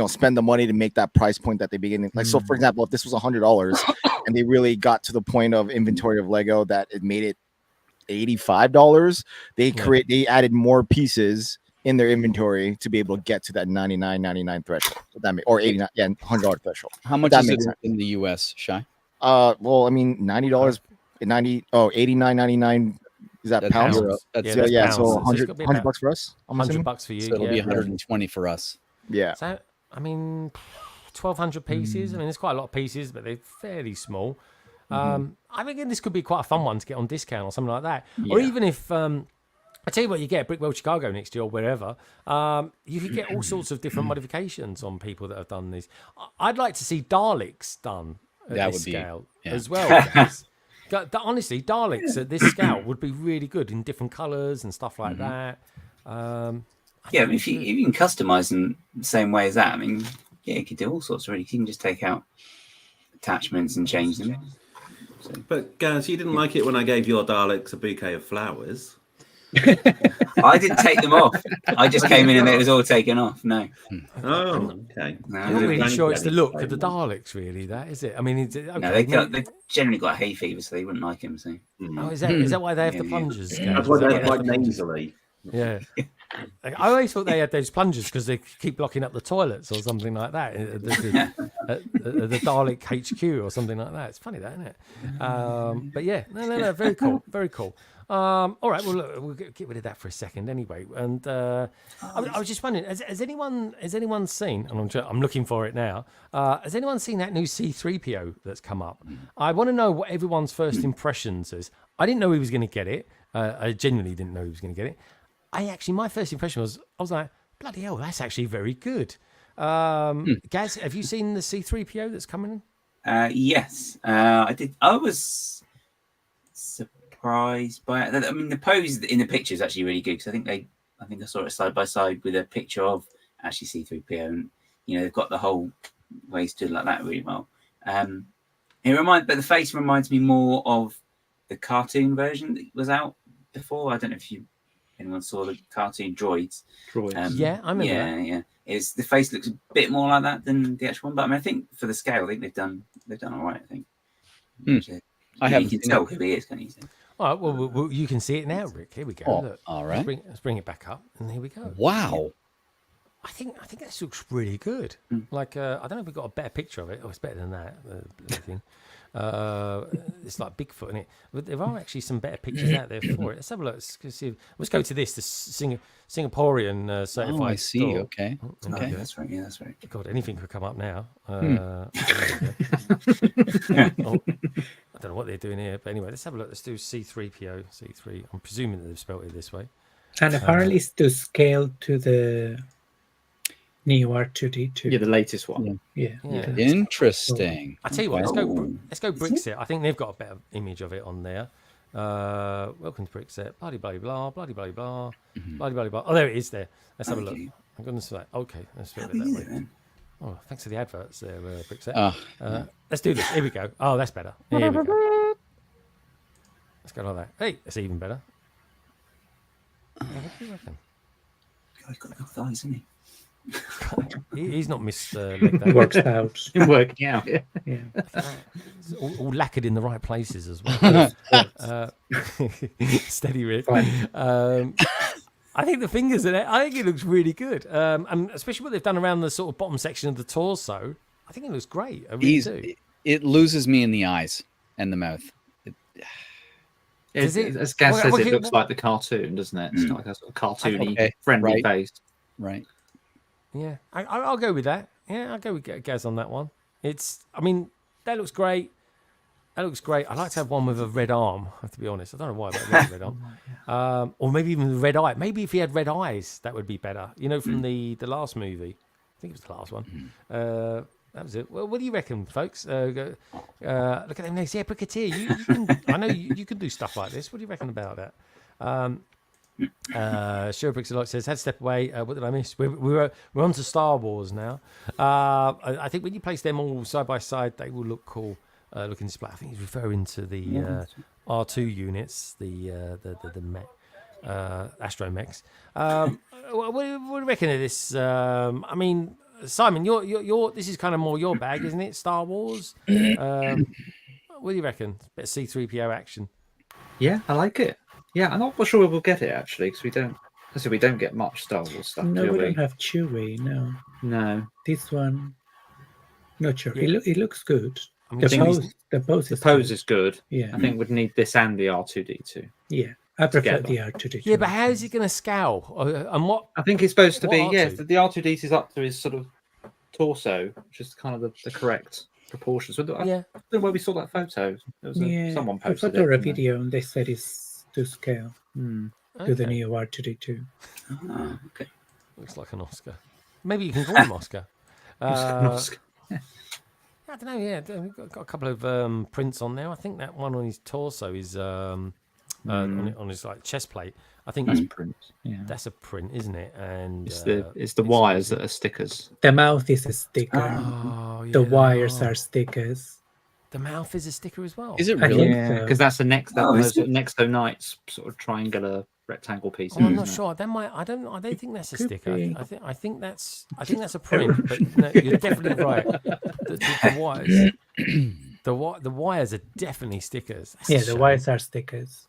spend the money to make that price point that they begin. Like, so for example, if this was $100 and they really got to the point of inventory of Lego that it made it $85, they added more pieces in their inventory to be able to get to that $99.99 threshold. Or $89, $100 threshold. How much is it in the US, Shy? Well, I mean, $90, $89.99. Is that pounds? That's pounds. So $100 for us. $100 for you. So it'll be 120 for us. Yeah. So I mean, 1,200 pieces. I mean, there's quite a lot of pieces, but they're fairly small. I think this could be quite a fun one to get on discount or something like that. Yeah. Or even if I tell you what, you get at Brick World Chicago next year or wherever, you could get all sorts of different modifications on people that have done these. I'd like to see Daleks done at this scale as well. Honestly, Daleks at this scale would be really good in different colours and stuff like that. Yeah, I mean, if you can customize them the same way as that, I mean, you could do all sorts really. You can just take out attachments and change them. So. But Gaz, you didn't like it when I gave your Daleks a bouquet of flowers. I didn't take them off. I just came in and it was all taken off. No. Oh, okay. No, I'm not really sure it's the look of the Daleks, really. That is it. I mean, no, they've generally got hay fever, so they wouldn't like him. So. Oh, is that why they have the plungers? That's why they're quite nasally. Yeah. I always thought they had those plungers because they keep blocking up the toilets or something like that. The Dalek HQ or something like that. It's funny, that, isn't it? But yeah, no, very cool, very cool. All right, well, look, we'll get rid of that for a second anyway. And I was just wondering, has anyone seen? And I'm looking for it now. Has anyone seen that new C-3PO that's come up? I want to know what everyone's first impressions is. I didn't know he was going to get it. I genuinely didn't know he was going to get it. My first impression was, I was like, bloody hell, that's actually very good. Gaz, have you seen the C-3PO that's coming in? Yes, I did. I was surprised by it. I mean, the pose in the picture is actually really good because I think I saw it side by side with a picture of actually C-3PO, and they've got the whole way stood like that really well. But the face reminds me more of the cartoon version that was out before. I don't know if anyone saw the cartoon droids. Yeah, I remember that. Yeah. It's the face looks a bit more like that than the actual one, but I mean, I think for the scale, I think they've done all right. I think. You can tell who he is, can't you? All right, well, you can see it now, Rick. Here we go. Oh, look. all right. Let's bring it back up, and here we go. Wow. I think this looks really good. Like I don't know if we've got a better picture of it. Oh, it's better than that. Thing. It's like Bigfoot, isn't it? But there are actually some better pictures out there for it. Let's have a look. Let's go to this. The Singaporean certified. Oh, I see. store. Okay. Okay, that's right. Yeah, that's right. God, anything could come up now. I don't know what they're doing here, but anyway, let's have a look. Let's do C-3PO. C3. I'm presuming that they've spelled it this way. And apparently, it's to scale to the New R2D2. Yeah, the latest one. Yeah. Interesting. I tell you what, let's go Brickset. I think they've got a better image of it on there. Welcome to Brickset. Bloody blah blah bloody blah blah bloody blah blah. Oh, there it is. There. Let's have a look. I'm going to say okay. Let's do it that way. Oh, thanks for the adverts there, Brickset. Let's do this. Here we go. Oh, that's better. Here we go. Let's go like that. Hey, that's even better. What do you reckon? He's got little thighs, isn't he? He's not missed. Works out. Working out. Yeah. It's all lacquered in the right places as well. Steady, Rick. I think the fingers in it. I think it looks really good, and especially what they've done around the sort of bottom section of the torso. I think it looks great. I really do. It loses me in the eyes and the mouth. As Gaz says, it looks like the cartoon, doesn't it? It's like a sort of cartoony, friendly face. Right. Yeah, I'll go with that. Yeah, I'll go with Gaz on that one. I mean, that looks great. That looks great. I'd like to have one with a red arm, I have to be honest. I don't know why, but I like a red arm. Or maybe even a red eye. Maybe if he had red eyes, that would be better. You know, from the last movie. I think it was the last one. That was it. Well, what do you reckon, folks? Look at them legs. Yeah, Bricketeer, you can, I know you can do stuff like this. What do you reckon about that? Sure, Bricks says, had to step away. What did I miss? We're on to Star Wars now. I think when you place them all side by side, they will look cool. Looking display. I think he's referring to the R2 units, the astromechs. What do you reckon of this? I mean, Simon, you're this is kind of more your bag, isn't it? Star Wars. What do you reckon? Bit of C-3PO action. Yeah, I like it. Yeah, I'm not sure we'll get it actually because we don't get much Star Wars stuff. No, we don't have Chewie. No. This one, not sure. Yeah. It looks good. The pose is good. Yeah, I think we'd need this and the R2D2. Yeah, I prefer the R2D2. Yeah, but how is he going to scale? And what? I think it's supposed to be. R2? Yeah, the R2D2 is up to his sort of torso, which is kind of the correct proportions. So I don't know where we saw that photo. There was someone posted I saw a video and they said it's to scale to the new R2D2. Oh, okay. Looks like an Oscar. Maybe you can call him Oscar. Oscar. I don't know. Yeah, we've got a couple of prints on there. I think that one on his torso is on his like chest plate. I think that's print. Yeah, that's a print, isn't it? And it's the wires that are stickers. The mouth is a sticker. Oh, yeah. The wires are stickers. The mouth is a sticker as well. Is it really? Yeah, because that's the Nexo Knights sort of triangular rectangle piece. I'm not sure. That might. I don't think that's a sticker. I think that's a print. But no, you're definitely right. The wires. The wires are definitely stickers. That's the wires are stickers.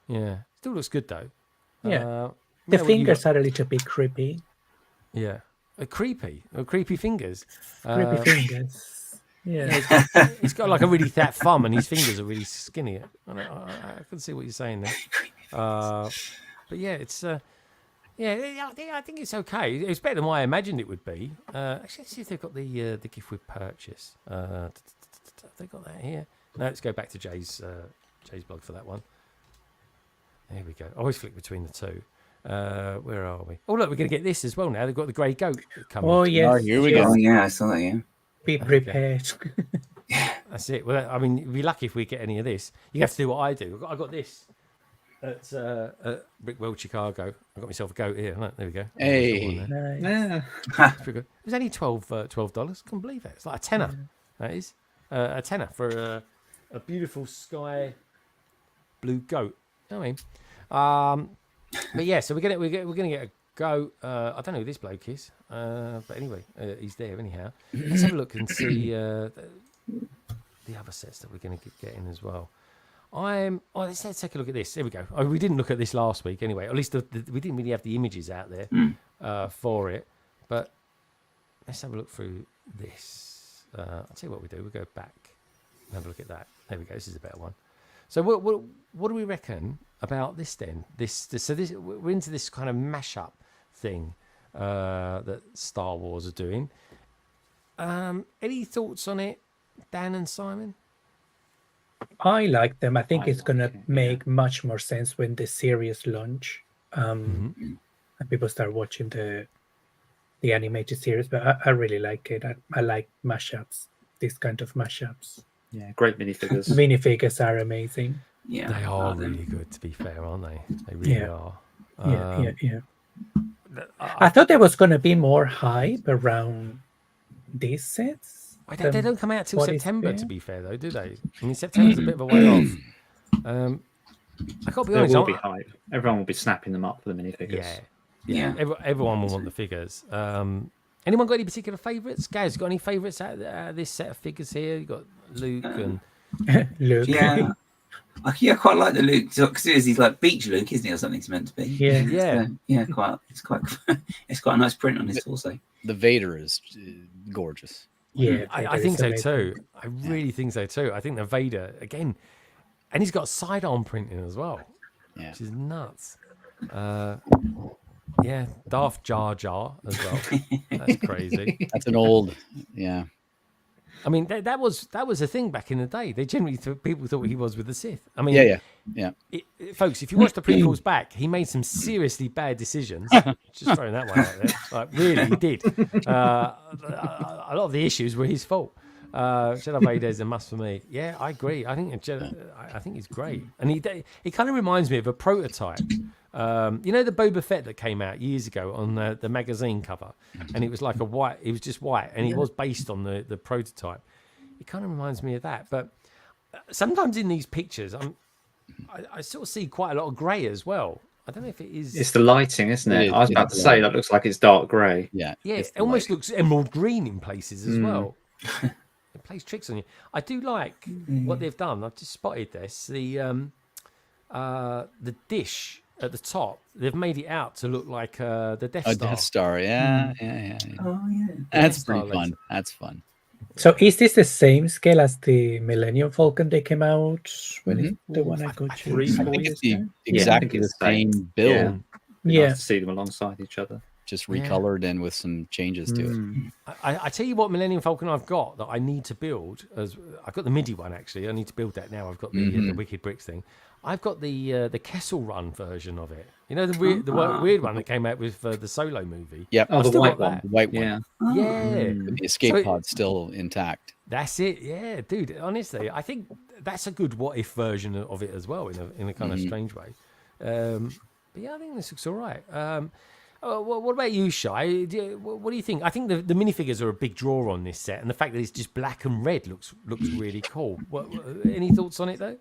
Yeah, still looks good though. Yeah, the fingers are a little bit creepy. Yeah, creepy fingers. Creepy fingers. Yeah, he's got like a really fat thumb, and his fingers are really skinny. I can see what you're saying there. But yeah, it's I think it's okay. It's better than what I imagined it would be. Actually, let's see if they've got the gift with purchase. Have they got that here? No, let's go back to Jay's blog for that one. There we go. I always flick between the two. Where are we? Oh, look, we're going to get this as well now. They've got the grey goat coming. Oh, yes. Oh, here we go. Oh, yeah, I saw that, yeah. Be prepared. That's it. Well, I mean, we'd be lucky if we get any of this. You have to do what I do. I got this at Brickworld Chicago. I got myself a goat here. Look, there we go. Hey. Nice. Pretty good. It was only $12. Couldn't believe it. It's like a tenner. That is a tenner for a beautiful sky blue goat. You know what I mean? But yeah, so we're gonna get a goat. I don't know who this bloke is, but anyway, he's there anyhow. Let's have a look and see the other sets that we're going to get in as well. Let's take a look at this. There we go. We didn't look at this last week anyway. At least we didn't really have the images out there for it. But let's have a look through this. I'll tell you what we do. We'll go back and have a look at that. There we go. This is a better one. So what do we reckon about this then? So we're into this kind of mashup thing that Star Wars are doing. Any thoughts on it, Dan and Simon? I like them. I think it's going to make much more sense when the series launch and people start watching the the animated series, but I really like it. I like mashups, this kind of mashups. Yeah, great minifigures. Minifigures are amazing. Yeah, They are really good, to be fair, aren't they? They really are. Yeah. I thought there was going to be more hype around these sets. They don't come out till September, to be fair, though, do they? I mean, September's a bit of a way off. I can't be honest. There will be hype. Everyone will be snapping them up for the minifigures. Yeah. Everyone will want the figures. Anyone got any particular favourites? Guys, got any favourites out of this set of figures here? You got Luke and Luke. Yeah. I quite like the Luke because he's like Beach Luke, isn't he, or something? It's meant to be. Yeah. It's quite a nice print on his torso. The Vader is gorgeous. Yeah, I think so too. I really think so too. I think the Vader again, and he's got sidearm printing as well, which is nuts. Yeah, Darth Jar Jar as well. That's crazy. That's an old, yeah. I mean, that was a thing back in the day. They generally people thought he was with the Sith. I mean, yeah. Folks, if you watch the prequels back, he made some seriously bad decisions. Just throwing that one out there. Like, really, he did. A lot of the issues were his fault. Jedi Vader is a must for me. Yeah, I agree. I think I think he's great, and he kind of reminds me of a prototype. You know the Boba Fett that came out years ago on the magazine cover, and it was like it was just white, and it was based on the prototype. It kind of reminds me of that, but sometimes in these pictures, I sort of see quite a lot of grey as well. I don't know if it is. It's the lighting, isn't it? I was about to say that looks like it's dark grey. Yeah, it almost looks emerald green in places as well. It plays tricks on you. I do like what they've done. I've just spotted this. The dish at the top, they've made it out to look like the Death Star. Death Star, yeah. Oh yeah, That's pretty fun. That's fun. So is this the same scale as the Millennium Falcon they came out when the one I got? 3, 4 years ago? Exactly the same build. Yeah. Nice to see them alongside each other. Just recolored and with some changes to it. I tell you what Millennium Falcon I've got that I need to build. I've got the MIDI one actually. I need to build that now. I've got the Wicked Bricks thing. I've got the Kessel Run version of it. You know the weird one that came out with the Solo movie. Yep. Oh, the white one. The white one. Yeah. The escape pod's still intact. That's it. Yeah, dude. Honestly, I think that's a good what if version of it as well in a kind of strange way. But yeah, I think this looks all right. What about you, Shai? What do you think? I think the minifigures are a big draw on this set, and the fact that it's just black and red looks really cool. Any thoughts on it though?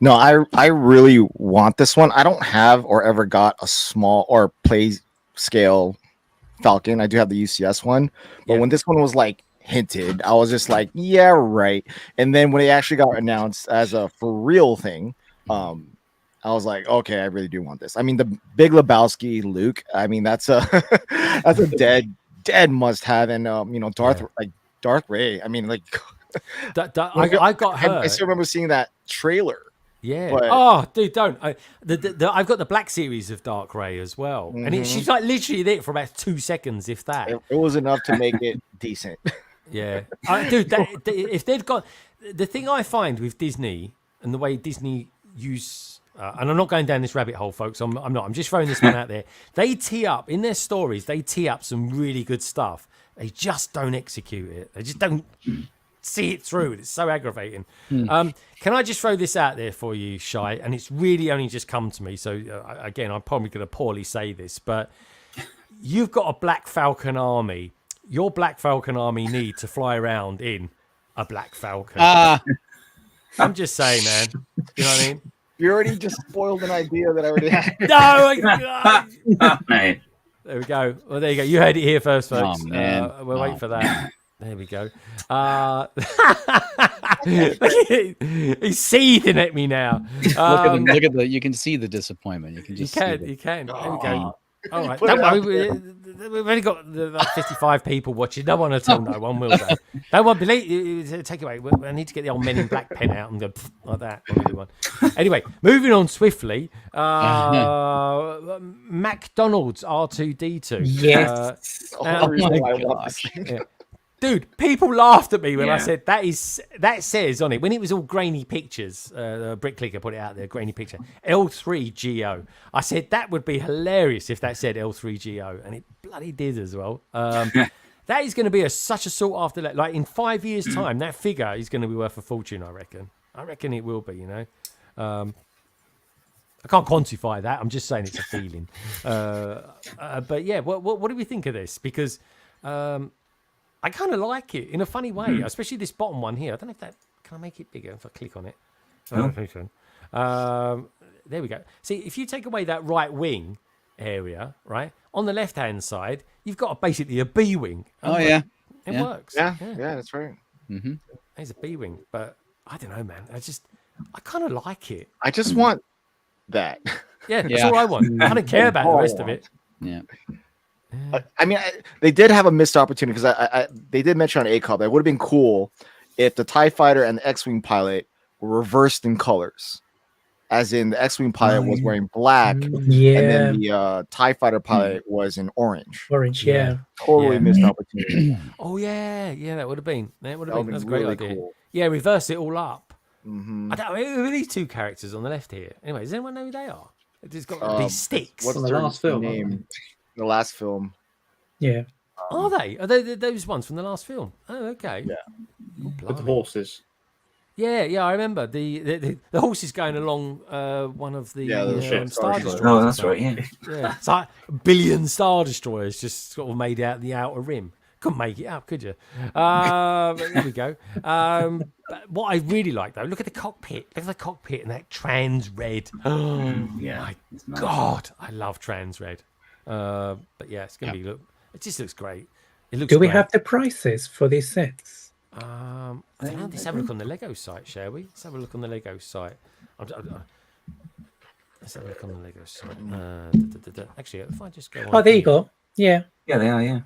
No, I really want this one. I don't have or ever got a small or play scale Falcon. I do have the UCS one, but when this one was like hinted, I was just like, yeah, right. And then when it actually got announced as a for real thing, I was like, okay, I really do want this. I mean, the Big Lebowski Luke. I mean, that's a dead must have, and Darth Ray. I mean, like, I got her. I still remember seeing that trailer. Yeah. But... Oh, dude, don't. I've got the Black series of Dark Ray as well, and she's like literally there for about 2 seconds, if that. It was enough to make it decent. Yeah, dude. If they've got the thing I find with Disney and the way Disney use, and I'm not going down this rabbit hole, folks. I'm not. I'm just throwing this one out there. They tee up in their stories. They tee up some really good stuff. They just don't execute it. They just don't see it through. It's so aggravating. Can I just throw this out there for you, Shai? And it's really only just come to me. So again, I'm probably going to poorly say this, but you've got a Black Falcon army. Your Black Falcon army need to fly around in a Black Falcon. I'm just saying, man. You know what I mean? You already just spoiled an idea that I already had. No, there we go. Well, there you go. You heard it here first, folks. Oh, man. We'll wait for that. There we go. He's seething at me now. Look at the. You can see the disappointment. You can just. You can. There we go. All right. Don't worry. We've only got like 55 people watching. No one will tell no one, will they? No one believe. Take it away. I need to get the old Men in Black pen out and go like that. Anyway, moving on swiftly. McDonald's R2D2. Yes. Oh my gosh. Dude, people laughed at me when I said that says on it, when it was all grainy pictures, Bricklink put it out there, grainy picture, L3GO. I said that would be hilarious if that said L3GO, and it bloody did as well. That is going to be such a sought after. Like in 5 years' time, that figure is going to be worth a fortune. I reckon. I reckon it will be. You know, I can't quantify that. I'm just saying it's a feeling. But yeah, what do we think of this? Because I kind of like it in a funny way, especially this bottom one here. I don't know if that can I make it bigger if I click on it. There we go. See, if you take away that right wing area, right on the left hand side, you've got basically a B wing. It works. Yeah, that's right. Mm-hmm. There's a B wing, but I don't know, man. I kind of like it. I just want that. Yeah, that's all I want. I don't care about the rest of it. Yeah. I mean, they did have a missed opportunity because they did mention on ACOP that it would have been cool if the TIE fighter and the X-wing pilot were reversed in colors, as in the X-wing pilot was wearing black, and then the TIE fighter pilot was in orange. Totally missed opportunity. Oh yeah, that would have been. That would have been. That's a great really idea. cool. Yeah, reverse it all up. Mm-hmm. I don't know who are these two characters on the left here. Anyway, does anyone know who they are? It's got these sticks. What's the their last film? name? The last film. Yeah. Are they? Are they those ones from the last film? Oh, okay. Yeah. Oh, With the horses. Yeah, I remember the horses going along one of the Star Destroyers. Oh, that's right. Yeah. It's like a billion Star Destroyers just sort of made out the outer rim. Couldn't make it up, could you? But there we go. But what I really like though, look at the cockpit. Look at the cockpit and that trans red. Yeah. My God, I love trans red. But yeah, it's gonna be it just looks great. It looks. Do we great. have the prices for these sets? I don't know. Let's have a look on the Lego site, shall we? Let's have a look on the Lego site. Let's have a look on the Lego site. Actually, if I just go on. Oh, there you go. Yeah. Yeah, they are. Yeah.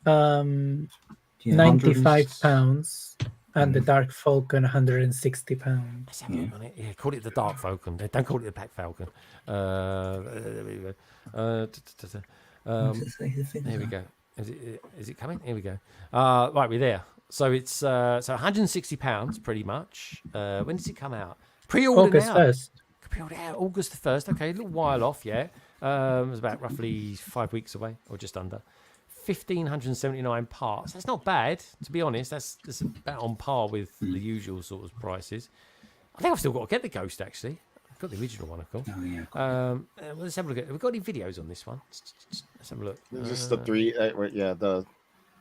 £95, and the Dark Falcon £160. Let's have a look on it. Yeah, call it the Dark Falcon. Don't call it the Black Falcon. There we go. There we go. Is it coming? Here we go. Right, we're there. So it's so £160 pretty much. When does it come out? Pre-order August now. 1st. Pre-order out August the 1st. Okay, a little while off. Yeah, it was about roughly 5 weeks away, or just under. 1,579 parts. That's not bad, to be honest. That's about on par with the usual sort of prices. I think I've still got to get the Ghost actually. I've got the original one, of course. Oh yeah. Well, let's have a look at. Have we got any videos on this one? Let's have a look. Just the three. The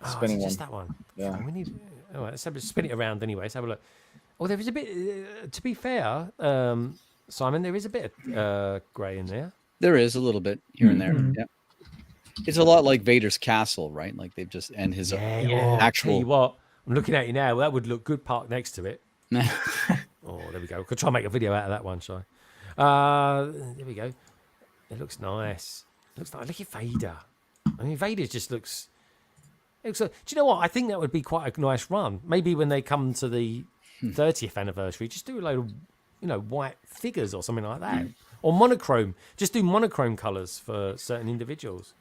spinning one. Just that one. Yeah. We need. All right, let's spin it around anyway. Let's have a look. Oh, there is a bit. To be fair, Simon, there is a bit of grey in there. There is a little bit here and there. Yeah. It's a lot like Vader's castle, right? Like they've just his actual. Tell you what, I'm looking at you now. That would look good parked next to it. Oh, there we go. Could try and make a video out of that one, shall I? There we go. It looks nice. Look at Vader. I mean, Vader just looks. Do you know what? I think that would be quite a nice run. Maybe when they come to the 30th anniversary, just do a load of, white figures or something like that, or monochrome. Just do monochrome colours for certain individuals.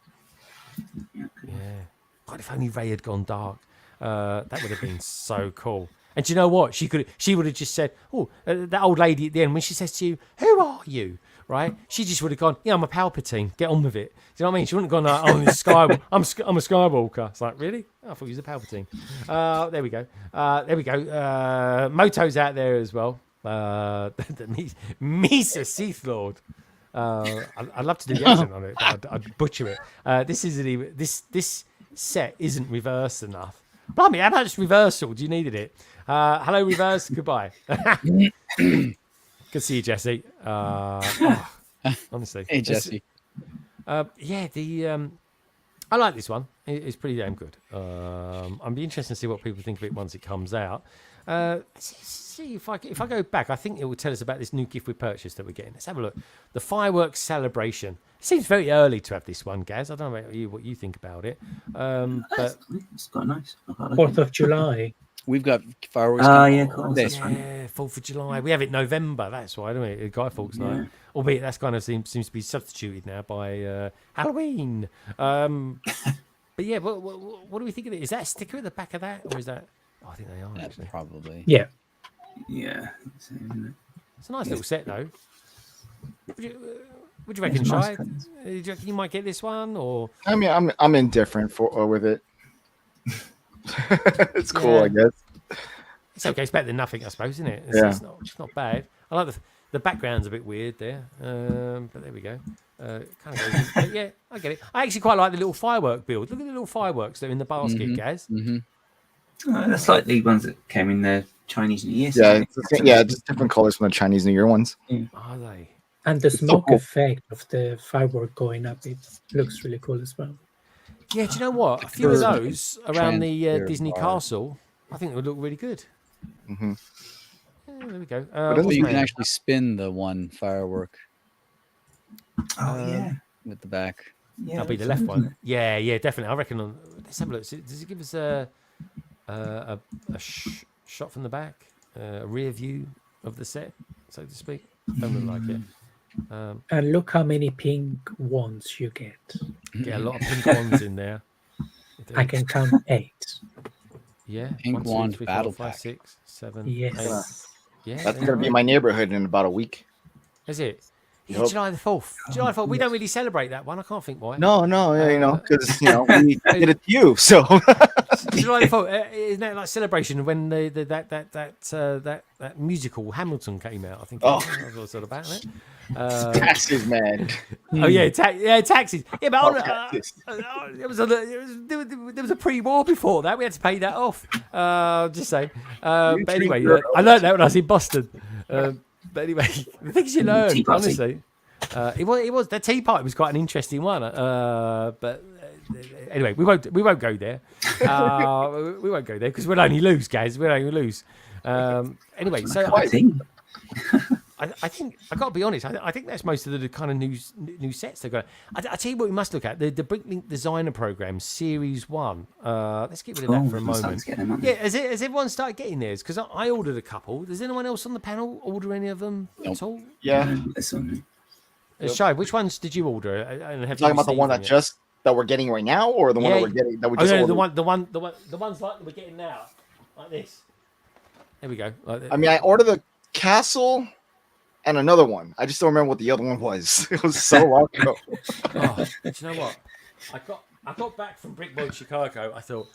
Yeah. God, if only Ray had gone dark, that would have been so cool. And do you know what? She would have just said, "Oh, that old lady at the end when she says to you, who are you?" Right? She just would have gone, "Yeah, I'm a Palpatine. Get on with it." Do you know what I mean? She wouldn't have gone like, "Oh, I'm a Skywalker." It's like, really? Oh, I thought he was a Palpatine. There we go. There we go. Moto's out there as well. The Misa Sith Lord. I'd love to do the accent on it, but I'd butcher it. This isn't even this set isn't reverse enough. Blimey, how much reversal do you needed it? Hello, reverse. Goodbye. Good to see you, Jesse. Honestly, hey Jesse. I like this one. It's pretty damn good. I'd be interested to see what people think of it once it comes out. See if I go back, I think it will tell us about this new gift we purchased that we're getting. Let's have a look. The fireworks celebration. It seems very early to have this one, Gaz. I don't know about you, what you think about it. But it's quite nice. 4th of July. We've got fireworks. Yeah, cool. This one. Yeah, 4th of July. We have it November. That's why, don't we? Guy Fawkes Night. Albeit that's kind of seems to be substituted now by Halloween. But yeah, what do we think of it? Is that a sticker at the back of that, or is that? Oh, I think they are actually. Probably. Yeah. Yeah. It's a nice little set though. What do you reckon, It's nice Shai? colours. Do you reckon you might get this one, or? I mean, I'm indifferent with it. It's cool, Yeah. I guess. It's okay. It's better than nothing, I suppose, isn't it? Yeah. It's not bad. I like the background's a bit weird there, but there we go. Kind of goes. But yeah, I get it. I actually quite like the little firework build. Look at the little fireworks that are in the basket, Gaz. That's like the ones that came in the Chinese New Year. Yeah, just different colors from the Chinese New Year ones. Are they? And the so smoke cool. effect of the firework going up, it looks really cool as well. Yeah, do you know what? A few of For those around the transparent Disney fire. Castle, I think they would look really good. Mm-hmm. Yeah, there we go. But So what's you my- can actually spin the one firework Oh yeah. with the back. Yeah. That'll be the left one. Yeah, definitely. I reckon. Let's have a look. Does it give us a shot from the back, a rear view of the set, so to speak? Don't look like it. And look how many pink ones you get. Get a lot of pink ones in there. I can count 8. Yeah, Pink 1, 2, wand 3, 4, battle 5, pack. 6, 7, Yes. 8. Yeah, That's there gonna you be go. my neighborhood in about a week. Is it? Yeah, Yup. July the 4th. July the 4th. We don't really celebrate that one. I can't think why. No, yeah, because we did it to you. So July the 4th. Isn't that like celebration when that musical Hamilton came out? I think. Oh. That was what it's all about, isn't it? taxes, man. Oh yeah, taxes. Yeah, but Oh, there was a pre-war before that. We had to pay that off. Just saying. But anyway, I learned that when I was in Boston. But anyway, the things you learn, Tea party. honestly. It was the tea party was quite an interesting one. But anyway, we won't go there. We won't go there because we'll only lose, guys. We'll only lose. Anyway, so I think. I think I got to be honest. I think that's most of the kind of new sets they've got. I tell you what, we must look at the Bricklink Designer Program Series 1. Let's get rid of that for a moment. Yeah, has everyone started getting theirs? Because I ordered a couple. Does anyone else on the panel order any of them at all? Yeah. This one. Shai, which ones did you order? And have Talking you about the one received that them yet? we're getting right now, or the one Yeah. that we're getting that we Oh, just no, ordered? the ones like we're getting now, like this. There we go. Like I mean, I ordered the castle and another one. I just don't remember what the other one was. It was so long ago. Oh, do you know what? I got back from Brickworld Chicago. I thought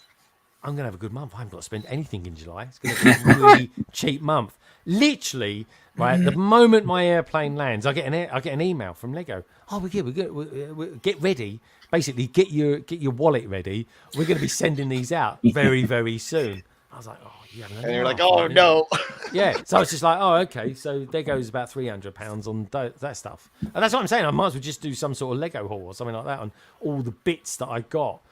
I'm gonna have a good month. I haven't got to spend anything in July. It's gonna be a really cheap month. Literally, right. The moment my airplane lands, I get an email from Lego. Oh, we're good. Get ready. Basically, get your wallet ready. We're gonna be sending these out very, very soon. I was like, oh, you haven't. And you're like, oh no. Yeah, so I was just like, oh, okay, so there goes about £300 on that stuff. And that's what I'm saying. I might as well just do some sort of Lego haul or something like that on all the bits that I got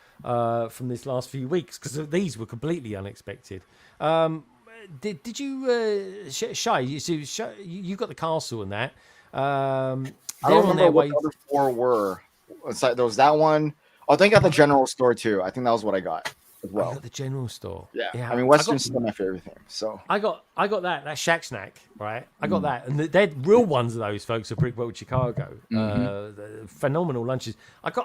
from this last few weeks, because these were completely unexpected. Did you, Shai, you got the castle and that. I don't remember what the other 4 were. It's like there was that one. Oh, I think I got the general store too. I think that was what I got as well. I got the general store. Yeah. I mean, Western's still my favorite thing. So I got that Shack Snack, right? I got that, and they're real ones of those folks at Brickworld Chicago. Phenomenal lunches. Do you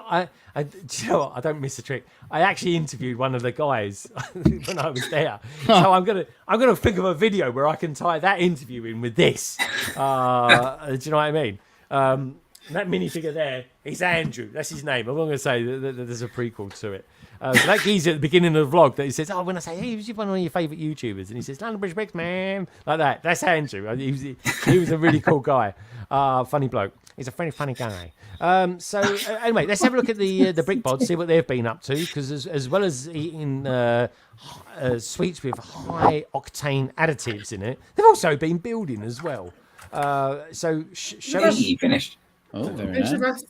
know what? I don't miss a trick. I actually interviewed one of the guys when I was there, so I'm gonna think of a video where I can tie that interview in with this. Do you know what I mean? That minifigure there, he's Andrew. That's his name. I'm not going to say that there's a prequel to it. So that geezer at the beginning of the vlog that he says, oh, when I say, hey, who's one of your favourite YouTubers? And he says, SALADBRICKS, man. Like that. That's Andrew. He was a really cool guy. Funny bloke. He's a very funny guy. Anyway, let's have a look at the BrickBods, see what they've been up to. Because as well as eating sweets with high octane additives in it, they've also been building as well. So show us. You finished. Oh, very nice.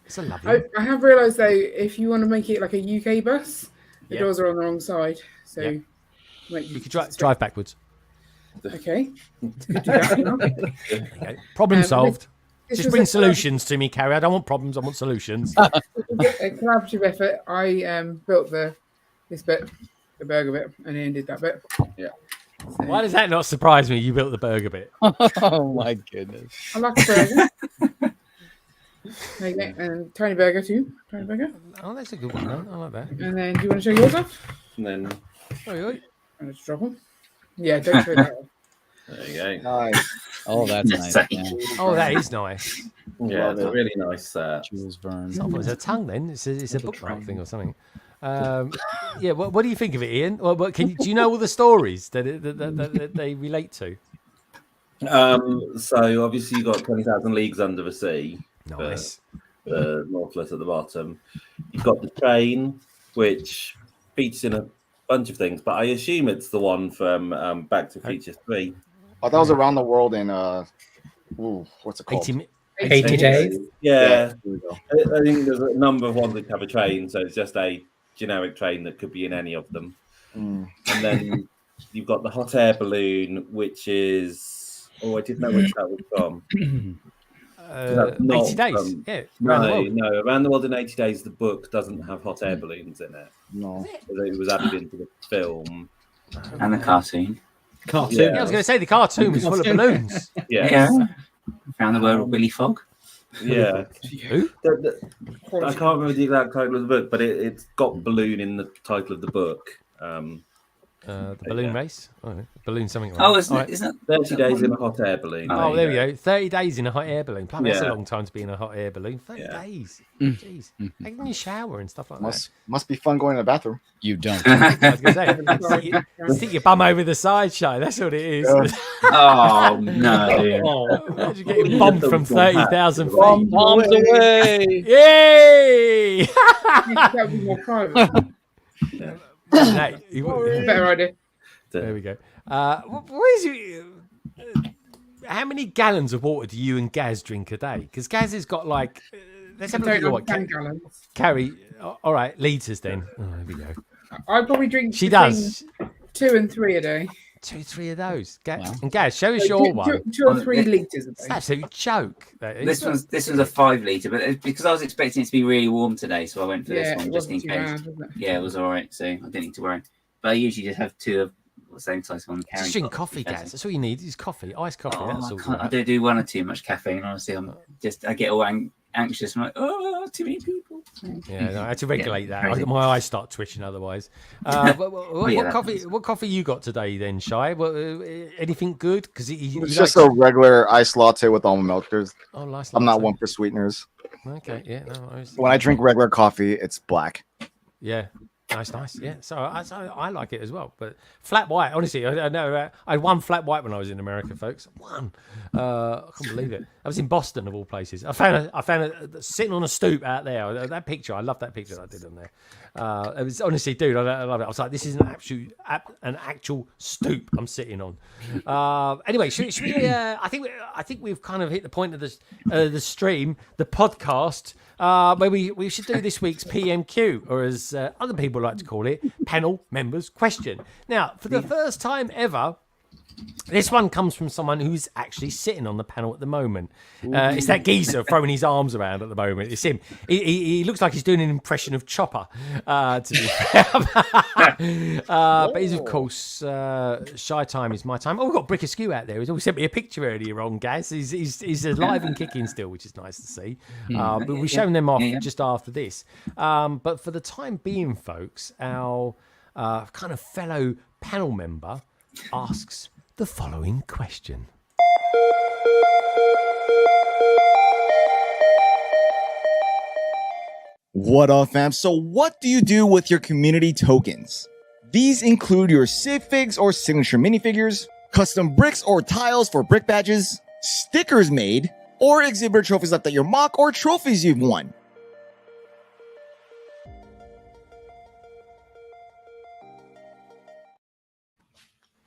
It's a lovely. I have realised though, if you want to make it like a UK bus, the doors are on the wrong side. So you could drive backwards. Okay. Could do that. Okay. Problem solved. This Just was bring a solutions to me, Carrie. I don't want problems. I want solutions. A collaborative effort. I built this bit, the burger bit, and Ian did that bit. Yeah. So, Why does that not surprise me? You built the burger bit. Oh my goodness. I like a burger. There you go. And tiny burger too. Tiny burger. Oh, that's a good one. I like that. And then, do you want to show yours off? And then Oi. I'll just drop them. Yeah, don't show that one. there you go. nice. Oh, that's nice. Yeah. Oh, that is nice. Yeah, it's a really nice. Jules Verne. It's not a tongue then. It's a bookmark thing or something. Yeah. What do you think of it, Ian? Do you know all the stories that they relate to? So obviously you've got 20,000 Leagues Under the Sea. Nice. The Nautilus at the bottom. You've got the train, which features in a bunch of things, but I assume it's the one from Back to the Future 3. Oh, that was Around the World in what's it called? 80 days. Yeah. I think there's a number of ones that have a train, so it's just a generic train that could be in any of them. And then you've got the hot air balloon, which is I didn't know which that was from. 80 days. Yeah. No, Around the World in 80 Days. The book doesn't have hot air balloons in it. No, it was added into the film and the cartoon. Yeah, I was going to say the cartoon was full of balloons. Yeah. Around the World with Willy Fogg. Yeah. Who? I can't remember the exact title of the book, but it's got balloon in the title of the book. The balloon race? Balloon something like that. Isn't it 30 days in a hot air balloon? Oh, there we go. 30 days in a hot air balloon. That's a long time to be in a hot air balloon. 30 days. Jeez. Like in your shower and stuff like that. Must be fun going to the bathroom. You don't. I was going to say, stick your bum over the side, Shy. That's what it is. Oh, no. Imagine getting bombed from 30,000 feet. Bombs away. Yay! That would be more private. Better idea. There we go. What is how many gallons of water do you and Gaz drink a day? Because Gaz has got like, let's have a look at what gallons. Carrie. All right, liters then. Oh, there we go. I probably drink. She does 2 and 3 a day. 2, 3 of those. And Gaz, show us your one. 2 or 3 litres a day. It's an absolute joke. This was a 5 litre, but because I was expecting it to be really warm today, so I went for this one just in case. Yeah, it was all right, so I didn't need to worry. But I usually just have 2 of the same size one. Just drink coffee, Gaz. That's all you need is coffee, iced coffee. That's all. I don't do one or too much caffeine. Honestly, I get all anxious. I'm like, too many people. Yeah, no, I had to regulate that. My eyes start twitching otherwise. What coffee you got today then, Shy? Anything good? Because it's just a regular iced latte with almond milk. I'm not one for sweeteners. Okay, yeah. No, when I drink regular coffee, it's black. Yeah. Nice. Yeah, so I like it as well. But flat white, honestly, I know I had one flat white when I was in America, folks. One, I can't believe it. I was in Boston of all places. I found it sitting on a stoop out there. That picture, I love that picture that I did on there. It was honestly, dude, I love it. I was like, this is an actual stoop I'm sitting on. Anyway, should we? I think we've kind of hit the point of the stream, the podcast. Where we should do this week's PMQ, or as other people like to call it, panel members question. Now, for the first time ever, this one comes from someone who's actually sitting on the panel at the moment. It's that geezer throwing his arms around at the moment. It's him. He looks like he's doing an impression of Chopper, to be fair. But he's, of course, Shy Time is my time. Oh, we've got Brick Askew out there. He's always sent me a picture earlier on, Gaz. He's alive and kicking still, which is nice to see. But we've shown them off just after this. But for the time being, folks, our kind of fellow panel member asks the following question. What up, fam? So what do you do with your community tokens? These include your sig figs or signature minifigures, custom bricks or tiles for brick badges, stickers made, or exhibitor trophies left at your mock or trophies you've won.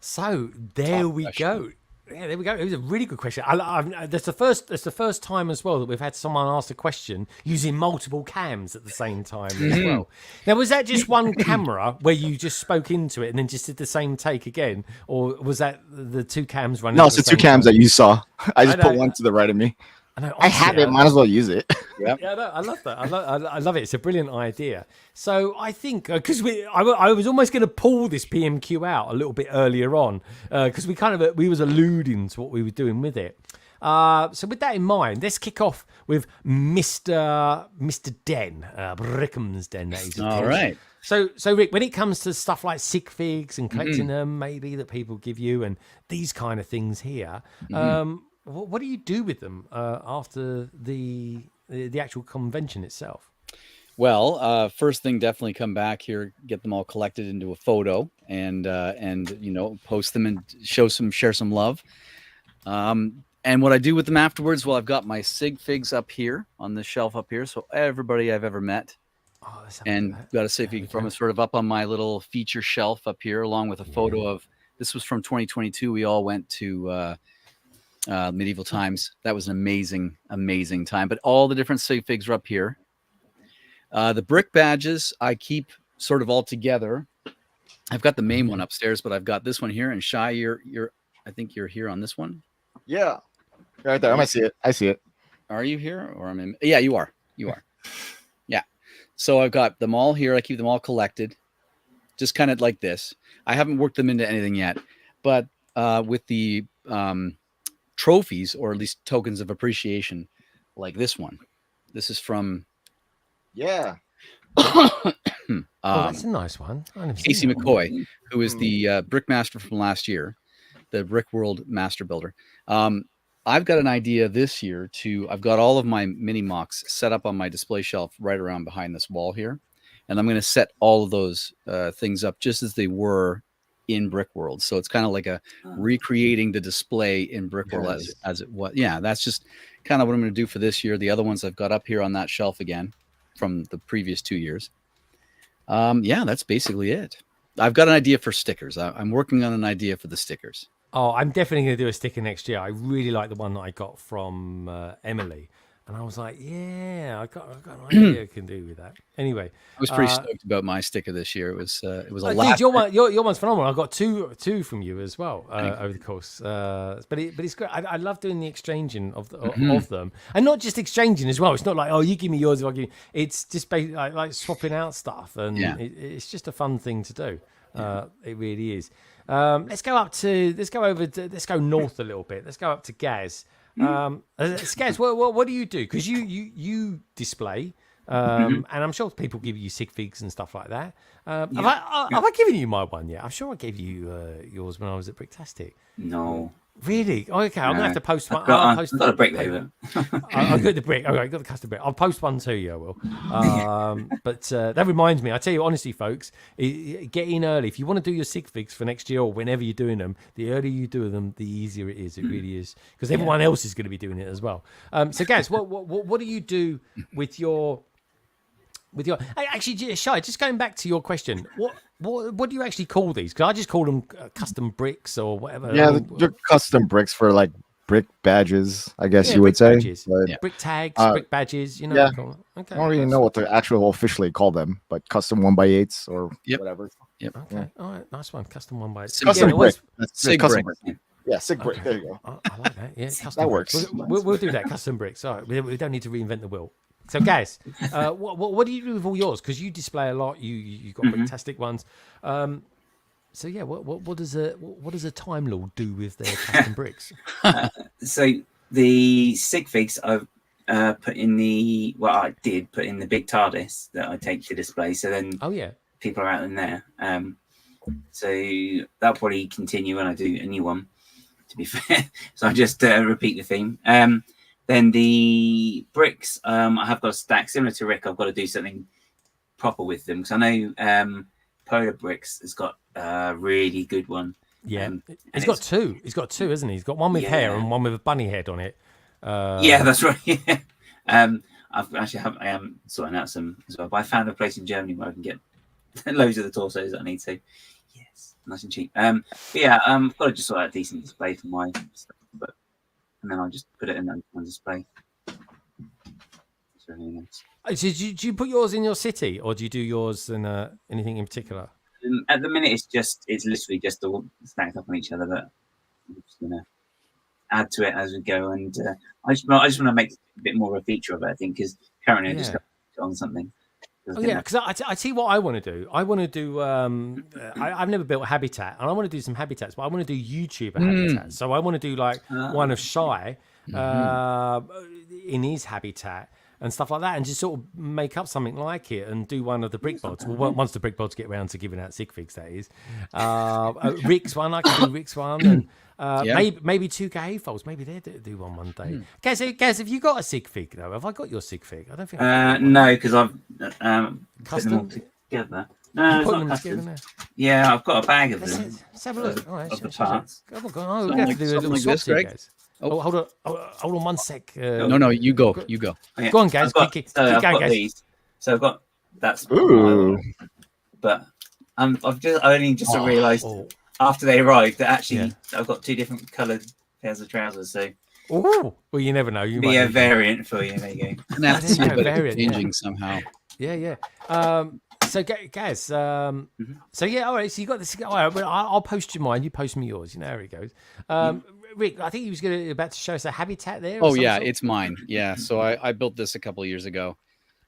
So there we go. Yeah, there we go. It was a really good question. That's the first time as well that we've had someone ask a question using multiple cams at the same time as well. Now, was that just one camera where you just spoke into it and then just did the same take again, or was that the 2 cams running? No, it's the 2 cams that you saw. I just put one to the right of me. I have it. Might as well use it. Yeah, no, I love that. I love it. It's a brilliant idea. So I think because I was almost going to pull this PMQ out a little bit earlier on because we was alluding to what we were doing with it. So with that in mind, let's kick off with Mr. Den, Brickham's Den. That is all right. So Rick, when it comes to stuff like sig figs and collecting them, maybe that people give you, and these kind of things here, what do you do with them after the actual convention itself? Well, first thing, definitely come back here, get them all collected into a photo, and post them and share some love. And what I do with them afterwards, well, I've got my sig figs up here on the shelf up here, so everybody I've ever met. And got a sig fig from sort of up on my little feature shelf up here, along with a photo of, this was from 2022. We all went to medieval times. That was an amazing, amazing time. But all the different sig figs are up here. The brick badges I keep sort of all together. I've got the main one upstairs, but I've got this one here. And Shai, I think you're here on this one. Yeah, right there. I might see it. I see it. Are you here, or I'm in? Yeah, you are. You are. Yeah. So I've got them all here. I keep them all collected, just kind of like this. I haven't worked them into anything yet, but with the trophies, or at least tokens of appreciation, like this one. This is from. Yeah. That's a nice one. Casey McCoy, who is the Brickmaster from last year, the Brick World Master Builder. I've got an idea this year I've got all of my mini mocks set up on my display shelf right around behind this wall here. And I'm going to set all of those things up just as they were in Brick World. So it's kind of like a recreating the display in Brick World as it was. Yeah, that's just kind of what I'm going to do for this year. The other ones I've got up here on that shelf again from the previous 2 years. Yeah, that's basically it. I've got an idea for stickers. I'm working on an idea for the stickers. Oh, I'm definitely going to do a sticker next year. I really like the one that I got from Emily. And I was like, yeah, I got an idea I can do with that. Anyway. I was pretty stoked about my sticker this year. It was a lot. Dude, your one's phenomenal. I got two from you as well over the course. But it's great. I love doing the exchanging of them. And not just exchanging as well. It's not like, oh, you give me yours, I'll give you. It's just basically like swapping out stuff. And it's just a fun thing to do. It really is. Let's go north a little bit. Let's go up to Gaz. Gaz, what do you do? Because you display, and I'm sure people give you sig figs and stuff like that. Have I given you my one yet? I'm sure I gave you yours when I was at Bricktastic. No. Really? Okay, I'm gonna have to post one. I've got a brick there. I've got the brick. Okay, I got the custom brick. I'll post one to you. I will. But that reminds me. I tell you honestly, folks, get in early if you want to do your sig figs for next year or whenever you're doing them. The earlier you do them, the easier it is. It really is, because everyone else is going to be doing it as well. So, guys, what do you do with your? Actually, Shai, just going back to your question, what do you actually call these? Because I just call them custom bricks or whatever. Yeah, they're custom bricks for like brick badges, I guess you would say. Brick tags, brick badges, you know. Yeah. What call them. Okay. I don't even know what to actually officially call them, but custom 1x8s or whatever. Yep. Okay. Yeah. All right. Nice one. Custom 1x8. Custom brick. Sig custom brick. brick. Yeah, sig brick. There you go. I like that. Yeah, custom that works. We'll do that. Custom bricks. All right. We don't need to reinvent the wheel. So, guys, what do you do with all yours? Because you display a lot. You got fantastic ones. So yeah, what does a Time Lord do with their custom bricks? So the sig figs I've put in I did put in the big TARDIS that I take to display. So then people are out in there. So that'll probably continue when I do a new one, to be fair. So I just repeat the theme. Then the bricks, I have got a stack similar to Rick. I've got to do something proper with them because I know Polar Bricks has got a really good one. Yeah, he's got two. He's got two, isn't he? He's got one with hair and one with a bunny head on it. Yeah, that's right. Yeah. I am sorting out some as well. But I found a place in Germany where I can get loads of the torsos that I need to. Yes, nice and cheap. But yeah, I've got to just sort out a decent display for my stuff. And then I'll just put it in on display. So do you put yours in your city, or do you do yours in anything in particular? At the minute, it's literally just all stacked up on each other. But I'm just gonna add to it as we go, and I just want to make a bit more of a feature of it. I think because currently I just got on something. Oh yeah, because I see what I want to do. I want to do. I've never built a habitat, and I want to do some habitats, but I want to do YouTuber habitats. So I want to do like one of Shai in his habitat, and stuff like that, and just sort of make up something like it and do one of the brick bods. Well, once the brick bods get around to giving out sig figs, that is. Rick's one, I can do Rick's one, and maybe Two Gay AFOL'S. Maybe they do one day. Gaz, have you got a sig fig though? Have I got your sig fig? I don't think. No, because I've put them all custom together. No, it's put not them custom. together now. Yeah, I've got a bag of them. Let's have a look. All right, Of the parts. we're going to have to do a little swap here, guys. Oh, hold on 1 sec. No, you go. You go. Okay. Go on, guys. I've Keep got going, guys. these. So I've got that's. Ooh. But I only just realised after they arrived that actually I've got 2 different coloured pairs of trousers. So. Ooh. Well, you never know. You Be might a variant for you. There you go. And have to see if it's variant, changing somehow. Yeah. So, Gaz, so yeah, all right. So you got this. All right, well, I'll post you mine. You post me yours. You know how it goes. Rick, I think he was about to show us a habitat there. Oh yeah, it's mine. Yeah, so I built this a couple of years ago.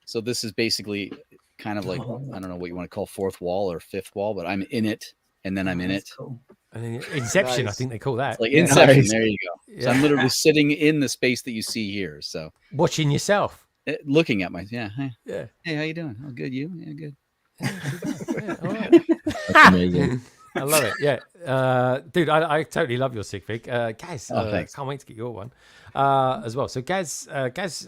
So this is basically kind of like I don't know what you want to call 4th wall or 5th wall, but I'm in it, and then I'm in it. Cool. And then Inception, I think they call that. It's like Inception. Nice. There you go. So I'm literally sitting in the space that you see here. So Watching yourself. looking at my Hey, hey, how you doing? Oh, good. You? Yeah, good. All right. That's amazing. I love it. Yeah, dude, I totally love your sig fig. Gaz, thanks. can't wait to get your one as well. So Gaz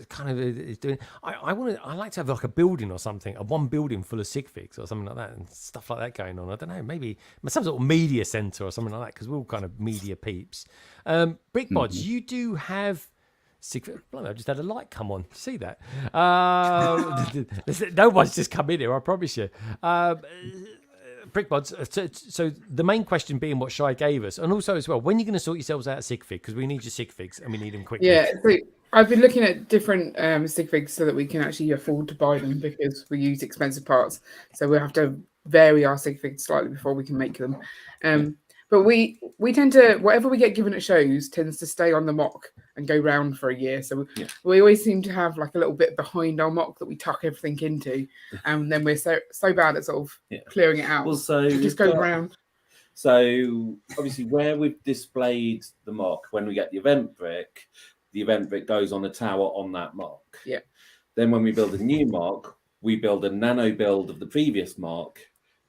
kind of is doing. I like to have like a building or something, one building full of sig figs or something like that, and stuff like that going on. I don't know, maybe some sort of media center or something like that, because we're all kind of media peeps. Brick Bods, you do have. I just had a light come on. See that? No one's just come in here, I promise you. Brickbods, so the main question being what Shai gave us, and also as well, when are you going to sort yourselves out a sig fig? Because we need your sig figs and we need them quickly. Yeah, so I've been looking at different sig figs so that we can actually afford to buy them, because we use expensive parts. So we'll have to vary our sig figs slightly before we can make them. But we tend to, whatever we get given at shows tends to stay on the mock and go round for a year. So we always seem to have like a little bit behind our mock that we tuck everything into. And then we're so bad at sort of clearing it out. Well, so it just goes around. So obviously where we've displayed the mock, when we get the event brick goes on a tower on that mock. Yeah. Then when we build a new mock, we build a nano build of the previous mock,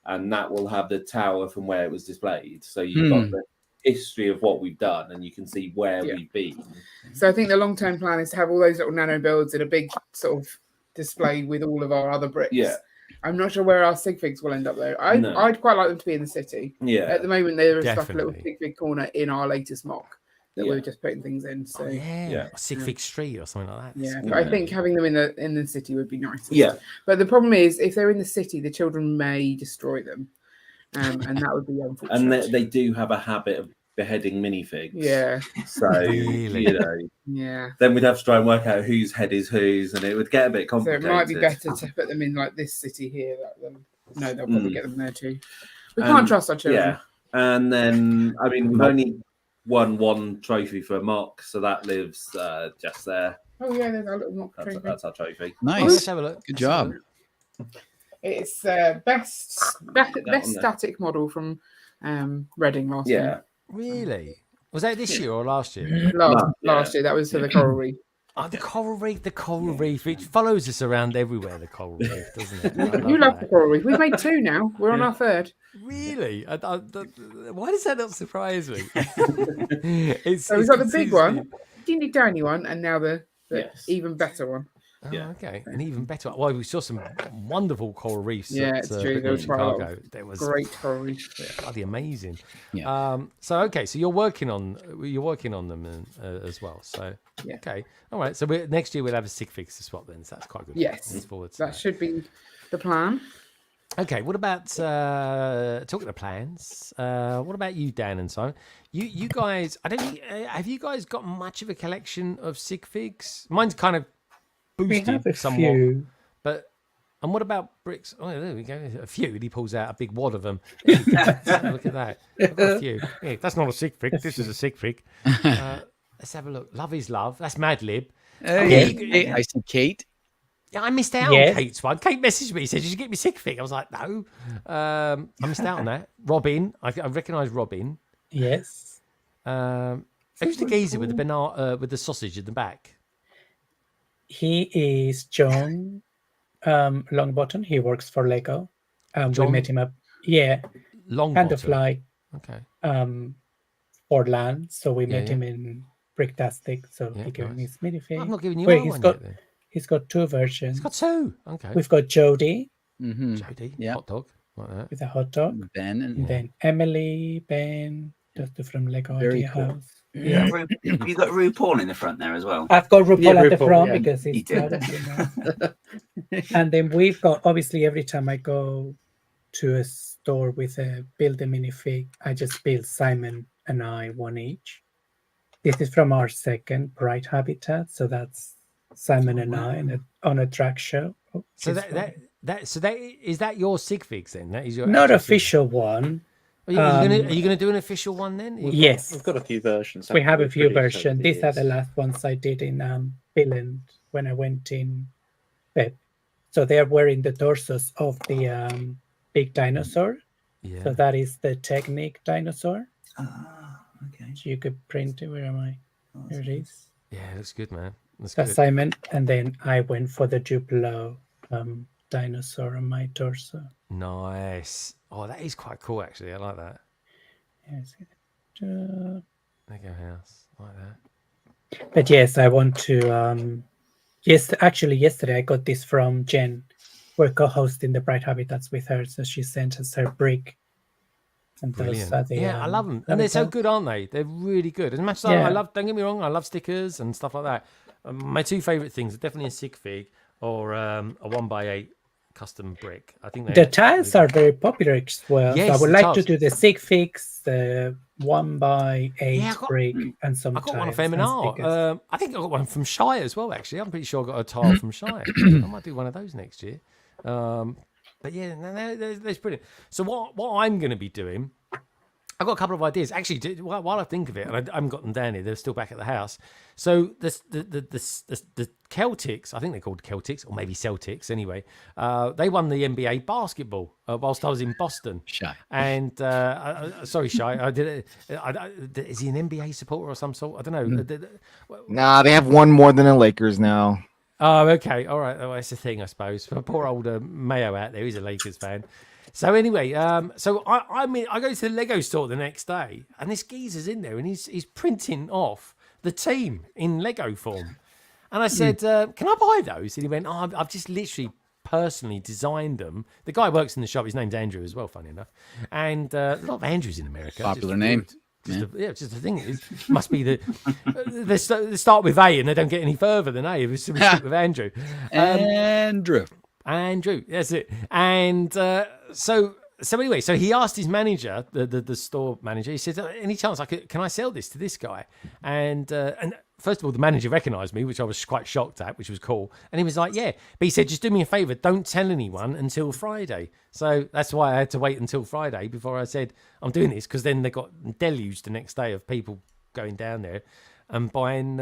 and that will have the tower from where it was displayed. So you've got the history of what we've done, and you can see where we've been. So I think the long-term plan is to have all those little nano builds in a big sort of display with all of our other bricks. Yeah. I'm not sure where our sig figs will end up though. I'd quite like them to be in the city. Yeah. At the moment, there is like a Definitely. little sig fig corner in our latest mock that we're just putting things in. So Sig fig street or something like that. yeah, but I think having them in the city would be nice. Yeah. But the problem is, if they're in the city, the children may destroy them, and that would be unfortunate. And they do have a habit of beheading minifigs. Yeah. So Really? you know. Yeah. Then we'd have to try and work out whose head is whose, and it would get a bit So it complicated. might be better to put them in like this city here. No, they'll probably get them there too. We can't trust our children. Yeah. And then, I mean, we've only won 1 trophy for a mock, so that lives just there. Oh yeah, there's our little mock trophy. That's our trophy. Nice. Let's have a look. Good job. It's best static model from Reading last year. Really? Was that this year or last year? Last year. That was for the Coral Reef. Oh, the coral reef. It follows us around everywhere, the coral reef, doesn't it? You love the Coral Reef. We've made 2 now. We're on our 3rd. Really? Why does that not surprise me? So we've got the big one, teeny tiny one, and now the even better one. Oh, okay, an even better. Well, we saw some wonderful coral reefs. Yeah, at, it's true. There was quite a lot Chicago. of There was great coral reefs. bloody amazing. Yeah. So okay, so you're working on them as well. So okay, all right. So next year we'll have a sig fix to swap then. So that's quite good. Yes, Look forward to that should be the plan. Okay, what about talking of plans? What about you, Dan and Simon? You guys, I don't think, have you guys got much of a collection of sig figs? Mine's kind of boosted We have a somewhat. few. But and what about bricks? Oh, there we go. A few. And he pulls out a big wad of them. Look at that. I've got a few. Yeah, that's not a sig fig. This is a sig fig. Let's have a look. Love is love. That's Mad Lib. Hey, I see Kate. Yeah, I missed out on Kate's one. Kate messaged me. Said, "Did you get me sig fig?" I was like, "No." I missed out on that. Robin. I recognise Robin. Yes. Who's the geezer with the banana with the sausage in the back? He is John Longbottom. He works for Lego. We met him up. Yeah, kind of like for land. So we met him in Bricktastic. So he gave me his minifig. I'm not giving you my one yet, then. He's got 2 versions. He's got 2. Okay. We've got Jodie. Jodie, hot dog, like that. With a hot dog. Ben and then Emily, Ben, just from Lego Very Idea cool. House. Yeah. Have you got RuPaul in the front there as well? I've got RuPaul at the front yeah. because he's You part did. of And then we've got, obviously, every time I go to a store with a build a minifig, I just build Simon and I one each. This is from our second Bright Habitat, so that's Simon and I on a drag show. So is that your sig figs then? That is your not actual official one. Are you gonna do an official one then? Yes, We've got a few versions. we have a few Pretty sure versions. These are the last ones I did in Billund when I went in Feb. So they are wearing the torsos of the big dinosaur. Yeah. So that is the Technic dinosaur. Okay. So you could print it. Where am I? There it is. Yeah, it looks good, man. That's good. Simon. And then I went for the Duplo dinosaur on my torso. Nice. Oh, that is quite cool, actually. I like that. Yes. Lego house, like that. But yes, I want to. Yesterday I got this from Jen. We're co-hosting the Bright Habitats with her, so she sent us her brick. And Brilliant. those are the, I love them, and they're so good, aren't they? They're really good. As much as I love, don't get me wrong, I love stickers and stuff like that. My 2 favorite things are definitely a sig fig or a 1x8 custom brick. I think the tiles are very popular as well. Yes, so I would the like tiles. to do the sig figs, the 1x8 brick, and some. I got one tiles off and M&R. stickers. I think I got one from Shy as well. Actually, I'm pretty sure I got a tile from Shy. I might do one of those next year. But yeah, that's brilliant. So what I'm going to be doing, I've got a couple of ideas. Actually, while I think of it, and I haven't got them down here, they're still back at the house. So the Celtics, I think they're called Celtics, or maybe Celtics anyway, they won the NBA basketball whilst I was in Boston. Shy. And, sorry, Shy, is he an NBA supporter or some sort? I don't know. Nah, they have one more than the Lakers now. Oh, okay. All right. Oh, that's the thing, I suppose. For poor old Mayo out there, he's a Lakers fan. So anyway, so I go to the Lego store the next day, and this geezer's in there, and he's printing off the team in Lego form. And I said, "Can I buy those?" And he went, "Oh, I've just literally personally designed them." The guy works in the shop. His name's Andrew as well, funny enough. And a lot of Andrews in America. Popular name. Just the thing is, must be they start with A and they don't get any further than A. It was stick with Andrew. Andrew, that's it. And so anyway, so he asked his manager, the store manager. He said, "Any chance can I sell this to this guy?" And first of all, the manager recognised me, which I was quite shocked at, which was cool. And he was like, "Yeah," but he said, "Just do me a favour, don't tell anyone until Friday." So that's why I had to wait until Friday before I said I'm doing this, because then they got deluged the next day of people going down there and buying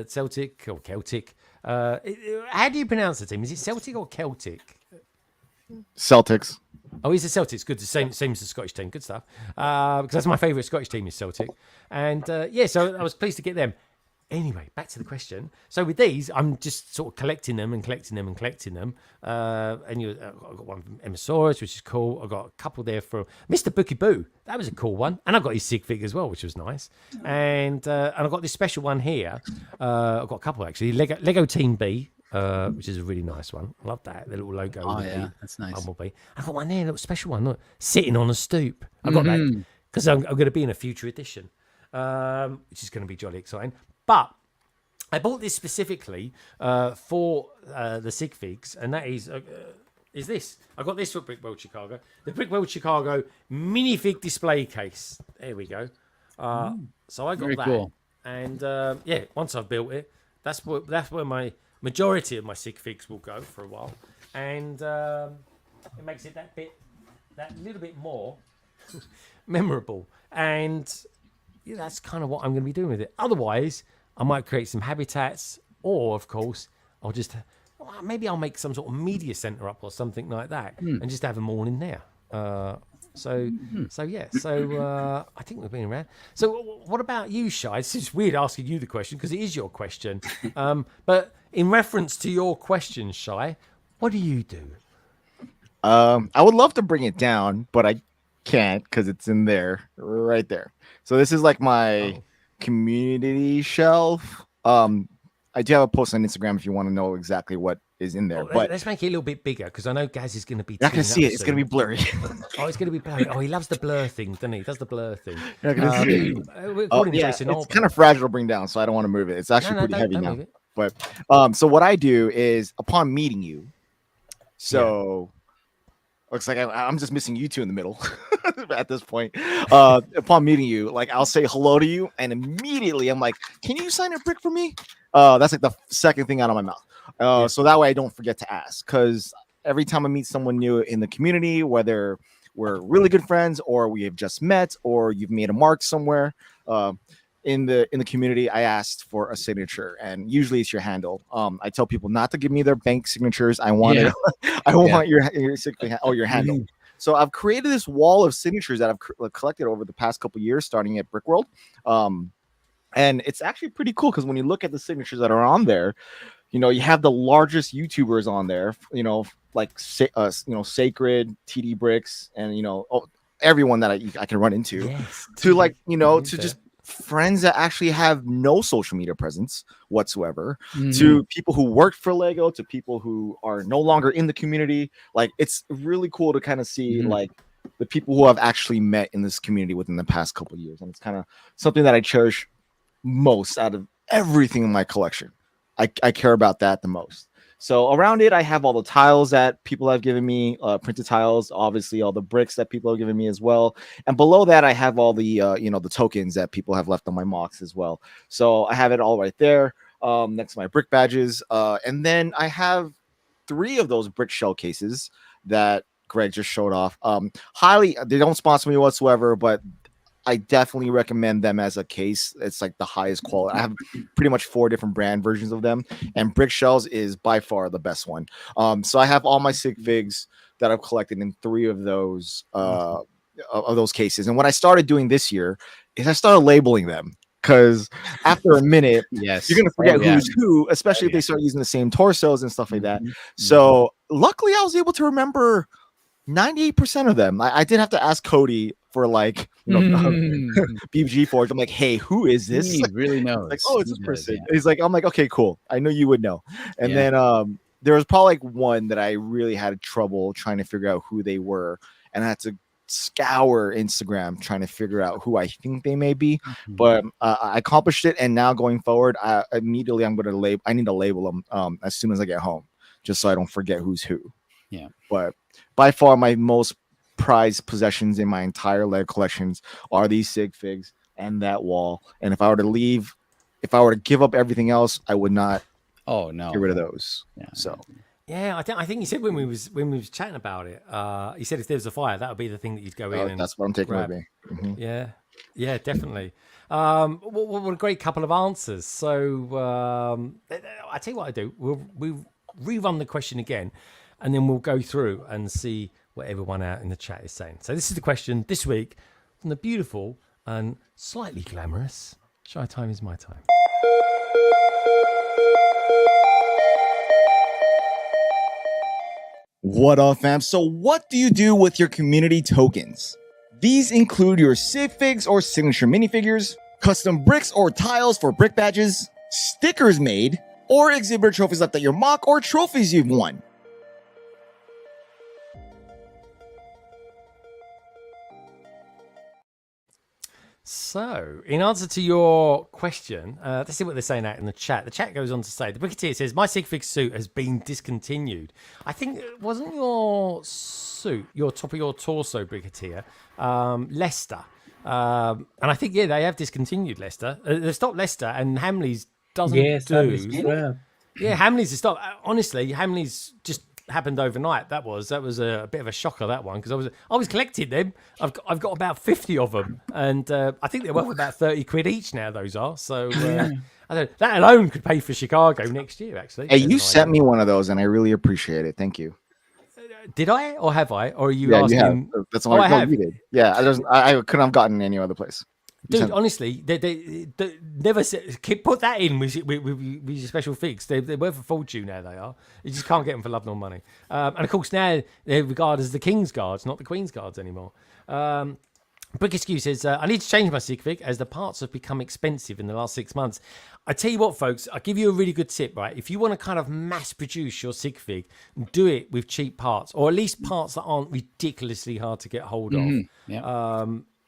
Celtic or Celtic. How do you pronounce the team? Is it Celtic or Celtic? Celtics. Oh, he's a Celtics. Good. Same as the Scottish team. Good stuff. Because that's my favourite Scottish team is Celtic. And so I was pleased to get them. Anyway, back to the question. So with these, I'm just sort of collecting them. And I've got one from Emmosaurus, which is cool. I've got a couple there from Mr. Bookie Boo. That was a cool one. And I got his sig fig as well, which was nice. And I've got this special one here. I've got a couple actually. Lego Team B. Which is a really nice one. I love that. The little logo. Oh, yeah. That's nice. Bumblebee. I've got one there, a little special one. Look, sitting on a stoop. I've got that because I'm going to be in a future edition, which is going to be jolly exciting. But I bought this specifically for the sig figs, and that is this. I got this for Brick World Chicago. The Brick World Chicago minifig display case. There we go. So I got Very that. cool. And once I've built it, that's where my majority of my sig figs will go for a while, and it makes it that little bit more memorable. And that's kind of what I'm going to be doing with it. Otherwise, I might create some habitats, or of course, maybe I'll make some sort of media center up or something like that, and just have them all in there. So I think we've been around. So what about you, Shai? It's just weird asking you the question because it is your question. But in reference to your question, Shy, what do you do? I would love to bring it down, but I can't because it's in there, right there. So this is like my community shelf. I do have a post on Instagram if you want to know exactly what is in there. But let's make it a little bit bigger because I know Gaz is going to be. You're not going to see it. It's going to be blurry. Oh, it's going to be blurry. Oh, he loves the blur thing, doesn't he? He does the blur thing. You're not going to see it. Yeah, it's kind of fragile to bring down, so I don't want to move it. It's actually pretty heavy now. But so what I do is upon meeting you, looks like I'm just missing you two in the middle at this point. Upon meeting you, like I'll say hello to you, and immediately I'm like, "Can you sign a brick for me?" That's like the second thing out of my mouth. So that way I don't forget to ask. Because every time I meet someone new in the community, whether we're really good friends or we have just met or you've made a mark somewhere in the community, I asked for a signature, and usually it's your handle. I tell people not to give me their bank signatures. I want want your signature or your handle. So I've created this wall of signatures that I've collected over the past couple of years, starting at Brickworld. And it's actually pretty cool because when you look at the signatures that are on there, you know, you have the largest YouTubers on there, you know, like Sacred, TD Bricks, and everyone that I can run into, to like, to just friends that actually have no social media presence whatsoever, to people who worked for Lego, to people who are no longer in the community. Like, it's really cool to kind of see like the people who I've actually met in this community within the past couple of years, and it's kind of something that I cherish most out of everything in my collection. I care about that the most. So around it, I have all the tiles that people have given me, printed tiles, obviously all the bricks that people have given me as well. And below that, I have all the, the tokens that people have left on my MOCs as well. So I have it all right there next to my brick badges. And then I have 3 of those brick shell cases that Greg just showed off. They don't sponsor me whatsoever, but I definitely recommend them as a case. It's like the highest quality. I have pretty much 4 different brand versions of them, and Brick Shells is by far the best one. So I have all my sig figs that I've collected in 3 of those cases. And what I started doing this year is I started labeling them, because after a minute, you're gonna forget who's who, especially if they start using the same torsos and stuff like that. So luckily, I was able to remember 98% of them. I did have to ask Cody for BBG Forge. I'm like, hey, who is this? He really knows. Like, oh, it's this person. He's like, I'm like, okay, cool. I know you would know. And then there was probably like one that I really had trouble trying to figure out who they were, and I had to scour Instagram trying to figure out who I think they may be. But I accomplished it, and now going forward, I need to label them as soon as I get home, just so I don't forget who's who. Yeah. But by far my most prized possessions in my entire Lego collections are these sig figs and that wall. And if I were to give up everything else, I would not get rid of those. So I think he said when we was chatting about it, he said if there was a fire, that would be the thing that you'd go in and that's what I'm taking grab. with me. Yeah, definitely. What a great couple of answers. So I tell you what I do. We'll rerun the question again, and then we'll go through and see what everyone out in the chat is saying. So this is the question this week from the beautiful and slightly glamorous Shy Time Is My Time. What up, fam? So what do you do with your community tokens? These include your sig figs or signature minifigures, custom bricks or tiles for brick badges, stickers made, or exhibitor trophies left at your MOC, or trophies you've won. So, in answer to your question, let's see what they're saying out in the chat. The chat goes on to say, the Bricketeer says, my sig fig suit has been discontinued. I think, wasn't your suit, your top of your torso, Bricketeer, Leicester? And I think, they have discontinued Leicester. They stopped Leicester, and Hamley's doesn't do. Yeah, Hamley's has stopped. Honestly, Hamley's just happened overnight. That was a bit of a shocker, that one, because I was collecting them. I've got about 50 of them, and I think they're worth about 30 quid each now. Those are so. I don't, that alone could pay for Chicago next year. Actually, hey, you sent me one of those, and I really appreciate it. Thank you. Did I, or have I, or are you asking? You have. That's all I have. You did. Yeah, I couldn't have gotten any other place. Dude, honestly, they never put that in with your special figs. They're worth a fortune now. They are. You just can't get them for love nor money. And of course now they're regarded as the King's Guards, not the Queen's Guards anymore. Brickaskew says, I need to change my sig fig as the parts have become expensive in the last 6 months. I tell you what, folks, I'll give you a really good tip, right? If you want to kind of mass produce your sig fig, do it with cheap parts, or at least parts that aren't ridiculously hard to get hold of.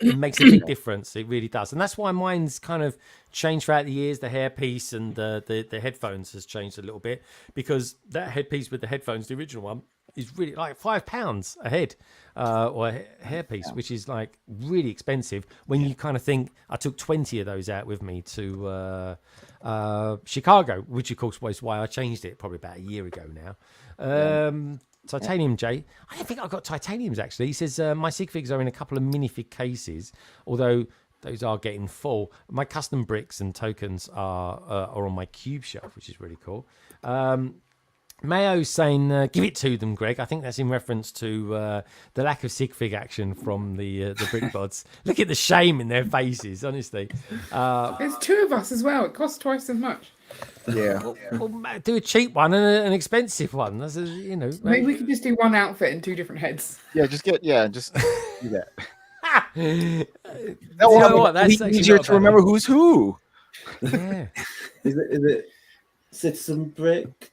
It makes a big difference. It really does. And that's why mine's kind of changed throughout the years. The hairpiece and the headphones has changed a little bit, because that headpiece with the headphones, the original one, is really like £5 a head, or a hairpiece, which is like really expensive when you kind of think. I took 20 of those out with me to Chicago, which of course was why I changed it probably about a year ago now. Titanium J. I don't think I've got titaniums actually. He says my sig figs are in a couple of minifig cases, although those are getting full. My custom bricks and tokens are on my cube shelf, which is really cool. Mayo's saying, give it to them, Greg. I think that's in reference to the lack of sig fig action from the brick bods. Look at the shame in their faces, honestly. There's two of us as well. It costs twice as much. Yeah. Well, do a cheap one and an expensive one. That's Maybe we could just do one outfit and two different heads. Yeah, just do that. You know what? That's easier to remember who's who. Yeah. Is it Citizen Brick?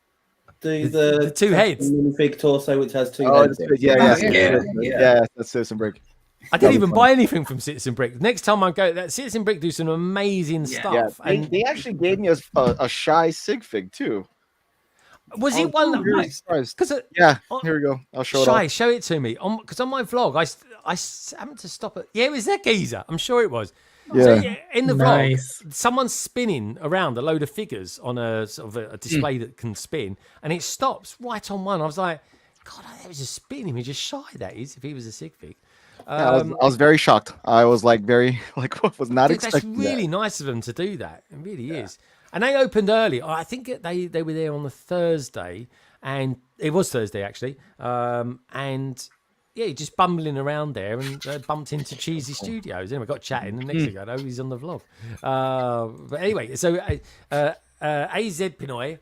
The two heads. Minifig torso, which has two heads. Yeah, that's Citizen Brick. I didn't even buy anything from Citizen Brick. Next time I go, that Citizen Brick do some amazing stuff. Yeah, they actually gave me a shy sig fig too. Was it one that? Here we go. I'll show it. Shy, show it to me. Because on my vlog, I happened to stop it. Yeah, it was that geezer. I'm sure it was. Yeah. So, in the vlog, someone's spinning around a load of figures on a sort of a display that can spin, and it stops right on one. I was like, God, that was just spinning. He just shy. That is, if he was a sig fig. I was very shocked. I was like was not expecting. That's really nice of them to do that. It really is. And they opened early. I think they were there on the Thursday, and it was Thursday actually. And yeah, just bumbling around there and bumped into Cheesy Studios. Anyway, got chatting, and next thing I know, he's on the vlog. But anyway, so AZ Pinoy,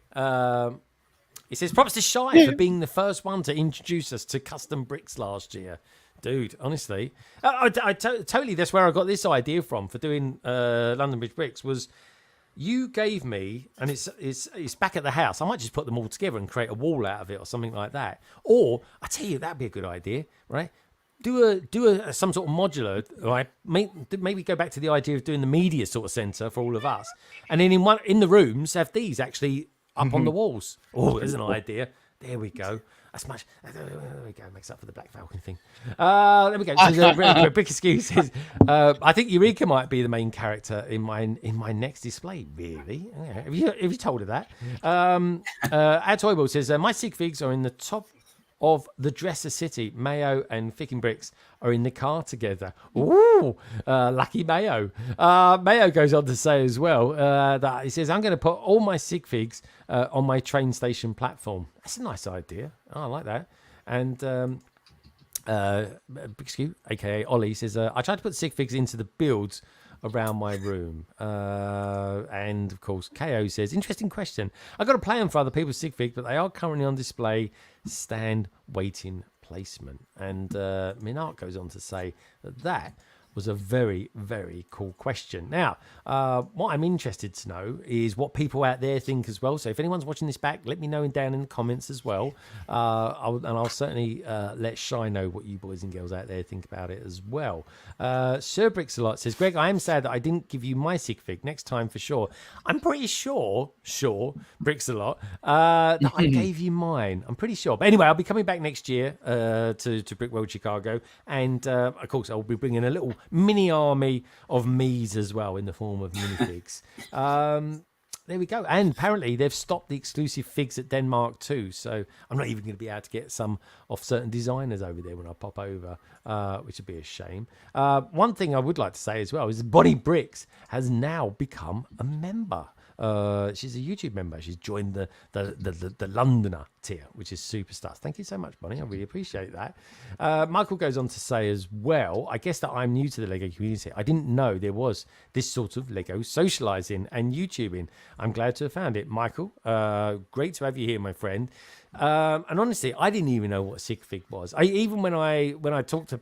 he says, props to Shy for being the first one to introduce us to custom bricks last year. Dude, honestly, totally. That's where I got this idea from for doing London Bridge bricks. Was you gave me, and it's back at the house. I might just put them all together and create a wall out of it or something like that. Or I tell you, that'd be a good idea, right? Do some sort of modular, right? Maybe go back to the idea of doing the media sort of center for all of us, and then in the rooms have these actually up on the walls. Oh, there's an idea. There we go. That's much. There we go. Makes up for the Black Falcon thing. There we go. So big excuses. I think Eureka might be the main character in my next display. Really? Yeah. Have you told her that? Our Toyball says my sig figs are in the top of the Dresser City. Mayo and Ficking Bricks are in the car together. Ooh, lucky Mayo. Mayo goes on to say as well that he says, I'm going to put all my sig figs on my train station platform. That's a nice idea. Oh, I like that. And Bixcu, aka Ollie, says, I tried to put sig figs into the builds around my room. And of course, KO says, interesting question. I got a plan for other people's sig figs, but they are currently on display, stand waiting placement. And Minart goes on to say that was a very, very cool question. Now, what I'm interested to know is what people out there think as well. So if anyone's watching this back, let me know down in the comments as well. I'll certainly let Shy know what you boys and girls out there think about it as well. Sir Bricks a lot says, Greg, I am sad that I didn't give you my sig fig. Next time for sure. I'm pretty sure, Bricks a lot, that I gave you mine. I'm pretty sure. But anyway, I'll be coming back next year to Brick World Chicago. And of course, I'll be bringing a little mini army of me's as well in the form of minifigs. There we go. And apparently they've stopped the exclusive figs at Denmark too. So I'm not even going to be able to get some off certain designers over there when I pop over, which would be a shame. One thing I would like to say as well is Body Bricks has now become a member. She's a YouTube member. She's joined the Londoner tier, which is super stuff. Thank you so much, Bonnie. I really appreciate that. Michael goes on to say as well, I guess that I'm new to the Lego community. I didn't know there was this sort of Lego socializing and YouTubing. I'm glad to have found it. Michael, great to have you here, my friend. And honestly, I didn't even know what sig fig was. Even when I talk to,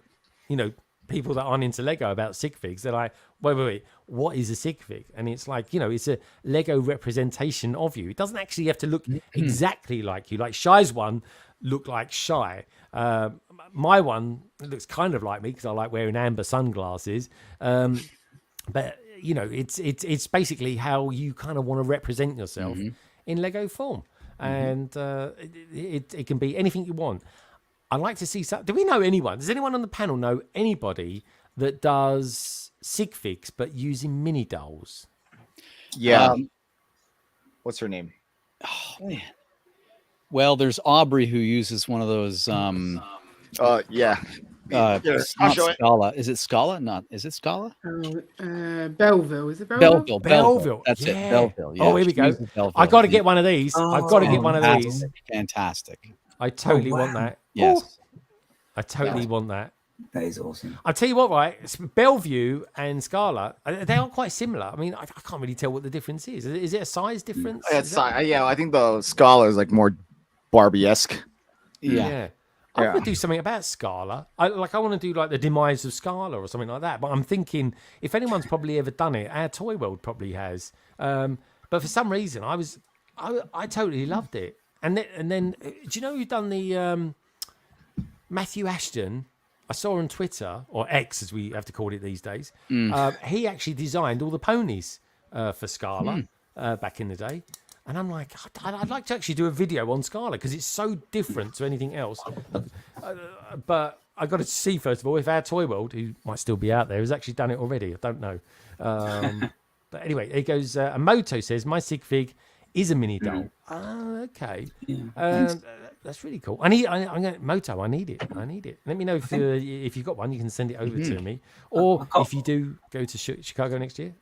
people that aren't into Lego about sig figs, they're like, wait, what is a sig fig? And it's like, it's a Lego representation of you. It doesn't actually have to look exactly like you. Like Shy's one looked like Shy. My one looks kind of like me because I like wearing amber sunglasses. But it's basically how you kind of want to represent yourself in Lego form. And it can be anything you want. I'd like to see some. Do we know anyone? Does anyone on the panel know anybody that does sig figs but using mini dolls? Yeah. What's her name? Oh man. Well, there's Aubrey who uses one of those. Yeah. Not Scala. Is it Scala? Not. Is it Scala? Belleville. Is it Belleville? Belleville. That's it. Belleville. Yeah. Oh, here we go. I got to get one of these. I've got to get one of these. Fantastic. I totally want that. Yes. I totally want that. That is awesome. I'll tell you what, right? Bellevue and Scala, they are quite similar. I mean, I can't really tell what the difference is. Is it a size difference? Yeah, I think the Scala is like more Barbie-esque. Yeah. I want to do something about Scala. I want to do like the demise of Scala or something like that. But I'm thinking if anyone's probably ever done it, our Toy World probably has. But for some reason, I totally loved it. And then, do you know who's done the Matthew Ashton? I saw on Twitter, or X as we have to call it these days. He actually designed all the ponies for Scala back in the day. And I'm like, I'd like to actually do a video on Scala because it's so different to anything else. But I got to see, first of all, if our Toy World, who might still be out there, has actually done it already. I don't know. But anyway, it goes, Moto says, my sig fig is a mini doll. Okay. Yeah. That's really cool. I'm going Moto. I need it. Let me know if you've got one. You can send it over to me, or if you do go to Chicago next year.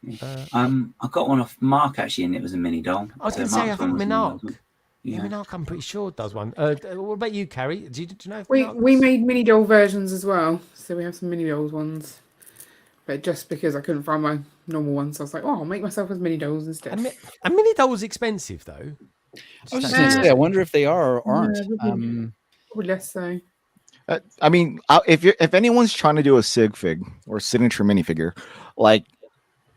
I got one off Mark actually, and it was a mini doll. I was going to say, I think Minark. Yeah, Minark, I'm pretty sure does one. What about you, Carrie? Do you know? If we made mini doll versions as well, so we have some mini dolls ones. But just because I couldn't find my normal ones, I was like, I'll make myself as mini dolls instead. A mini doll's expensive, though. I was just going to say, I wonder if they are or aren't. Probably less so. I mean, if anyone's trying to do a sig fig or signature minifigure, like,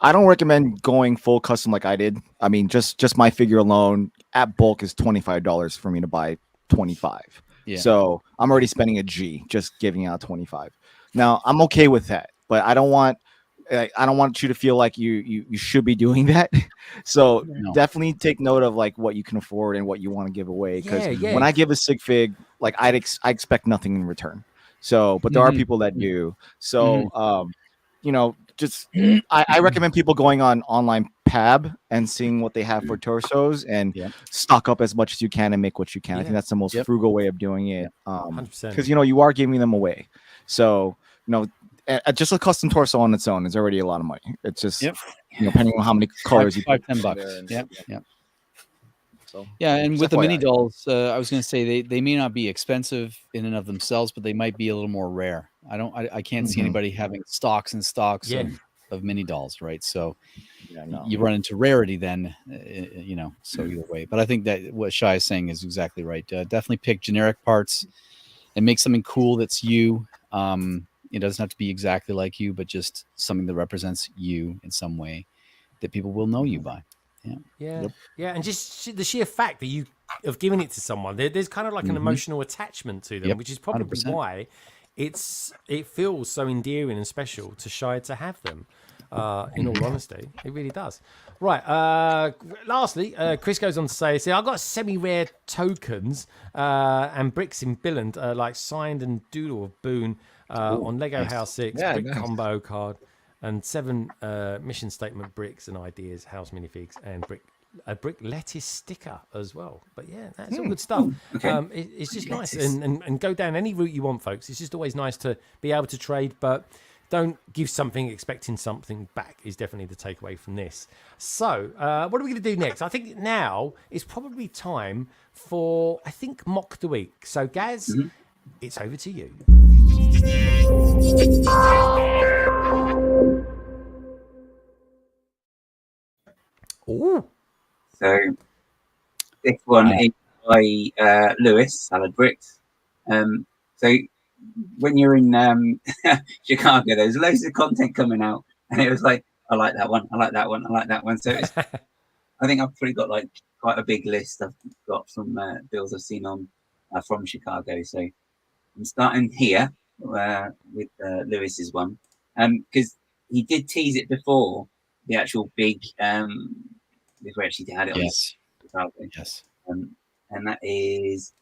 I don't recommend going full custom like I did. I mean, just my figure alone at bulk is $25 for me to buy 25. Yeah. So I'm already spending a G just giving out 25. Now I'm okay with that, but I don't want you to feel like you should be doing that. So definitely take note of like what you can afford and what you want to give away. Because when I give a sig fig, like I expect nothing in return. So, but there are people that do. So, just I recommend people going on online Pab and seeing what they have for torsos and stock up as much as you can and make what you can. I think that's the most frugal way of doing it. 100%. Because you are giving them away. So just a custom torso on its own is already a lot of money. It's just depending on how many colors you put. $10. Yeah. So and with the mini dolls, I was going to say they may not be expensive in and of themselves, but they might be a little more rare. I can't see anybody having stocks and stocks of mini dolls, right? So you run into rarity then, so either way. But I think that what Shai is saying is exactly right. Definitely pick generic parts and make something cool that's you. It doesn't have to be exactly like you, but just something that represents you in some way that people will know you by. Yeah. And just the sheer fact that you have given it to someone, there's kind of like an emotional attachment to them, which is probably 100%. Why it feels so endearing and special to Shy to have them. In all honesty, it really does. Right. Lastly, Chris goes on to say, "See, I got semi-rare tokens and bricks in Billand, like signed and doodle of Boone on Lego House 6, brick combo card, and 7 mission statement bricks and ideas, house minifigs, and a brick lettuce sticker as well." But yeah, that's all good stuff. Okay. It's just nice and go down any route you want, folks. It's just always nice to be able to trade, but don't give something expecting something back is definitely the takeaway from this. So, what are we going to do next? I think now is probably time for, I think, Mock the Week. So, Gaz, it's over to you. Ooh. So, this one is by Lewis, SALADBRICKS. So, when you're in Chicago, there's loads of content coming out, and it was like, I like that one, I like that one, I like that one. So it's, I think I've probably got like quite a big list I've got from bills I've seen on from Chicago. So I'm starting here with Lewis's one, because he did tease it before the actual big before actually had it on Chicago. Yes. And that is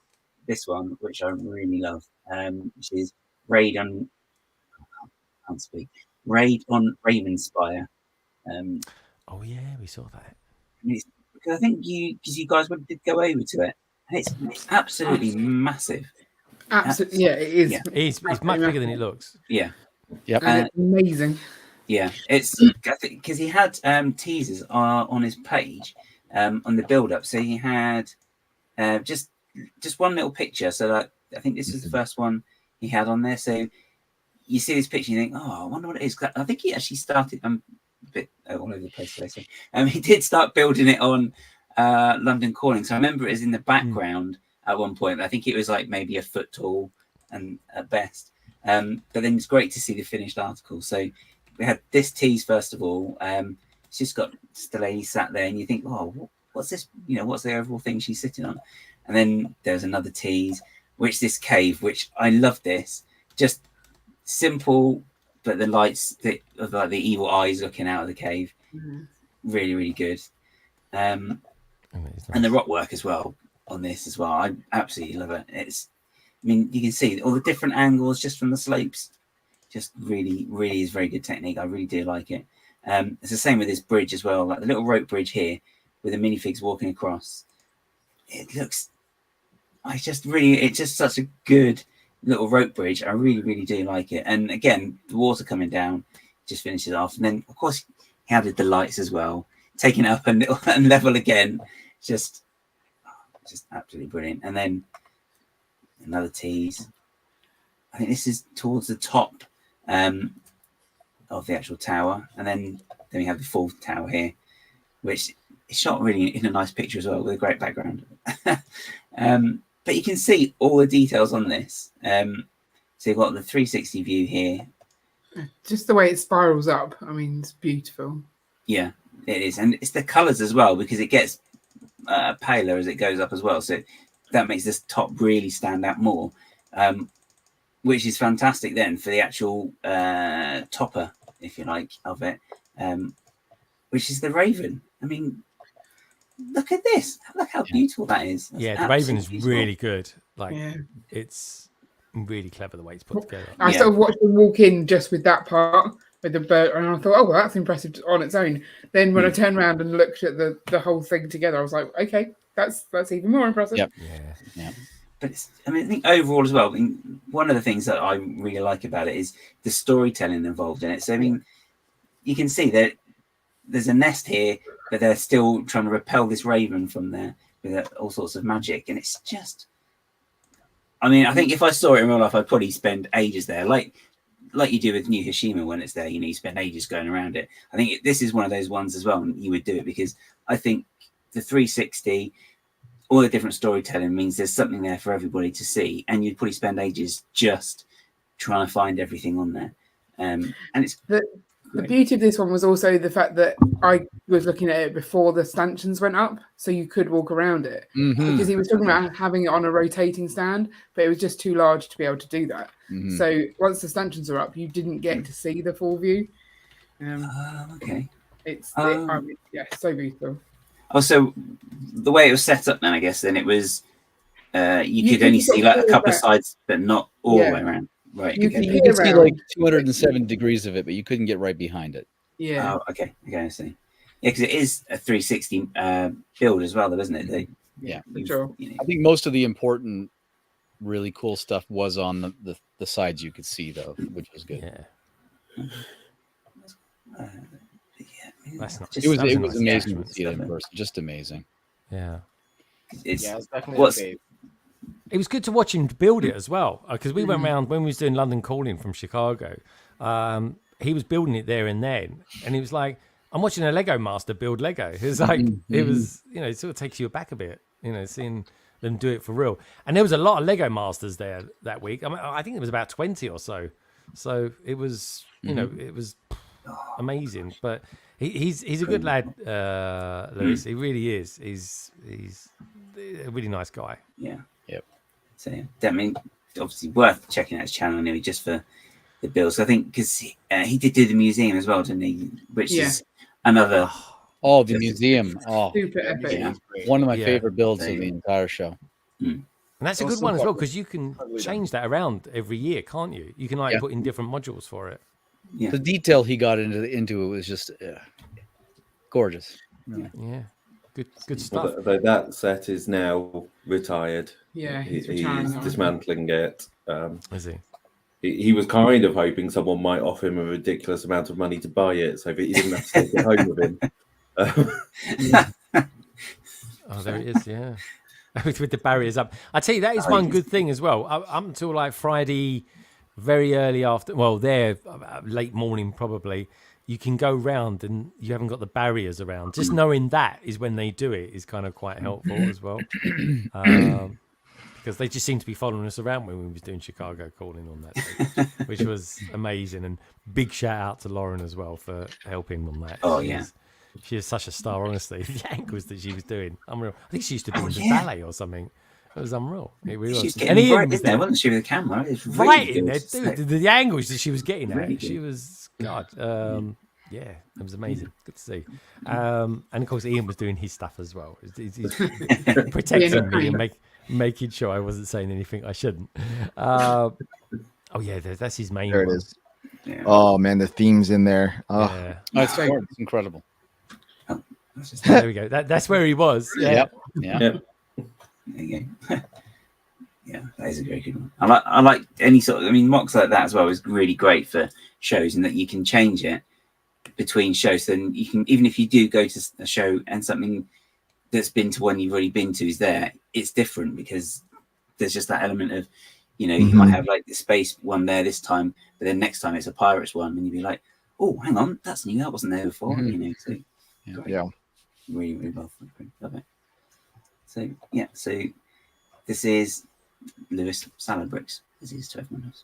this one, which I really love, which is Raid on Ravenspire. Oh yeah, we saw that. Because I think you guys did go over to it, and it's absolutely massive. Absolutely, yeah, it is. Yeah. It's much bigger than it looks. Yeah. Yep. And it's amazing. Yeah, it's because he had teasers on his page on the build up. So he had just one little picture. So that I think this is the first one he had on there. So you see this picture, you think, oh, I wonder what it is. I think he actually started. I'm a bit all over the place today. So he did start building it on London Calling. So I remember it was in the background at one point. I think it was like maybe a foot tall and at best. But then it's great to see the finished article. So we had this tease first of all. It's just got the lady sat there, and you think, oh, what's this? You know, what's the overall thing she's sitting on? And then there's another tease, which this cave, which I love this. Just simple, but the lights of like the evil eyes looking out of the cave, really, really good. And the rock work as well on this as well. I absolutely love it. It's, I mean, you can see all the different angles just from the slopes. Just really, really is very good technique. I really do like it. It's the same with this bridge as well, like the little rope bridge here with the minifigs walking across. It looks, it's just such a good little rope bridge. I really, really do like it. And again, the water coming down just finishes off. And then, of course, he added the lights as well, taking it up and level again. Just absolutely brilliant. And then another tease. I think this is towards the top of the actual tower, and then we have the full tower here, which is shot really in a nice picture as well with a great background. But you can see all the details on this. So you've got the 360 view here. Just the way it spirals up. I mean, it's beautiful. Yeah, it is, and it's the colours as well, because it gets paler as it goes up as well. So that makes this top really stand out more. Which is fantastic then for the actual topper, if you like, of it, which is the Raven. I mean, look at this. Look how beautiful that is. That's the Raven is beautiful. really good. Like, it's really clever the way it's put together. I sort of watched them walk in just with that part, with the bird, and I thought, oh, well, that's impressive on its own. Then when I turned around and looked at the whole thing together, I was like, okay, that's even more impressive. Yep. Yeah. But it's, I mean, I think overall as well, I mean, one of the things that I really like about it is the storytelling involved in it. So, I mean, you can see that there's a nest here, but they're still trying to repel this raven from there with all sorts of magic. And it's just, I mean, I think if I saw it in real life, I'd probably spend ages there. Like you do with New Hashima when it's there, you know, you spend ages going around it. I think this is one of those ones as well, and you would do it because I think the 360, all the different storytelling means there's something there for everybody to see, and you'd probably spend ages just trying to find everything on there. And it's the beauty of this one was also the fact that I was looking at it before the stanchions went up, so you could walk around it. Because he was talking about having it on a rotating stand, but it was just too large to be able to do that. So once the stanchions are up, you didn't get to see the full view. Okay. I mean, yeah, so beautiful. Also, the way it was set up then, I guess, then it was you could only see like a couple of sides, but not all the way around. Right. You could see like 207 degrees of it, but you couldn't get right behind it. Yeah. Oh, okay. I see. Yeah, because it is a 360 build as well, though, isn't it? Yeah, for sure. You know, I think most of the important, really cool stuff was on the sides you could see, though, which was good. Yeah. That's not. It was amazing to see it in person. Just amazing. Yeah. It's definitely a fave. It was good to watch him build it as well, because we went around when we was doing London Calling from Chicago. He was building it there and then, and he was like, "I'm watching a Lego master build Lego." It was like, it was, it sort of takes you aback a bit, seeing them do it for real. And there was a lot of Lego masters there that week. I mean, I think it was about 20 or so. So it was, it was amazing. But he's a good lad, Lewis. He really is. He's a really nice guy. Yeah. Yep. So I mean, obviously worth checking out his channel anyway, just for the builds. I think because he did do the museum as well, didn't he? Which is another. Oh, the museum! Oh, super epic. Yeah. One of my favorite builds of the entire show. And that's a good one as well, because you can change that around every year, can't you? You can put in different modules for it. Yeah. The detail he got into it was just gorgeous. Yeah. Good stuff. Although that set is now retired. Yeah, he's retiring. dismantling it. Is he? He was kind of hoping someone might offer him a ridiculous amount of money to buy it, so that he didn't have to take it home with him. Oh, there it is. Yeah, with the barriers up. I tell you, that is one good thing as well. Up until like Friday, very early after. Well, there late morning probably. You can go round and you haven't got the barriers around. Just knowing that is when they do it is kind of quite helpful as well. Because they just seem to be following us around when we was doing Chicago Calling on that day, which was amazing. And big shout out to Lauren as well for helping on that. Oh, She is such a star, honestly. The ankles that she was doing, unreal. I think she used to be in the ballet or something. It was unreal. It really She was was. getting right in there, wasn't she, with the camera? It was really Right in good. there, dude. The angles that she was getting at, Really she good. was, God. Yeah, it was amazing. Good to see. And of course, Ian was doing his stuff as well. He's protecting me and making sure I wasn't saying anything I shouldn't. Oh yeah, that's his main. There it one. is. Yeah. Oh man, the themes in there. Oh, Yeah. It's incredible. There we go. That's where he was. Yeah. Yeah. There you go. Yeah, that is a very good one. I like any sort of. I mean, mocks like that as well is really great for shows, in that you can change it between shows. Then you can, even if you do go to a show and something that's been to one you've already been to is there, it's different because there's just that element of, you might have like the space one there this time, but then next time it's a pirates one, and you'd be like, oh, hang on, that's new, that wasn't there before. So yeah, really, really well. Love it. So yeah, so this is Lewis SALADBRICKS, as is to everyone else.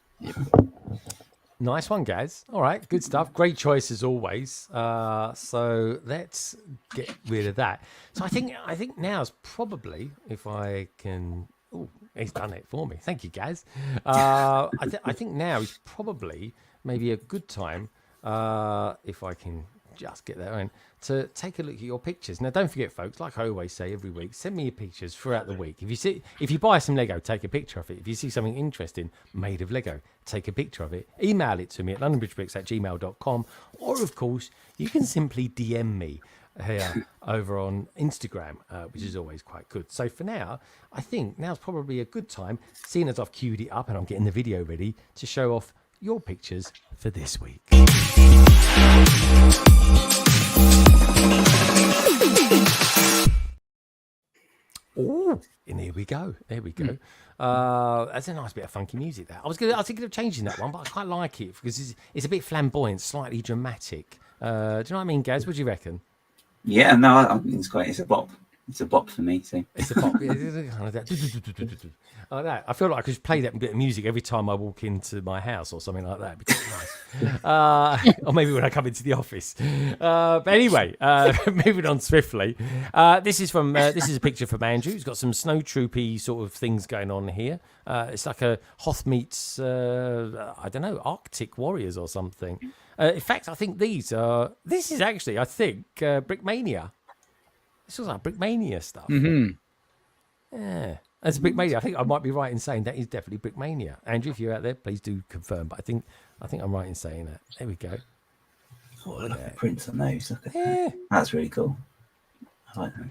Nice one, guys. All right, good stuff. Great choice as always. So let's get rid of that. So I think now's probably, if I can. Oh, he's done it for me. Thank you, guys. I think now is probably maybe a good time, if I can just get that in, to take a look at your pictures. Now, don't forget, folks, like I always say every week, send me your pictures throughout the week. If you buy some Lego, take a picture of it. If you see something interesting made of Lego, take a picture of it. Email it to me at londonbridgebricks@gmail.com, or of course, you can simply DM me here over on Instagram, which is always quite good. So for now, I think now's probably a good time, seeing as I've queued it up and I'm getting the video ready, to show off your pictures for this week. Oh, and here we go. There we go. That's a nice bit of funky music. That I was thinking of changing that one, but I quite like it because it's a bit flamboyant, slightly dramatic. Do you know what I mean, guys? What do you reckon? Yeah, no, I think it's a bop. It's a bop for me. So it's a bop. Like that. I feel like I could just play that bit of music every time I walk into my house or something like that. Because it's nice. Or maybe when I come into the office. But anyway, moving on swiftly. This is a picture from Andrew. He's got some snow troopy sort of things going on here. It's like a Hoth meets I don't know, Arctic Warriors or something. In fact, I think this is actually, I think, Brickmania. This was like Brickmania stuff. Yeah, that's Brickmania. I think I might be right in saying that is definitely Brickmania. Andrew, if you're out there, please do confirm. But I think I'm right in saying that. There we go. Oh, look at the prints on those. Look at that. That's really cool. I like that.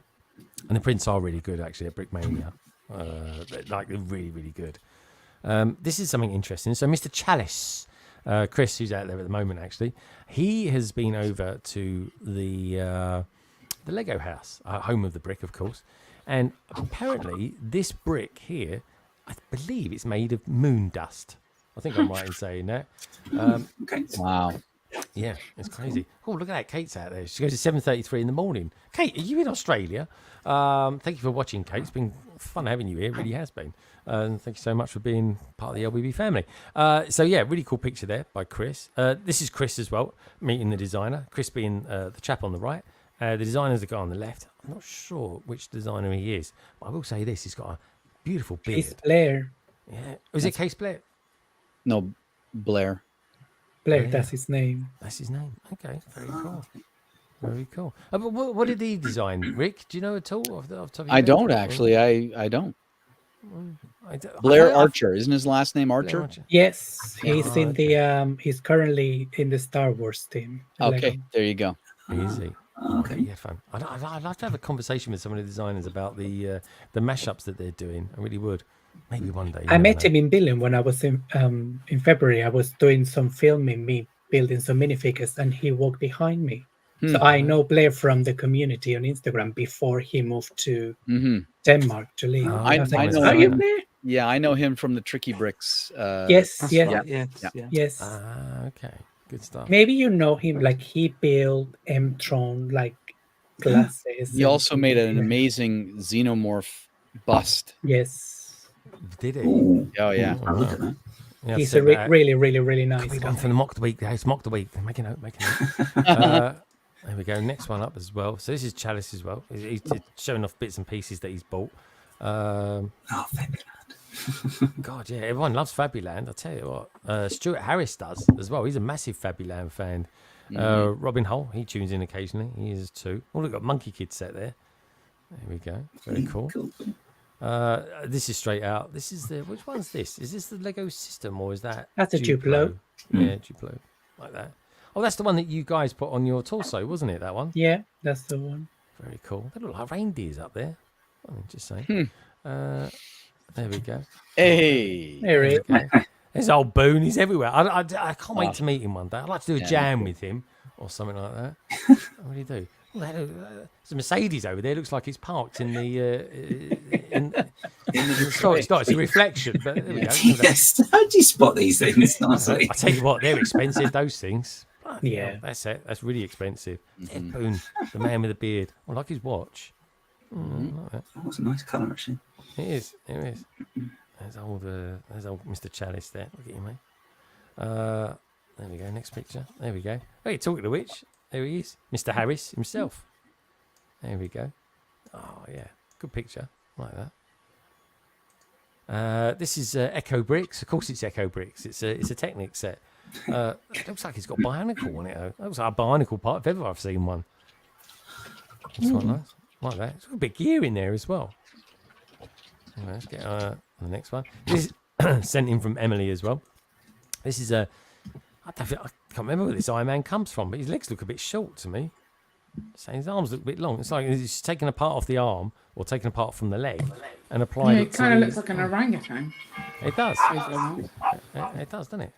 And the prints are really good, actually, at Brickmania. They're really, really good. This is something interesting. So Mr. Chalice Chris, who's out there at the moment, actually, he has been over to the Lego house, home of the brick, of course. And apparently, this brick here, I believe it's made of moon dust. I think I'm right in saying that. Okay. Wow. Yeah, it's crazy. Oh, look at that. Kate's out there. She goes at 7:33 in the morning. Kate, are you in Australia? Thank you for watching, Kate. It's been fun having you here. It really has been. And thank you so much for being part of the LBB family. So, yeah, really cool picture there by Chris. This is Chris as well, meeting the designer. Chris being the chap on the right. The designer's the guy on the left. I'm not sure which designer he is, but I will say this. He's got a beautiful beard. Case Blair. Yeah. Was it Case Blair? No, Blair. Blair, that's his name. That's his name. Okay, very cool. Very cool. But what did he design, Rick? Do you know at all? Off the top of your I head? don't actually. I don't. I Blair Archer, isn't his last name Archer? Yes, he's in the he's currently in the Star Wars team. Okay, there you go. Easy. Okay, yeah, fun. I'd love to have a conversation with some of the designers about the mashups that they're doing. I really would. Maybe one day. I met him in Berlin when I was in February. I was doing some filming, me building some minifigures, and he walked behind me. So I know Blair from the community on Instagram before he moved to Denmark to live. I know Are you him. Blair? Yeah, I know him from the Tricky Bricks. Yes. Yes. Okay. Good stuff. Maybe you know him. Like he built M-Tron like glasses. He also made an amazing xenomorph bust. Yes. Did he? Oh yeah. Yeah, he's a really nice guy. guy. For the MOC-THE-WEEK, guys. MOC-THE-WEEK. Make a note. There we go. Next one up as well. So this is Chalice as well. He's showing off bits and pieces that he's bought. Fabuland. God, yeah. Everyone loves Fabuland. I'll tell you what. Stuart Harris does as well. He's a massive Fabuland fan. Robin Hull, he tunes in occasionally. He is too. Oh, look, got Monkey Kid set there. There we go. Very cool. This is straight out. This is which one's this? Is this the Lego system or is that? That's a Duplo. Yeah, Duplo. Like that. Oh, that's the one that you guys put on your torso, wasn't it? That one? Yeah, that's the one. Very cool. They look like reindeers up there. I'm just saying. There we go. Hey. There he is. There's old Boone. He's everywhere. I can't wait to meet him one day. I'd like to do a jam with him or something like that. I really do. There's a Mercedes over there. Looks like it's parked in the store. It's not. It's a reflection. But there we go. Yes. How do you spot these things? Nicely. I tell you what, they're expensive. Those things. Yeah, that's it. That's really expensive. Ed Boone, the man with the beard. I like his watch. Like that. Oh, it's a nice colour, actually. It is. It is. There's old Mr. Chalice there. Look at you, mate. There we go. Next picture. There we go. Hey, talking to which? There he is, Mr. Harris himself. There we go. Oh yeah, good picture. Like that. This is Echo Bricks. Of course, it's Echo Bricks. It's a Technic set. It looks like it's got Bionicle on it. That looks like a Bionicle part if ever I've seen one. It's quite nice. Like that. It's got a bit of gear in there as well. Anyway, let's get on the next one. This is sent in from Emily as well. This is I can't remember where this Iron Man comes from, but his legs look a bit short to me. So his arms look a bit long. It's like he's taken a part off the arm or taken a part from the leg and applied it. It kind of looks like an orangutan. It does. It does, doesn't it?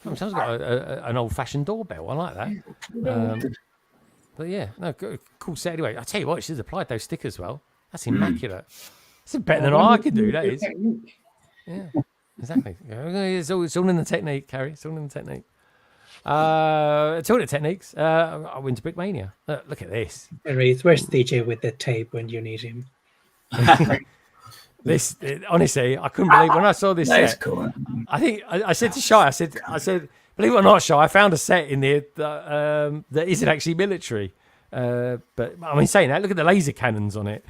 Someone's got an old-fashioned doorbell. I like that. But yeah, no, cool set anyway. I tell you what, she's applied those stickers well. That's immaculate. It's better than I could do. That is. Yeah, exactly. It's all in the technique, Carrie. It's all in the technique. Talking of techniques, I went to Brickmania. Look at this. Where's DJ with the tape when you need him? This honestly, I couldn't believe when I saw this That is set. cool. I think I said to Shy, I said, believe it or not, Shy, I found a set in there that isn't actually military. But I mean, saying that, look at the laser cannons on it.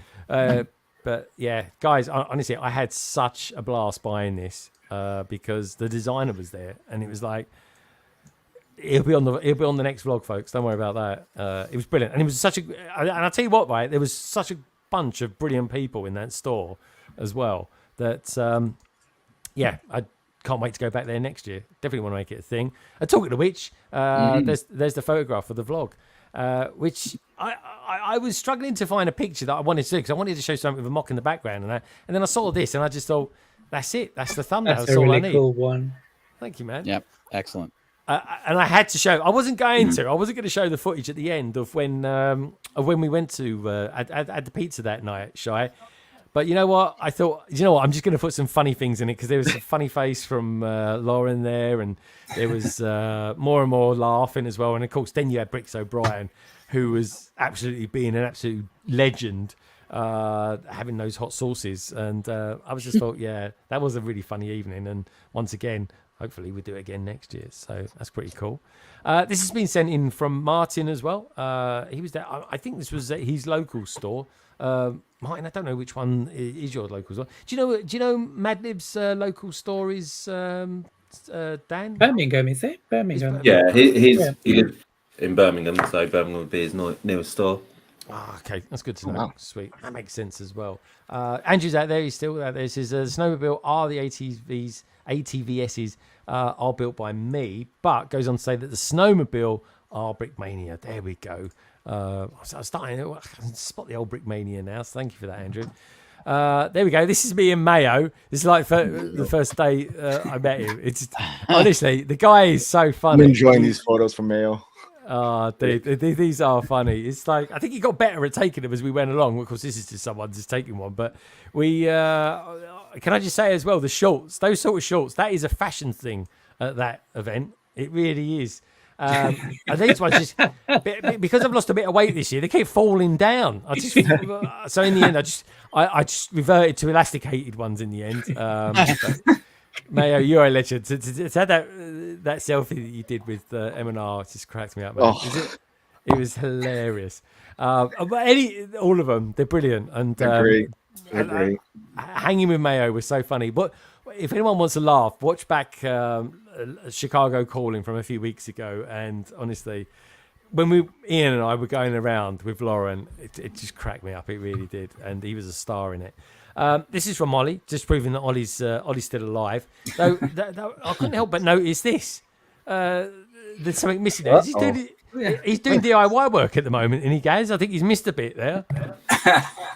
But yeah, guys, honestly, I had such a blast buying this because the designer was there, and it was like, he'll be on the next vlog, folks. Don't worry about that. It was brilliant, and it was and I'll tell you what, right? There was such a bunch of brilliant people in that store as well that yeah, I can't wait to go back there next year. Definitely want to make it a thing. Talking to which, there's the photograph of the vlog, which I was struggling to find a picture that I wanted to do because I wanted to show something with a mock in the background and then I saw this and I just thought, that's it. That's the thumbnail. That's a really cool one. Thank you, man. Yep, excellent. and I had to show. I wasn't going to show the footage at the end of when we went to had the pizza that night, Shy. But you know what? I thought, I'm just going to put some funny things in it because there was a funny face from Lauren there, and there was more and more laughing as well. And of course, then you had Bricks O'Brien, who was absolutely being an absolute legend, having those hot sauces. And I was just thought, yeah, that was a really funny evening. And once again, hopefully we'll do it again next year. So that's pretty cool. This has been sent in from Martin as well. He was there. I think this was at his local store. Martin, I don't know which one is your local store. Do you know Madlib's local store is Dan? Birmingham, is it? Birmingham. Yeah, he lives in Birmingham, so Birmingham would be his nearest store. Okay, that's good to know. Wow. Sweet, that makes sense as well. Andrew's out there. He's still out there. He says the snowmobile are the ATVSs are built by me, but goes on to say that the snowmobile are Brickmania. There we go. I was starting. I can spot the old Brickmania now. So thank you for that, Andrew. There we go. This is me and Mayo. This is like the first day I met him. It's honestly, the guy is so funny. I'm enjoying these photos from Mayo. These are funny. It's like I think he got better at taking them as we went along. Of course, this is just someone just taking one, but we can I just say as well, the shorts, those sort of shorts, that is a fashion thing at that event. It really is. And these ones just because I've lost a bit of weight this year, they keep falling down. So in the end, I just reverted to elasticated ones in the end. Mayo, you're a legend. It's had that selfie that you did with M&R just cracked me up. Man. It was hilarious. But all of them, they're brilliant. And Agree. Hanging with Mayo was so funny. But if anyone wants to laugh, watch back Chicago Calling from a few weeks ago. And honestly, when Ian and I were going around with Lauren, it just cracked me up. It really did. And he was a star in it. This is from Ollie, just proving that Ollie's still alive. Though I couldn't help but notice this. There's something missing there. He's doing DIY work at the moment, and I think he's missed a bit there.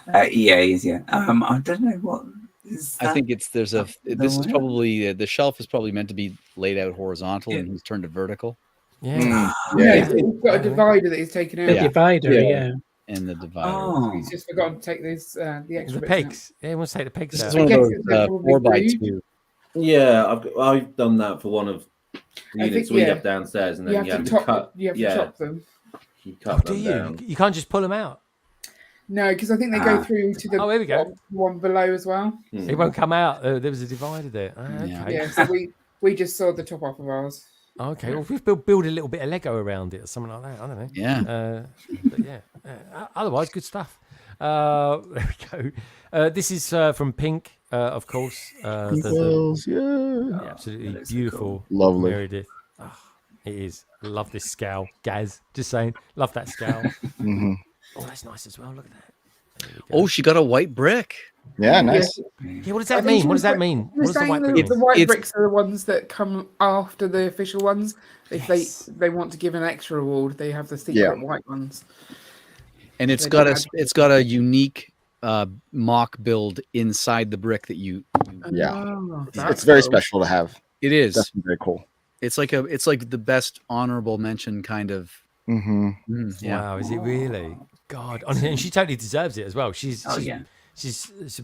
Yeah, he is. Yeah. I don't know what. I think this is probably the shelf is probably meant to be laid out horizontal, and he's turned it vertical. Yeah. He's got a divider that he's taken out. The divider, yeah. And the divider. He's just forgotten to take the extra the bits pegs. Yeah, he wants to take the pegs This out. is one of those 4x2. Yeah, I've done that for one of the units we have downstairs, and then you have to cut. You have to chop them. You cut them do you? down. You can't just pull them out. No, because I think they go through to the here we go. one below as well. It won't come out. There was a divider there. Okay. Yeah, so we just saw the top off of ours. Okay, well, we've build a little bit of Lego around it or something like that. I don't know. Yeah. But yeah. Otherwise, good stuff. There we go. This is from Pink, of course. The absolutely beautiful. Cool. Lovely. Meredith. Oh, it is. Love this scowl. Gaz, just saying. Love that scowl. Oh, that's nice as well. Look at that. Oh, she got a white brick. Yeah, nice. Yeah, what does that mean? What does that mean? What does the white brick mean? The white bricks are the ones that come after the official ones. If they want to give an extra award, they have the secret white ones. And it's got a unique mock build inside the brick that you it's very special to have. It is. That's very cool. It's like the best honorable mention kind of. Wow, is it really? God, and she totally deserves it as well. She's a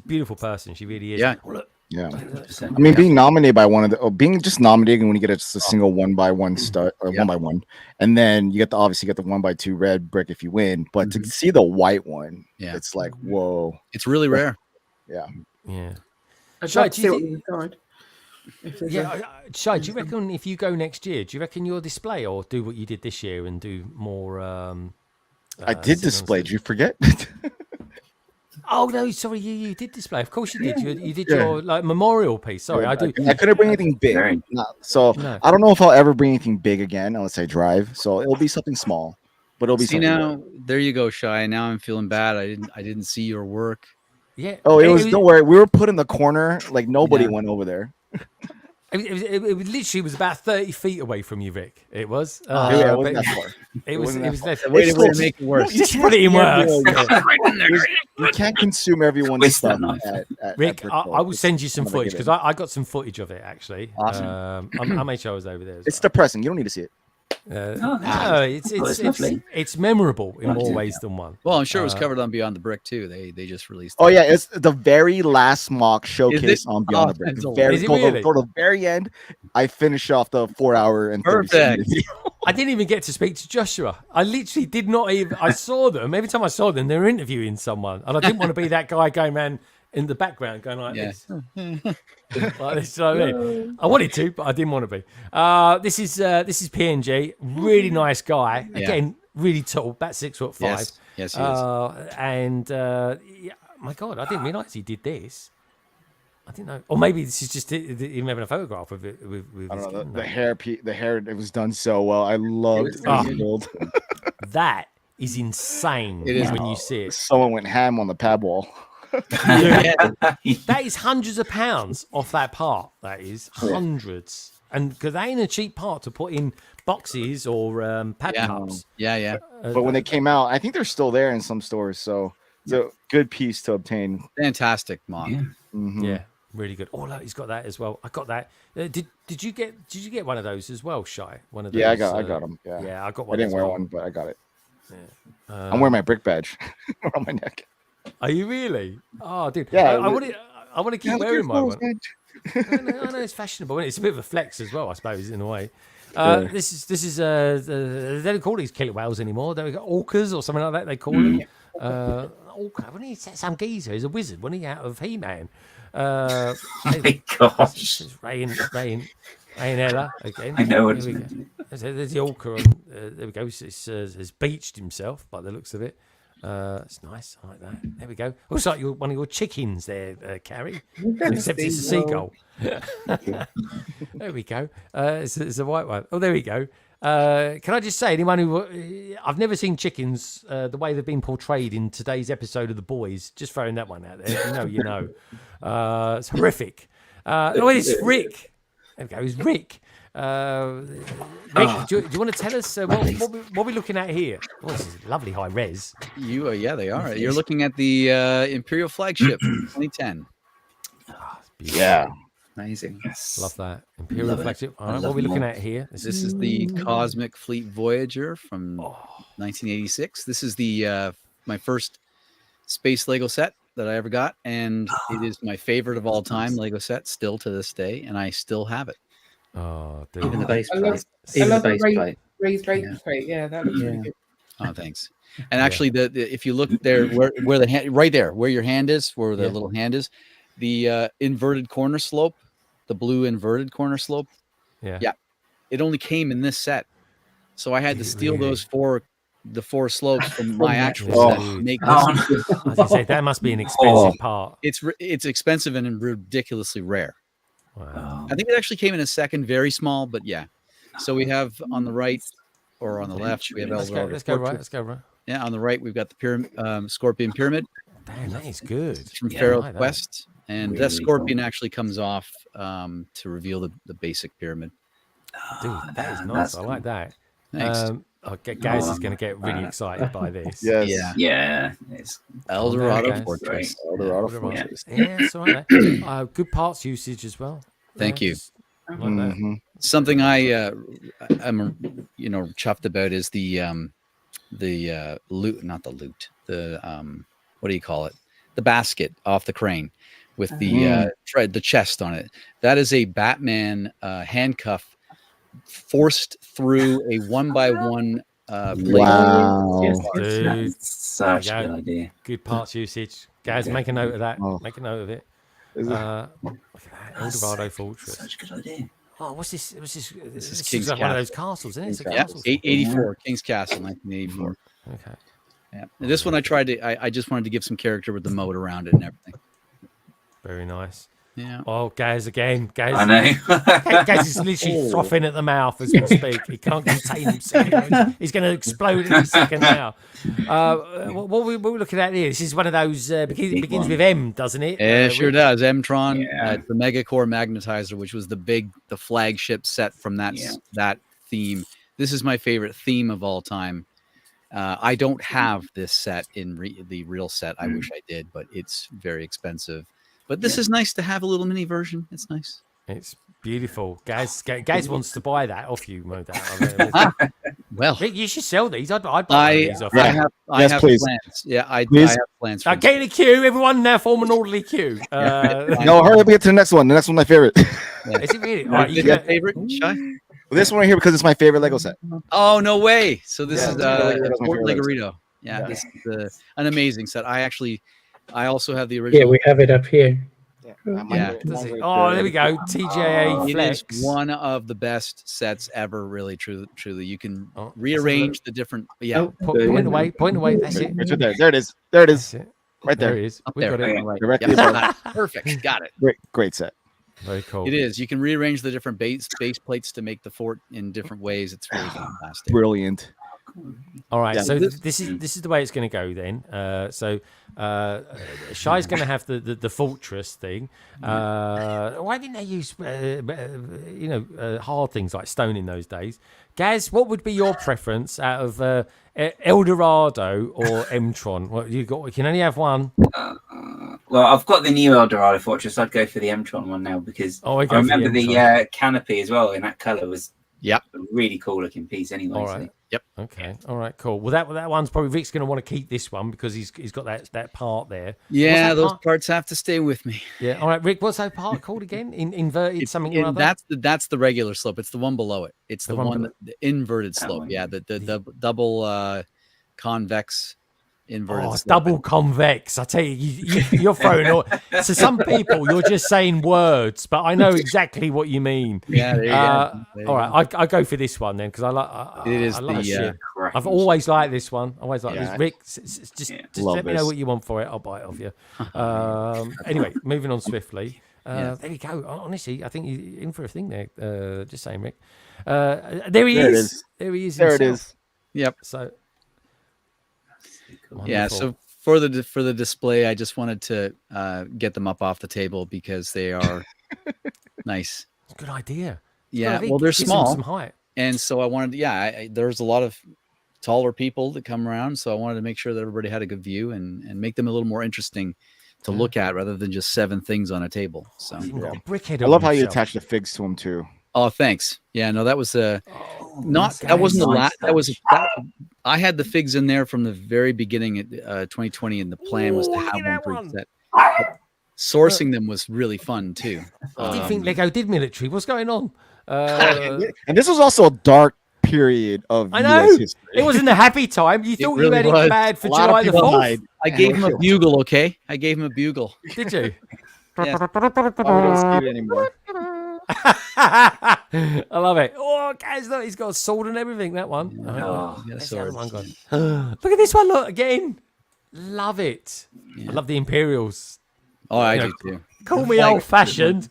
beautiful person. She really is. Yeah. I mean, being nominated by being just nominated when you get just a single 1x1 stud or 1x1, and then you get the 1x2 red brick if you win. But to see the white one, it's like whoa, it's really rare. Yeah. Shai, do you reckon if you go next year, do you reckon you'll display or do what you did this year and do more? I did display. Did you forget? Oh no, sorry, you did display. Of course you did. You did your like memorial piece. Sorry, I do. I couldn't bring anything big, I don't know if I'll ever bring anything big again unless I drive. So it'll be something small, but it'll be something. Now there you go, Shai. Now I'm feeling bad. I didn't see your work. Yeah. Oh, it was. Don't worry. We were put in the corner. Like nobody went over there. It literally was about 30 feet away from you, Rick. It was. Yeah, it wasn't that far. It was less. Way to make it worse. Just put it in worse. You can't consume everyone's Twist that stuff. knife. At Rick, Brickworld. I will send you some I'm gonna footage get because it. I got some footage of it actually. Awesome. I made sure I was over there. As It's depressing. You don't need to see it. no, it's lovely. it's memorable in more ways than one. Well, I'm sure it was covered on Beyond the Brick too. They just released. Oh it. yeah, it's the very last mock showcase on Beyond the Brick. that's The a- very Is it toward really? the very end, I finish off the 4 hour and 30 Perfect. minutes. I didn't even get to speak to Joshua. I literally did not even. I saw them every time I saw them. They were interviewing someone, and I didn't want to be that guy going around in the background going like this. Like this, you know what I mean? I wanted to, but I didn't want to be. This is PNG, really nice guy. Again, really tall, about 6'5". Yes, he is. And yeah, my God, I didn't realise he did this. I didn't know, or maybe this is just him having a photograph of it. With I his don't know. kid. The hair, it was done so well. I loved Oh. build. That is insane. It is. When you see it. Someone went ham on the pad wall. That is hundreds of pounds off that part. That is hundreds, and because that ain't a cheap part to put in boxes or pad cups. Yeah. But when they came out, I think they're still there in some stores. So it's a good piece to obtain. Fantastic, Mom. Yeah, really good. Oh, look, he's got that as well. I got that. Did you get one of those as well, Shy? One of those. Yeah, I got them. Yeah, I got I one. didn't as wear well. one, but I got it. Yeah. I'm wearing my brick badge on my neck. Are you really? Oh, dude. Yeah, I want to keep Yeah, look wearing at my those, one. man. I know it's fashionable. Isn't it? It's a bit of a flex as well, I suppose, in a way. Yeah. This is they don't call these killer whales anymore. They got orcas or something like that. They call them. Orca. When he some geezer, he's a wizard. When he out of He-Man. Oh my gosh. Rain Ella again. I know what Here we it's go. There's the orca. There we go. Has beached himself by the looks of it. It's nice. I like that. There we go. Looks like one of your chickens there, Carrie. Except it's a seagull. There we go. It's a white one. Oh, there we go. Can I just say, anyone who I've never seen chickens the way they've been portrayed in today's episode of The Boys. Just throwing that one out there. If you know, you know. It's horrific. Oh, it's Rick. There we go. It's Rick. Rick, do you want to tell us what we're looking at here? Oh, this is lovely high res. Yeah, they are. You're looking at the Imperial flagship 2010. Yeah. Amazing. Love that. Imperial flagship. All right, what are we looking at here? This is the Cosmic Fleet Voyager from 1986. This is the my first space Lego set that I ever got, and it is my favorite of all time Lego set still to this day, and I still have it. Oh, dude. Even the base I plate. love Even the the base plate. raised base plate. Yeah, that looks really good. Oh, thanks. And actually, the if you look there, where the hand, right there, where your hand is, where the little hand is, the inverted corner slope, the blue inverted corner slope. Yeah. It only came in this set, so I had to steal those four slopes from my actual set. To make this. I was gonna say that must be an expensive part. It's expensive and ridiculously rare. Wow. I think it actually came in a second, very small, but yeah. So we have on the right or on the left, we have Let's go right. Yeah, on the right we've got the pyramid, Scorpion Pyramid. Damn, that is good. It's from Yeah, Pharaoh's I like that. Quest, and that Scorpion actually comes off to reveal the basic pyramid. Dude, that is nice. I like that. Thanks. Gaz is going to get really excited by this. Yes. Yeah. It's Eldorado Guys. Fortress. Eldorado Yeah, Fortress. Yeah, it's all right. There. Good parts usage as well. Thank you. just like that. Something I'm chuffed about is the loot, not the loot, the what do you call it? The basket off the crane with the the chest on it. That is a Batman handcuff forced through a 1x1 plate. Wow. Dude, such a there you good go. idea. Good parts usage. Guys, make a note of that. Oh. Make a note of it. Look at that. Eldorado Fortress. Such a good idea. Oh, what's this? This is is King's like one of Castle. those castles, isn't it? It's a Yeah, castle. 884 King's Castle, 1984. Okay. Yeah, and this one I tried to. I just wanted to give some character with the moat around it and everything. Very nice. Yeah. Oh, Gaz again. Gaz, I know. Gaz is literally frothing at the mouth as we speak. He can't contain himself. He's going to explode any second now. What we looking at here? This is one of those begins with M, doesn't it? Yeah, it sure does. M-Tron, Yeah. the Megacore Magnetizer, which was the flagship set from that theme. This is my favorite theme of all time. I don't have this set in the real set. I wish I did, but it's very expensive. But this is nice to have a little mini version. It's nice. It's beautiful. Gaz wants to buy that off you, no doubt. Well, Rick, you should sell these. I'd buy these off you. I have please. plans. Yeah, I Please. have plans. Now get in a queue. Everyone now form an orderly queue. No, hurry up and get to the next one. The next one's my favorite. Is it really? All right, Is that favorite? Shy? This one right here because it's my favorite Lego set. Oh, no way. So this is that's my Fort favorite. Legorito. Yeah, this is an amazing set. I also have the original. Yeah, we have it up here. Yeah. Oh, there we go. TGA It Flex. is one of the best sets ever, really, truly. You can rearrange the different. Yeah. Point away. That's it. It's right there. There it is. There it is. That's it. Right there. There it is. Up We there. got it. Right. Directly Yeah. above. Perfect. Got it. Great set. Very cool. It is. You can rearrange the different base plates to make the fort in different ways. It's really fantastic. Brilliant. All right, Yeah. so this is the way it's going to go then. Shai's going to have the fortress thing. Why didn't they use hard things like stone in those days? Gaz, what would be your preference out of El Dorado or M-Tron? What you got? You can only have one. Well, I've got the new El Dorado Fortress. I'd go for the M-Tron one now because I remember the canopy as well in that color was a really cool looking piece anyway. All right. So. Yep. Okay. All right. Cool. Well, that one's probably Rick's going to want to keep this one because he's got that part there. Yeah, those parts have to stay with me. Yeah. All right, Rick. What's that part called again? Inverted something or other. That's the regular slope. It's the one below it. It's the one the inverted slope. Yeah, the double convex inverted. Oh, double convex. I tell you, you're throwing all. To some people, you're just saying words, but I know exactly what you mean. Yeah, there you go. All right, I go for this one then because I like. It is I like shit. Correct. I've always liked this one. Always liked this. Rick, just Love let me know this. what you want for it. I'll buy it off you. Anyway, moving on swiftly. There we go. Honestly, I think you're in for a thing there. Just saying, Rick. There he is. There he is. There it himself. is. Yep. So. Yeah. So for the display, I just wanted to get them up off the table because they are nice. Good idea. Yeah. Well, they're small. Some height. And so I wanted, there's a lot of taller people that come around. So I wanted to make sure that everybody had a good view and make them a little more interesting to look at rather than just 7 things on a table. So Brickhead. I love how you attach the figs to them too. Oh, thanks. Yeah, no, that was that wasn't the last. I had the figs in there from the very beginning at 2020, and the plan was to have one set. Sourcing them was really fun too. I didn't think Lego did military. What's going on? And this was also a dark period of I know. US history. It wasn't a happy time. You thought you had it bad for July the 4th. I gave him a bugle, okay? I gave him a bugle. Did you? Yes. Oh, we don't see it anymore. I love it. Oh, guys, look, he's got a sword and everything. That one. Yes, the other one gone. Look at this one. Look again. Love it. Yeah. I love the Imperials. Oh, I do too. Call me old-fashioned.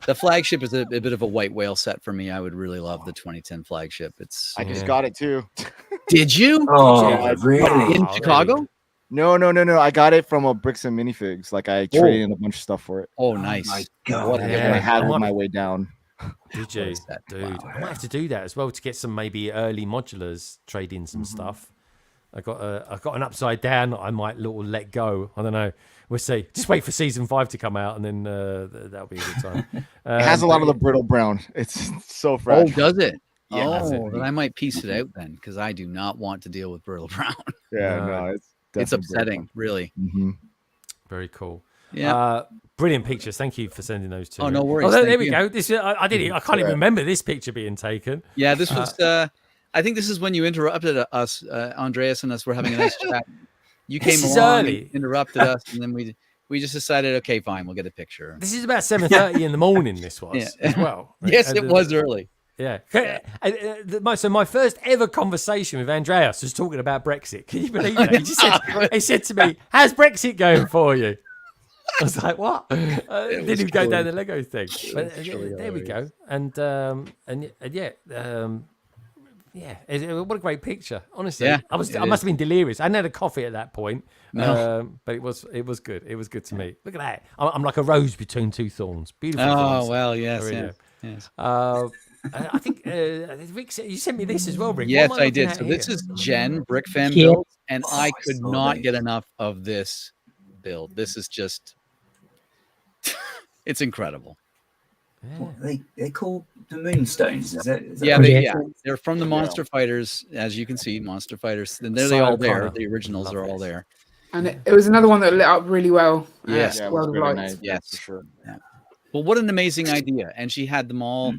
The flagship is a bit of a white whale set for me. I would really love the 2010 flagship. I just got it too. Did you? Oh, really? In Chicago? No. I got it from a Bricks and Minifigs. Like I traded in a bunch of stuff for it. Oh, nice. My God. I had it on my way down. Did you? Dude, I might have to do that as well to get some maybe early modulars, trade in some stuff. I got an upside down that I might let go. I don't know. We'll see. Just wait for season 5 to come out, and then that'll be a good time. It has a lot of the brittle brown. It's so fresh. Oh, does it? Yeah. Oh, then I might piece it out then because I do not want to deal with brittle brown. Yeah, no, it's upsetting, really. Mm-hmm. Very cool. Yeah. Brilliant pictures. Thank you for sending those to me. Oh, no worries. Oh, there we go. This I did it. I can't even remember this picture being taken. Yeah, this was. I think this is when you interrupted us, Andreas, and us were having a nice chat. You came along, early. Interrupted us, and then we just decided, okay, fine, we'll get a picture. This is about 7:30 in the morning. This was as well. Right? Yes, it was early. Yeah. So my first ever conversation with Andreas was talking about Brexit. Can you believe that? He said to me, "How's Brexit going for you?" I was like, what? Didn't even go down the Lego thing. But there we go. And yeah. What a great picture. Honestly, Yeah, I must have been delirious. I hadn't had a coffee at that point. No. But it was good. It was good to me. Look at that. I'm like a rose between two thorns. Beautiful. Oh, thorns. well, yes. I think Rick, you sent me this as well, Rick. Yes, I did. So this is Jen Brick Fan build, and I could not get enough of this build. This is just, it's incredible. Yeah. They call the Moonstones. Is that they're from the Monster Fighters, as you can see, Monster Fighters. And they're all there. The originals are all there. And it was another one that lit up really well. Yes, World of Lights. Yes, for sure. Yeah. Well, what an amazing idea! And she had them all.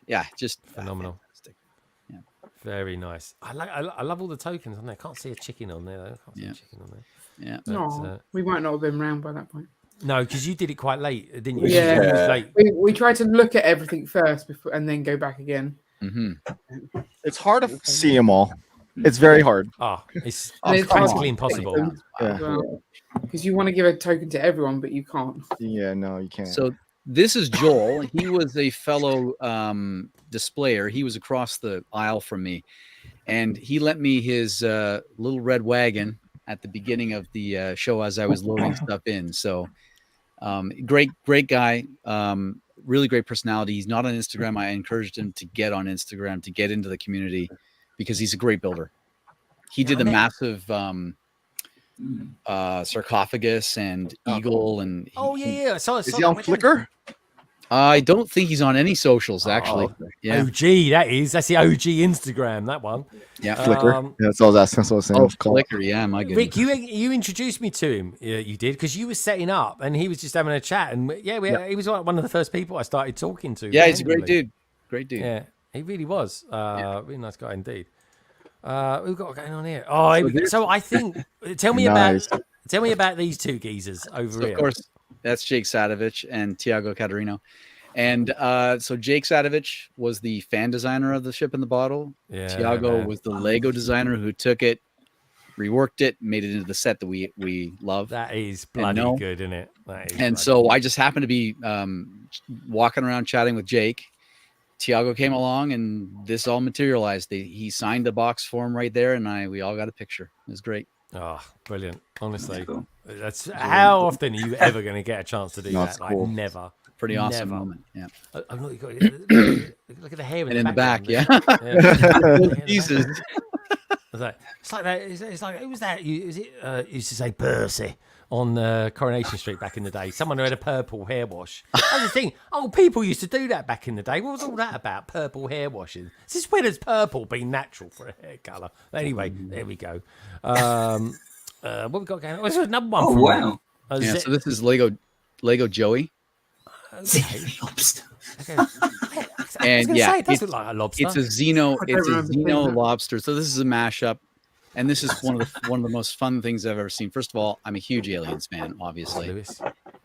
Yeah, just phenomenal. Yeah, very nice. I love all the tokens on there. Can't see a chicken on there though. Can't see a chicken on there. Yeah. No, we might not have been around by that point. No, because you did it quite late, didn't you? Yeah. It was late. We tried to look at everything first before, and then go back again. Mm-hmm. It's hard to see them all. It's very hard. It's practically impossible. Because you want to give a token to everyone, but you can't. Yeah, no, you can't. So this is Joel. He was a fellow displayer. He was across the aisle from me, and he lent me his little red wagon at the beginning of the show as I was loading stuff in. So great guy. Really great personality. He's not on Instagram. I encouraged him to get on Instagram, to get into the community, because he's a great builder. He did the massive sarcophagus and eagle, and is he on Flickr? I don't think he's on any socials, actually. Yeah. OG, that's the OG Instagram, that one. Yeah, Flickr. That's all I was asking. That's what I was saying. Oh, Flickr, yeah, my goodness. Rick, you introduced me to him. You did, because you were setting up, and he was just having a chat, and he was like one of the first people I started talking to. Yeah, he's a great dude. Great dude. Yeah, he really was. Really nice guy indeed. We've got going on here. So I think tell me about these two geezers over here. Of course, that's Jake Sadovich and Tiago Caterino. And so Jake Sadovich was the fan designer of the ship in the bottle. Yeah, Tiago was the Lego designer who took it, reworked it, made it into the set that we love. That is bloody good, isn't it? And so I just happened to be walking around chatting with Jake. Tiago came along, and this all materialized. He signed the box for him right there, and we all got a picture. It was great. Oh, brilliant! Honestly, that's how often are you ever going to get a chance to do that? Cool. Like never. Pretty awesome moment. Yeah. I've not got look at the hair in the back. Yeah. Jesus. It's like that. It's like who was that? Used to say Percy on Coronation Street back in the day. Someone who had a purple hair wash. That's the thing. People used to do that back in the day. What was all that about? Purple hair washing. Since when has purple been natural for a hair colour? Anyway, there we go. What we got going on? There's another one. Oh, wow. So this is Lego Joey. Okay. Lobster. And yeah, it does look like a lobster. It's a Xeno lobster. So this is a mashup. And this is one of the most fun things I've ever seen. First of all, I'm a huge Aliens fan, obviously,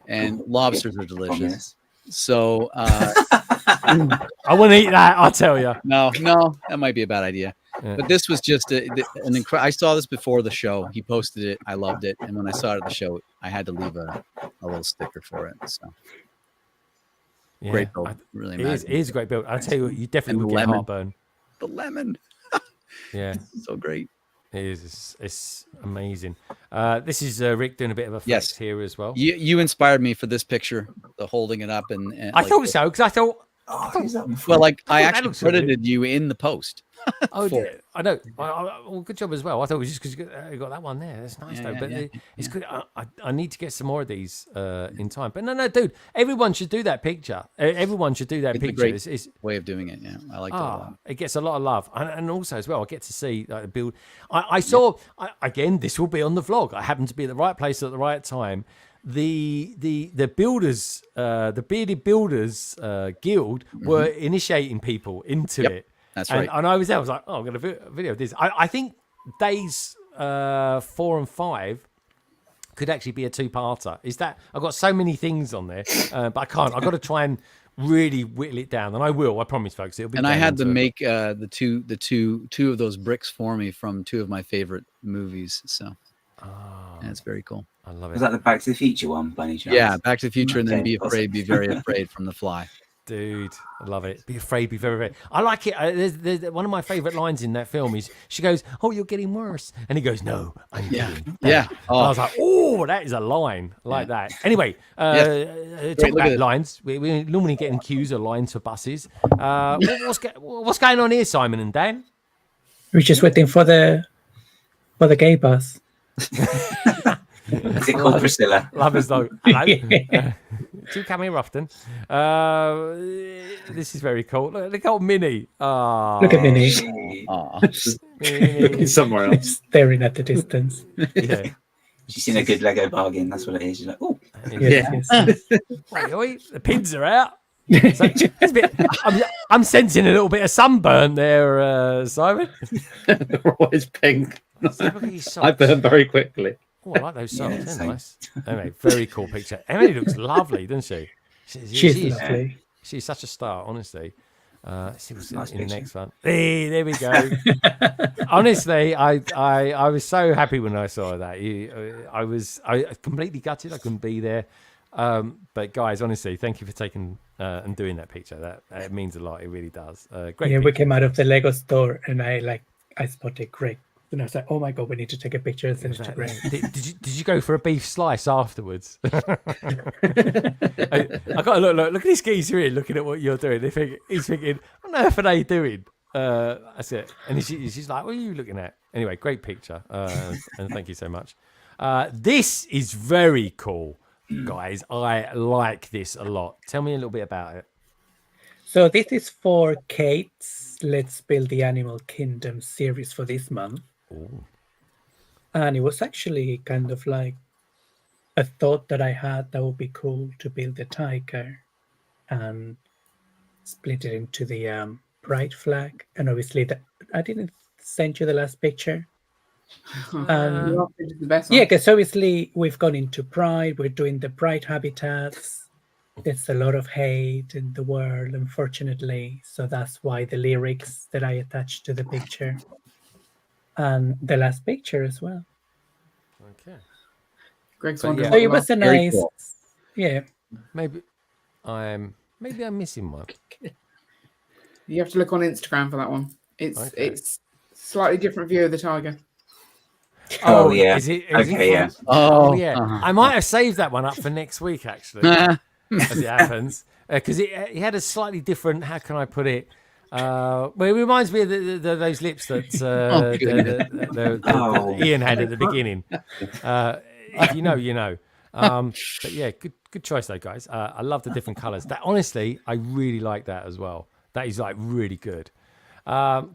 and lobsters are delicious. So I want to eat that. I'll tell you. No, that might be a bad idea. Yeah. But this was just an incredible. I saw this before the show. He posted it. I loved it, and when I saw it at the show, I had to leave a little sticker for it. So great build, really. It is a great build. I'll tell you what, you definitely would get heartburn. The lemon. Yeah, so great. It is. It's amazing. This is Rick doing a bit of a flex here as well. You inspired me for this picture, the holding it up, and I thought so because I thought. I actually credited you in the post. Oh, I know. Well, good job as well. I thought it was just because you got that one there. That's nice though. But it's good. I need to get some more of these in time. But no, dude. Everyone should do that picture. Everyone should do that picture. It's a great way of doing it. Yeah, I like that a lot. It gets a lot of love, and also as well, I get to see the build. I saw again. This will be on the vlog. I happened to be at the right place at the right time. The builders, the Bearded Builders Guild were initiating people into it. That's right. And I was there. I was like, I'm going to video this. I think days 4 and 5 could actually be a 2-parter. Is that I've got so many things on there, but I can't. I've got to try and really whittle it down, and I will. I promise, folks. It'll be. And I had to make the two of those bricks for me from 2 of my favorite movies. So. That's very cool. I love it. Was that the Back to the Future one, by any chance? Yeah, Back to the Future, and then Okay, be afraid, be very afraid from the fly. Dude, I love it. Be afraid, be very, very. I like it. There's one of my favorite lines in that film is she goes, "Oh, you're getting worse," and he goes, "No, I'm getting better." Yeah. And I was like, "Oh, that is a line like that." Anyway, talk about lines. We normally get in queues or lines for buses. What's going on here, Simon and Dan? We're just waiting for the gay bus. Is it called Priscilla? Love is though. Hello. Do come here often. This is very cool. Look at Minnie. Look at Minnie. Looking somewhere else. Staring at the distance. Yeah. She's seen a good Lego bargain. That's what it is. She's like, oh. Yes. Wait, the pins are out. So it's a bit, I'm sensing a little bit of sunburn there, Simon. They're always pink. Socks. I burn very quickly. Oh, I like those socks. They're nice. Anyway, very cool picture. Emily looks lovely, doesn't she? She's lovely. She's such a star, honestly. Let's see what's in the next one. Hey, there we go. Honestly, I was so happy when I saw that. I was completely gutted. I couldn't be there. But guys, honestly, thank you for taking and doing that picture. That means a lot. It really does. Great. Yeah, picture. we came out of the Lego store and I spotted Greg. And I was like, oh my God, we need to take a picture and send it to Greg. Did you go for a beef slice afterwards? I got to look at this geezer here looking at what you're doing. He's thinking, what on earth are they doing? That's it. And she's like, what are you looking at? Anyway, great picture. And thank you so much. This is very cool, guys. I like this a lot. Tell me a little bit about it. So this is for Kate's Let's Build the Animal Kingdom series for this month. Ooh. And it was actually kind of like a thought that I had that would be cool to build a tiger and split it into the pride flag. And obviously, I didn't send you the last picture. The best one. Yeah, because obviously we've gone into pride. We're doing the pride habitats. There's a lot of hate in the world, unfortunately. So that's why the lyrics that I attached to the picture. And the last picture as well. Okay. Greg's So wondering. it was a nice, yeah. Maybe I'm missing one. You have to look on Instagram for that one. It's slightly different view of the tiger. Oh yeah. Is it yeah. Oh yeah. I might have saved that one up for next week actually, as it happens, because he had a slightly different. How can I put it? Well, it reminds me of those lips that Ian had at the beginning. If you know, you know. But yeah, good choice though, guys. I love the different colours. That honestly, I really like that as well. That is like really good.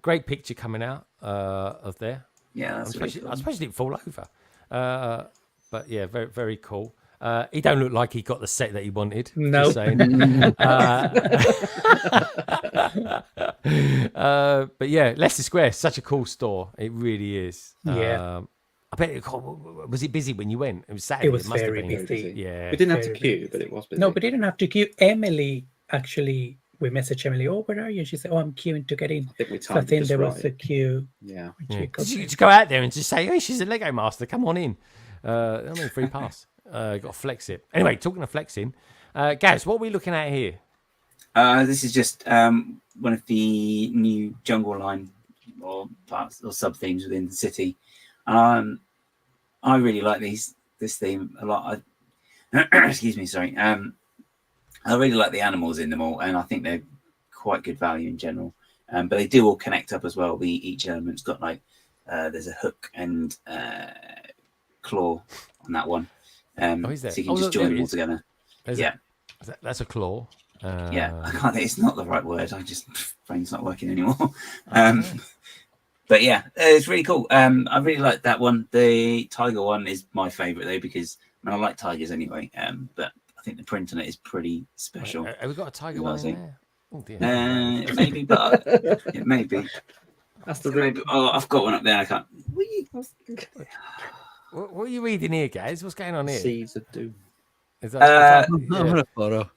Great picture coming out of there. Yeah, that's really I suppose it didn't fall over. But yeah, very very cool. He don't look like he got the set that he wanted. No. Just saying. But yeah, Leicester Square, such a cool store. It really is. Yeah. I bet was it busy when you went? It was Saturday. It was must have very been. busy. Yeah. We didn't have to Very queue, busy. but it was busy. No, we didn't have to queue. Emily actually, we messaged Emily. Oh, where are you? She said, "Oh, I'm queuing to get in." I think we So I timed it think just there right. was a queue. Yeah. Did you go out there and just say, "Hey, she's a Lego master. Come on in." I mean, free pass. Got to flex it. Anyway, talking of flexing, Gaz, what are we looking at here? This is just one of the new jungle line or parts or sub themes within the city. I really like this theme a lot. Excuse me, sorry. I really like the animals in them all, and I think they're quite good value in general. But they do all connect up as well. Each element's got like there's a hook and claw on that one. Is there? So you can just join them all together. That's a claw. Yeah, I can't think. It's not the right word. Brain's not working anymore. But yeah, it's really cool. I really like that one. The tiger one is my favorite though because I like tigers anyway. But I think the print on it is pretty special. Have we got a tiger one in there? Oh dear. Maybe, but it may be. That's the real. Oh, I've got one up there. I can't. What are you reading here, guys? What's going on here? Seeds of Doom. Is that, What a photo.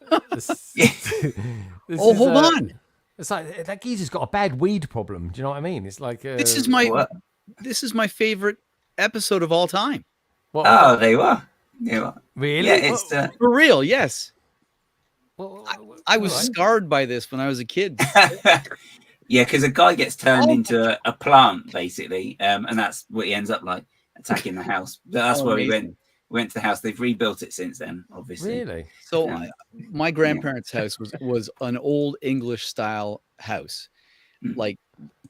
hold on. It's like that geezer's got a bad weed problem. Do you know what I mean? It's like This is my favorite episode of all time. What? Oh, they were. They were. Really? Yeah, it's For real, yes. Well, I was scarred by this when I was a kid. yeah, because a guy gets turned into a plant basically, and that's what he ends up like, attacking the house. That's where amazing. we went to the house. They've rebuilt it since then, obviously. Really? So my grandparents' house was an old English style house, like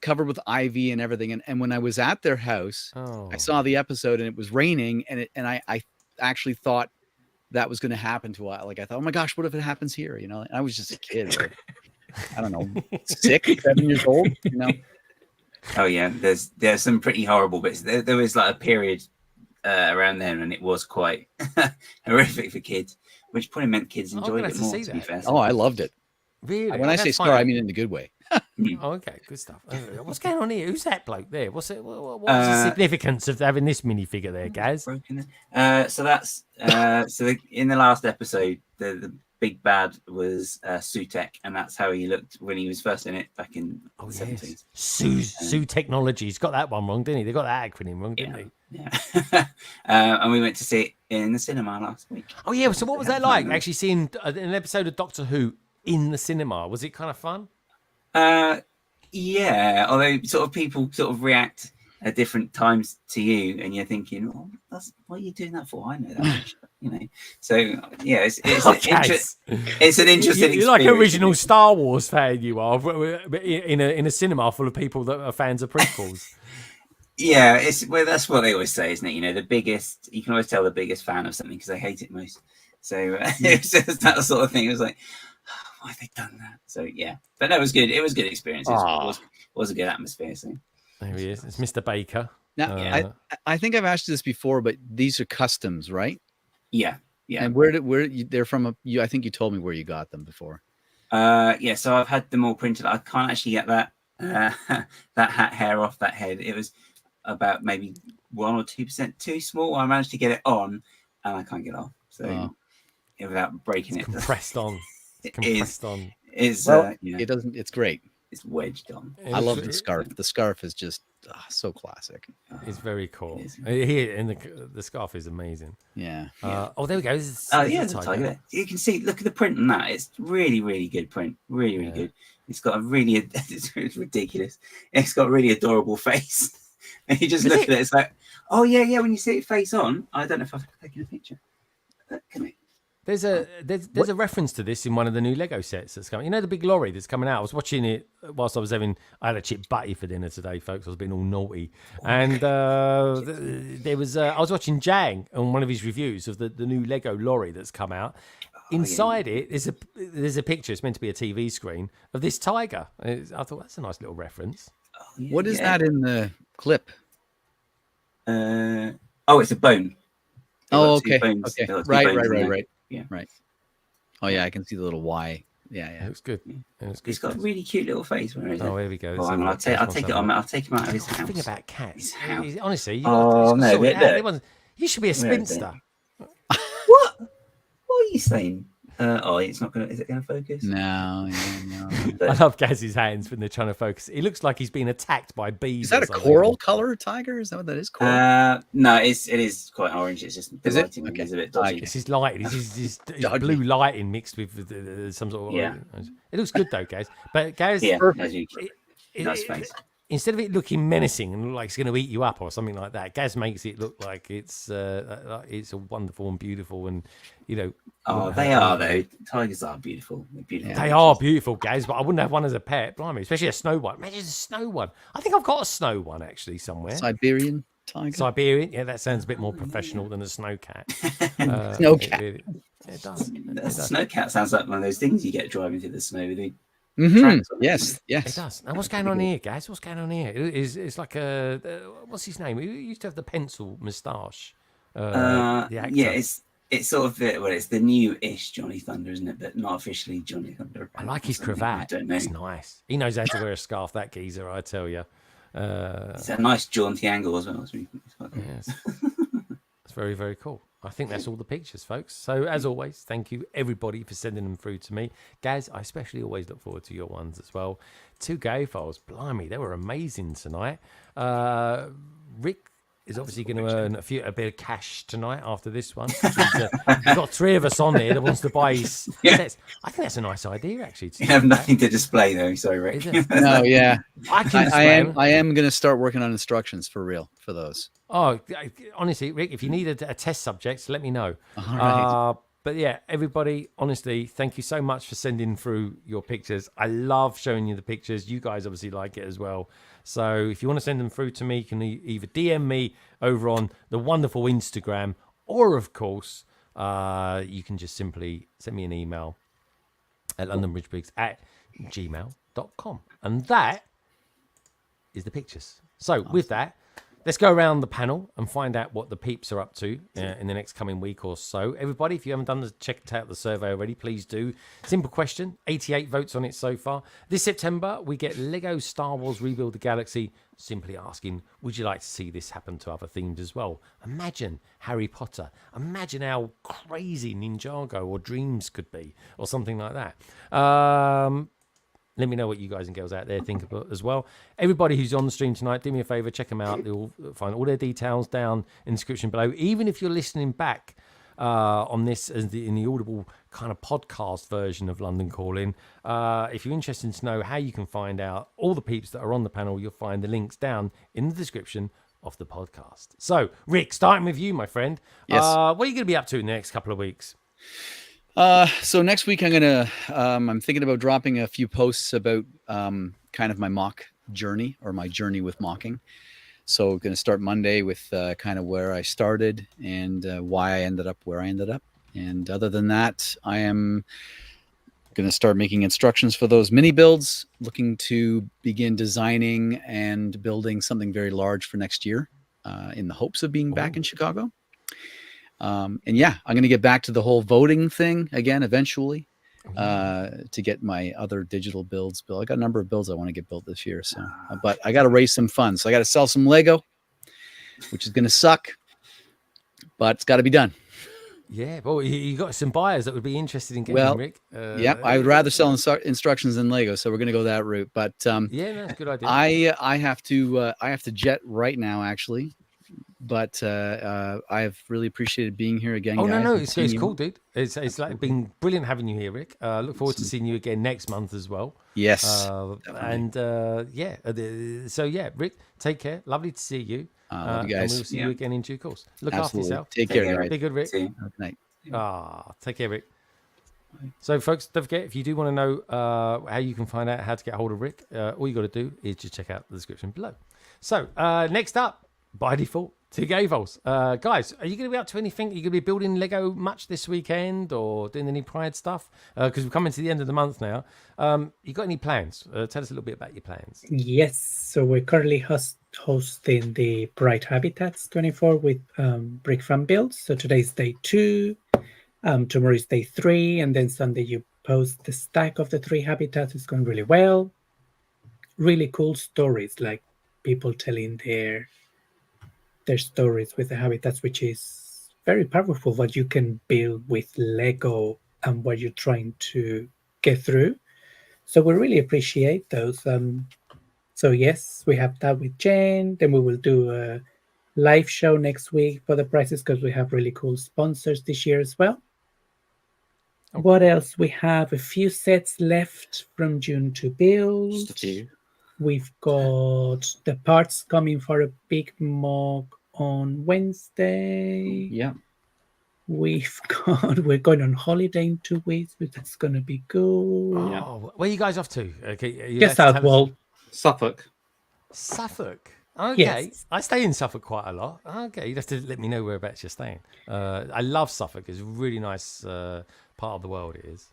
covered with ivy and everything. And when I was at their house, I saw the episode and it was raining, and I actually thought that was going to happen to us. Like I thought, oh my gosh, what if it happens here? You know, and I was just a kid. Like, I don't know, 6, 7 years old. You know. Oh yeah, there's some pretty horrible bits. There was like a period around then, and it was quite horrific for kids, which probably meant kids enjoyed it more. To be fair. Oh, I loved it. Really? When I say scar, I mean in the good way. Oh, okay, good stuff. What's going on here? Who's that bloke there? What's the significance of having this minifigure there, guys? So that's in the last episode, the big bad was Sutek, and that's how he looked when he was first in it back in the 70s. Sue Technologies got that one wrong, didn't he? They got that acronym wrong, didn't they? Yeah. And we went to see it in the cinema last week. Oh yeah. So what was that like? Actually seeing an episode of Doctor Who in the cinema? Was it kind of fun? Yeah, although sort of people sort of react at different times to you, and you're thinking, "Oh, what are you doing that for?" I know that, much, you know. So yeah, it's an interesting. You're like original Star Wars fan, you are, in a cinema full of people that are fans of prequels. Yeah, that's what they always say, isn't it? You know, the biggest. You can always tell the biggest fan of something because they hate it most. So it's just that sort of thing. It was like, why have they done that? So yeah, but no, it was good. It was a good experience. It was a good atmosphere. So there he is. It's Mr. Baker. Now, I think I've asked this before, but these are customs, right? Yeah, yeah. And they're from? I think you told me where you got them before. Yeah. So I've had them all printed. I can't actually get that that hair off that head. It was about maybe 1 or 2% too small. I managed to get it on, and I can't get it off. So without breaking it, compressed on. It doesn't. It's great. It's wedged on. I love the scarf. The scarf is just so classic. It's very cool. Here, and the scarf is amazing. Yeah. Oh, there we go. Yeah, the tiger. You can see. Look at the print on that. It's really, really good print. Really, really good. It's got a really. It's ridiculous. It's got a really adorable face. And you just look at it. It's like, oh yeah. When you see it face on, I don't know if I've taken a picture. Come here. There's a reference to this in one of the new Lego sets that's coming. You know the big lorry that's coming out. I was watching it whilst I had a chip butty for dinner today, folks. I was being all naughty, and I was watching Jang on one of his reviews of the new Lego lorry that's come out. Inside it there's a picture. It's meant to be a TV screen of this tiger. I thought that's a nice little reference. What is that in the clip? It's a bone. Oh, okay. Right. Yeah. Right. Oh, yeah. I can see the little Y. Yeah. It looks good. He's got a really cute little face. Where is it? Oh, here we go. Oh, I'll take it on. I'll take him out of his house. Think about cats. Honestly, you should be a spinster. What? What are you saying? It's not gonna. Is it gonna focus? No. I love Gaz's hands when they're trying to focus. It looks like he's being attacked by bees. Is that a coral color tiger? Is that what that is? Coral? No, it is quite orange. It's just the lighting is a bit dodgy. This is lighting. This is blue lighting mixed with some sort of. It looks good though, guys. But Gaz, nice face. Instead of it looking menacing and look like it's going to eat you up or something like that, Gaz makes it look like it's a wonderful and beautiful and they are though. Tigers are beautiful. They're beautiful. They are beautiful, Gaz. But I wouldn't have one as a pet, blimey, especially a snow one. Imagine a snow one. I think I've got a snow one actually somewhere. Siberian tiger. Siberian, yeah, that sounds a bit more professional than a snow cat. Snow cat. It does. Snow cat sounds like one of those things you get driving through the snow with you. Yes. It does. Now, what's going on here, guys? What's going on here? It's like what's his name? He used to have the pencil moustache. It's sort of it's the new-ish Johnny Thunder, isn't it? But not officially Johnny Thunder. I like his cravat. I don't know. It's nice. He knows how to wear a scarf. That geezer, I tell you. It's a nice jaunty angle as well. Yes. It's very, very cool. I think that's all the pictures, folks. So, as always, thank you, everybody, for sending them through to me. Gaz, I especially always look forward to your ones as well. Two Gay AFOL'S, blimey, they were amazing tonight. Rick is obviously going to earn a bit of cash tonight after this one. We've got 3 of us on there that wants to buy his sets. I think that's a nice idea, actually. You have nothing to display, though. Sorry, Rick. No, yeah. I am going to start working on instructions for real for those. Oh, honestly, Rick, if you need a test subject, let me know. All right. But yeah, everybody, honestly, thank you so much for sending through your pictures. I love showing you the pictures. You guys obviously like it as well. So if you want to send them through to me, you can either DM me over on the wonderful Instagram, or of course, you can just simply send me an email at londonbridgebricks@gmail.com. And that is the pictures. So with that, let's go around the panel and find out what the peeps are up to in the next coming week or so. Everybody, if you haven't checked out the survey already, please do. Simple question, 88 votes on it so far. This September, we get Lego Star Wars Rebuild the Galaxy, simply asking, would you like to see this happen to other themes as well? Imagine Harry Potter. Imagine how crazy Ninjago or Dreams could be, or something like that. Let me know what you guys and girls out there think about as well. Everybody who's on the stream tonight, do me a favor, check them out. You'll find all their details down in the description below. Even if you're listening back on this as in the audible kind of podcast version of London Calling, if you're interested to know how you can find out all the peeps that are on the panel, you'll find the links down in the description of the podcast. So, Rick, starting with you, my friend. Yes. What are you going to be up to in the next couple of weeks? So next week I'm thinking about dropping a few posts about kind of my mock journey, or my journey with mocking. So going to start Monday with kind of where I started and why I ended up where I ended up. And other than that, I am going to start making instructions for those mini builds, looking to begin designing and building something very large for next year in the hopes of being back in Chicago. And yeah, I'm going to get back to the whole voting thing again eventually to get my other digital builds built. I got a number of builds I want to get built this year. So, but I got to raise some funds. So I got to sell some Lego, which is going to suck, but it's got to be done. Yeah, well, you got some buyers that would be interested in getting Rick. Yeah, I would rather sell instructions than Lego, so we're going to go that route. But yeah, that's a good idea. I have to jet right now, actually. But I've really appreciated being here again. Oh, guys, no, it's cool, dude. It's like been brilliant having you here, Rick. Look forward to seeing you again next month as well. Yes. So yeah, Rick, take care. Lovely to see you. Love you guys. And we'll see you again in due course. Look Absolutely. after yourself. Take care, guys. Be good, Rick. Good night. Take care, Rick. So, folks, don't forget, if you do want to know how you can find out how to get hold of Rick, all you got to do is just check out the description below. So, next up, by default, Two Gay AFOL'S. Guys, are you going to be up to anything? Are you going to be building Lego much this weekend or doing any Pride stuff? Because we're coming to the end of the month now. You got any plans? Tell us a little bit about your plans. Yes, so we're currently hosting the Bright Habitats 24 with brick fan builds. So today's day 2, tomorrow is day 3, and then Sunday you post the stack of the 3 habitats. It's going really well. Really cool stories, like people telling their stories with the habitats, which is very powerful, what you can build with Lego and what you're trying to get through. So we really appreciate those. So yes, we have that with Jen. Then we will do a live show next week for the prizes, because we have really cool sponsors this year as well. Okay. What else? We have a few sets left from June to build. Just a few. We've got the parts coming for a big mock on Wednesday. Yeah. We're going on holiday in 2 weeks, but that's going to be good. Oh, yeah. Where are you guys off to? Okay, just Southwold. Suffolk. Suffolk. Okay. Yes. I stay in Suffolk quite a lot. Okay, you'd have to let me know whereabouts you're staying. I love Suffolk. It's a really nice part of the world, it is.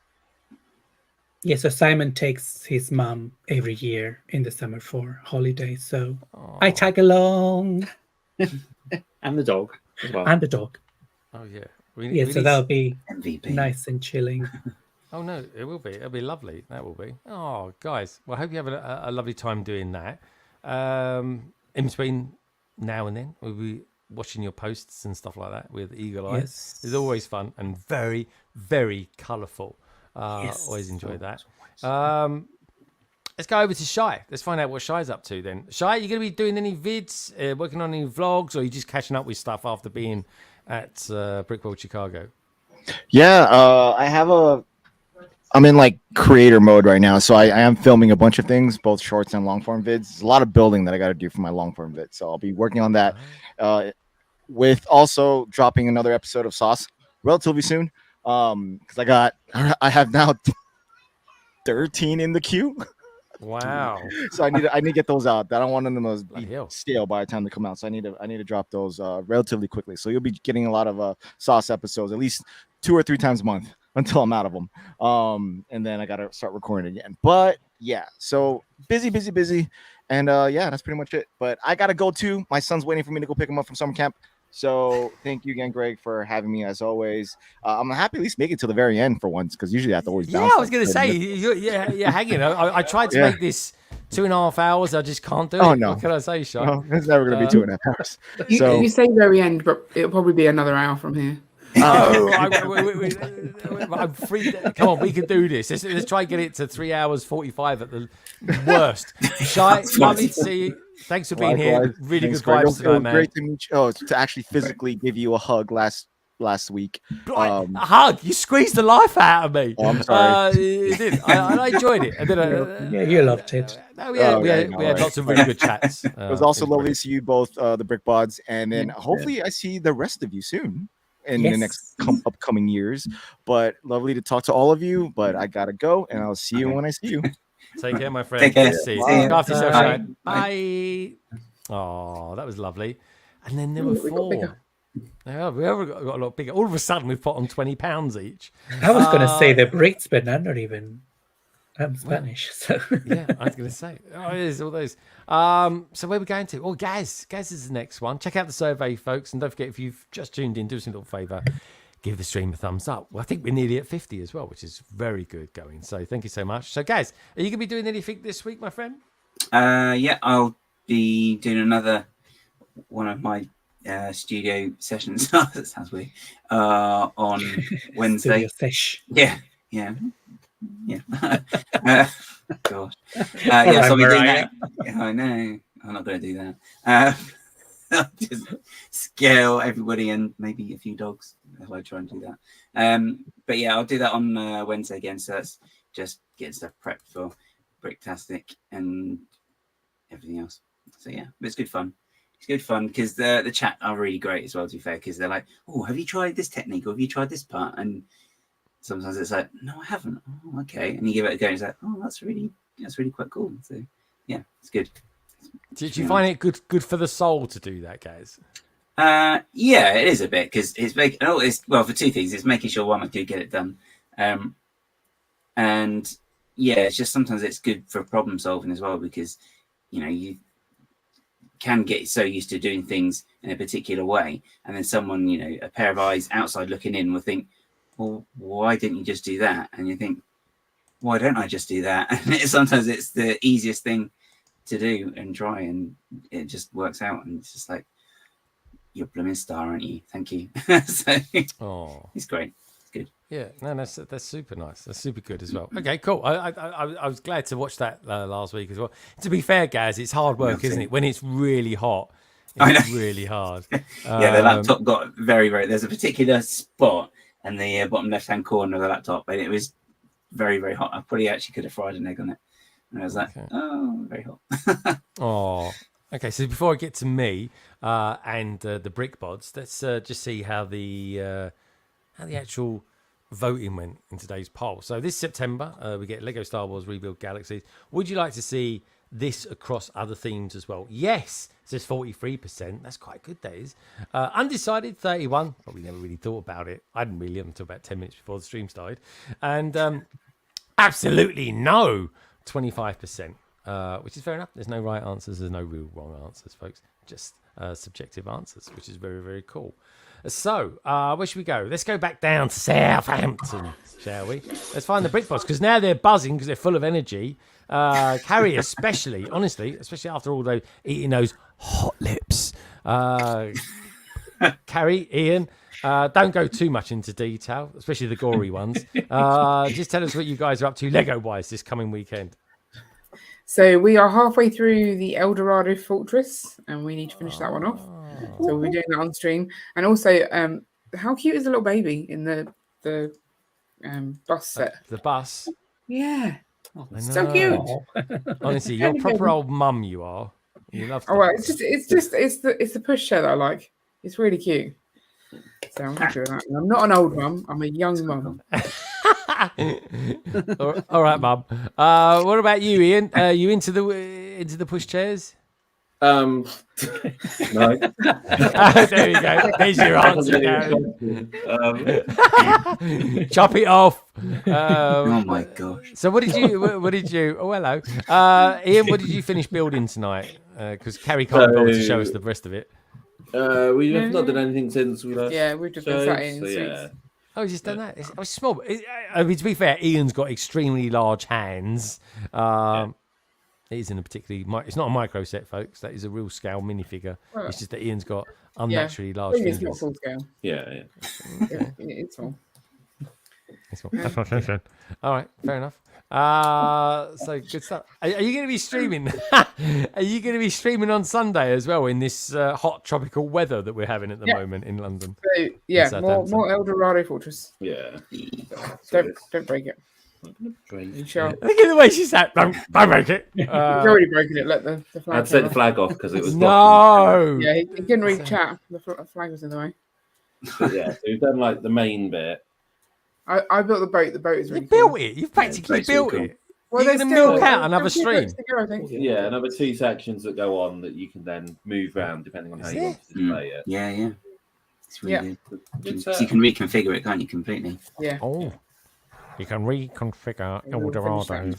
Yeah, so Simon takes his mum every year in the summer for holidays, so I tag along. And the dog as well. And the dog. Oh, yeah. So that'll be MVP. Nice and chilling. Oh, no, it will be. It'll be lovely. That will be. Oh, guys. Well, I hope you have a lovely time doing that. In between now and then, we'll be watching your posts and stuff like that with eagle eyes. Yes. It's always fun and very, very colourful. Yes. Always enjoy that. let's go over to Shy. Let's find out what Shy's up to then. Shy, you going to be doing any vids, working on any vlogs, or are you just catching up with stuff after being at Brick World Chicago? Yeah, I'm in like creator mode right now, so I am filming a bunch of things, both shorts and long form vids. There's a lot of building that I got to do for my long form vids, so I'll be working on that. With also dropping another episode of Sauce relatively soon, because I have now 13 in the queue. Wow! So I need to get those out. I don't want them to be stale by the time they come out. So I need to drop those relatively quickly. So you'll be getting a lot of Sauce episodes, at least 2 or 3 times a month until I'm out of them. And then I got to start recording again. But yeah, so busy. And yeah, that's pretty much it. But I got to go too. My son's waiting for me to go pick him up from summer camp. So thank you again, Greg, for having me as always. I'm happy at least make it to the very end for once, because usually I have to always bounce. Yeah, I was going to say, you're hanging. I tried to make this 2.5 hours. I just can't do it. Oh, no. What can I say, Sean? No, it's never going to be 2.5 hours. You say very end, but it'll probably be another hour from here. Oh, I'm free. Come on, we can do this. Let's try and get it to 3 hours 45 at the worst. Shy, lovely to see you. Thanks for being here. Really good vibes tonight, man. Great to meet you. Oh, to actually physically give you a hug last week. A hug? You squeezed the life out of me. Oh, I'm sorry. You did. I enjoyed it. And then, yeah, you loved it. We had lots of really good chats. It was also lovely to see you both, the Brick Bods, and then hopefully I see the rest of you soon in the next upcoming years. But lovely to talk to all of you. But I gotta go, and I'll see you when I see you. Take care, my friend. Take care. See you. Bye. Look after yourself, Bye. Shane. Bye. Oh, that was lovely. And then there were 4. Yeah, we got a lot bigger. All of a sudden, we've put on 20 pounds each. I was going to say the Brits, but I'm not even. I'm Spanish, so yeah, I was going to say. Oh, it is all those. So where are we going to? Oh, Gaz is the next one. Check out the survey, folks, and don't forget, if you've just tuned in, do us a little favour. Give the stream a thumbs up. Well, I think we're nearly at 50 as well, which is very good going. So thank you so much. So, guys, are you going to be doing anything this week, my friend? Yeah, I'll be doing another one of my studio sessions. That sounds weird. On Wednesday. Fish. Yeah. Gosh. Yeah, so I'll be doing that. Yeah, I know. I'm not going to do that. Just scale everybody and maybe a few dogs if I try and do that. But yeah, I'll do that on Wednesday again. So that's just getting stuff prepped for Bricktastic and everything else. So yeah, but it's good fun. It's good fun because the chat are really great as well, to be fair, because they're like, oh, have you tried this technique or have you tried this part? And sometimes it's like, no, I haven't. Oh, okay. And you give it a go and it's like, oh, that's really quite cool. So yeah, it's good. Did you find it good for the soul to do that, guys? Yeah, it is a bit because it's making. Oh, it's well for 2 things. It's making sure one, I do get it done, and yeah, it's just sometimes it's good for problem solving as well because you can get so used to doing things in a particular way, and then someone a pair of eyes outside looking in will think, well, why didn't you just do that? And you think, why don't I just do that? And sometimes it's the easiest thing to do and try, and it just works out, and it's just like, you're a blooming star, aren't you? Thank you. So it's great. It's good. Yeah, no, that's super nice. That's super good as well. Okay, cool. I was glad to watch that last week as well. To be fair, guys, it's hard work, isn't it? When it's really hot, it's really hard. Yeah, the laptop got very, very. There's a particular spot in the bottom left-hand corner of the laptop, and it was very, very hot. I probably actually could have fried an egg on it. And I was like, oh, very hot. Oh, okay. So before I get to me and the brick bods, let's just see how the actual voting went in today's poll. So this September, we get Lego Star Wars Rebuild Galaxies. Would you like to see this across other themes as well? Yes, it says 43%. That's quite good, that is. Undecided, 31. Probably never really thought about it. I didn't really until about 10 minutes before the stream started. And absolutely no, 25%, which is fair enough. There's no right answers. There's no real wrong answers, folks. Just subjective answers, which is very, very cool. So, where should we go? Let's go back down to Southampton, shall we? Let's find the Brick Bods, because now they're buzzing because they're full of energy. Carrie especially, honestly, especially after all those eating those hot lips. Carrie, Ian, don't go too much into detail, especially the gory ones. Just tell us what you guys are up to Lego-wise this coming weekend. So we are halfway through the El Dorado Fortress, and we need to finish that one off. So we'll be doing that on stream. And also, how cute is the little baby in the bus set? The bus. Yeah, I so know. cute. Honestly, you're a proper old mum. You are. You love. Oh, well, it's the pushchair that I like. It's really cute. So I'm happy with that. And I'm not an old mum. I'm a young mum. All right, mum. What about you, Ian? You into the pushchairs? No. There you go. There's your answer, Gary. Chop it off. Oh my gosh. So what did you? Oh, hello, Ian. What did you finish building tonight? Because Carrie can't bother to show us the rest of it. We have not done anything since we last. Yeah, we've just been sat in. yeah. Oh, he's just done that. It's small. I mean, to be fair, Ian's got extremely large hands. It isn't a particularly. It's not a micro set, folks. That is a real scale minifigure. It's just that Ian's got unnaturally large fingers. It's not full scale. Yeah. Okay. It's small. That's what I said. All right, fair enough. So good stuff. Are you going to be streaming? Are you going to be streaming on Sunday as well in this hot tropical weather that we're having at the moment in London? So yeah, more El Dorado Fortress. Yeah. Don't break it. You sure? Look at the way she sat. Don't break it. He's already broken it. Let the flag. I'd set the flag off because it was no. Yeah, he couldn't read chat. The flag was in the way. Yeah, so we've done like the main bit. I built the boat. The boat is really You built it. You've practically built it. Well, you're going to milk out another stream. Yeah, another 2 sections that go on that you can then move around depending on how you want to display it. Yeah. It's really good. So you can reconfigure it, can't you, completely? Yeah. Oh, you can reconfigure El Dorado.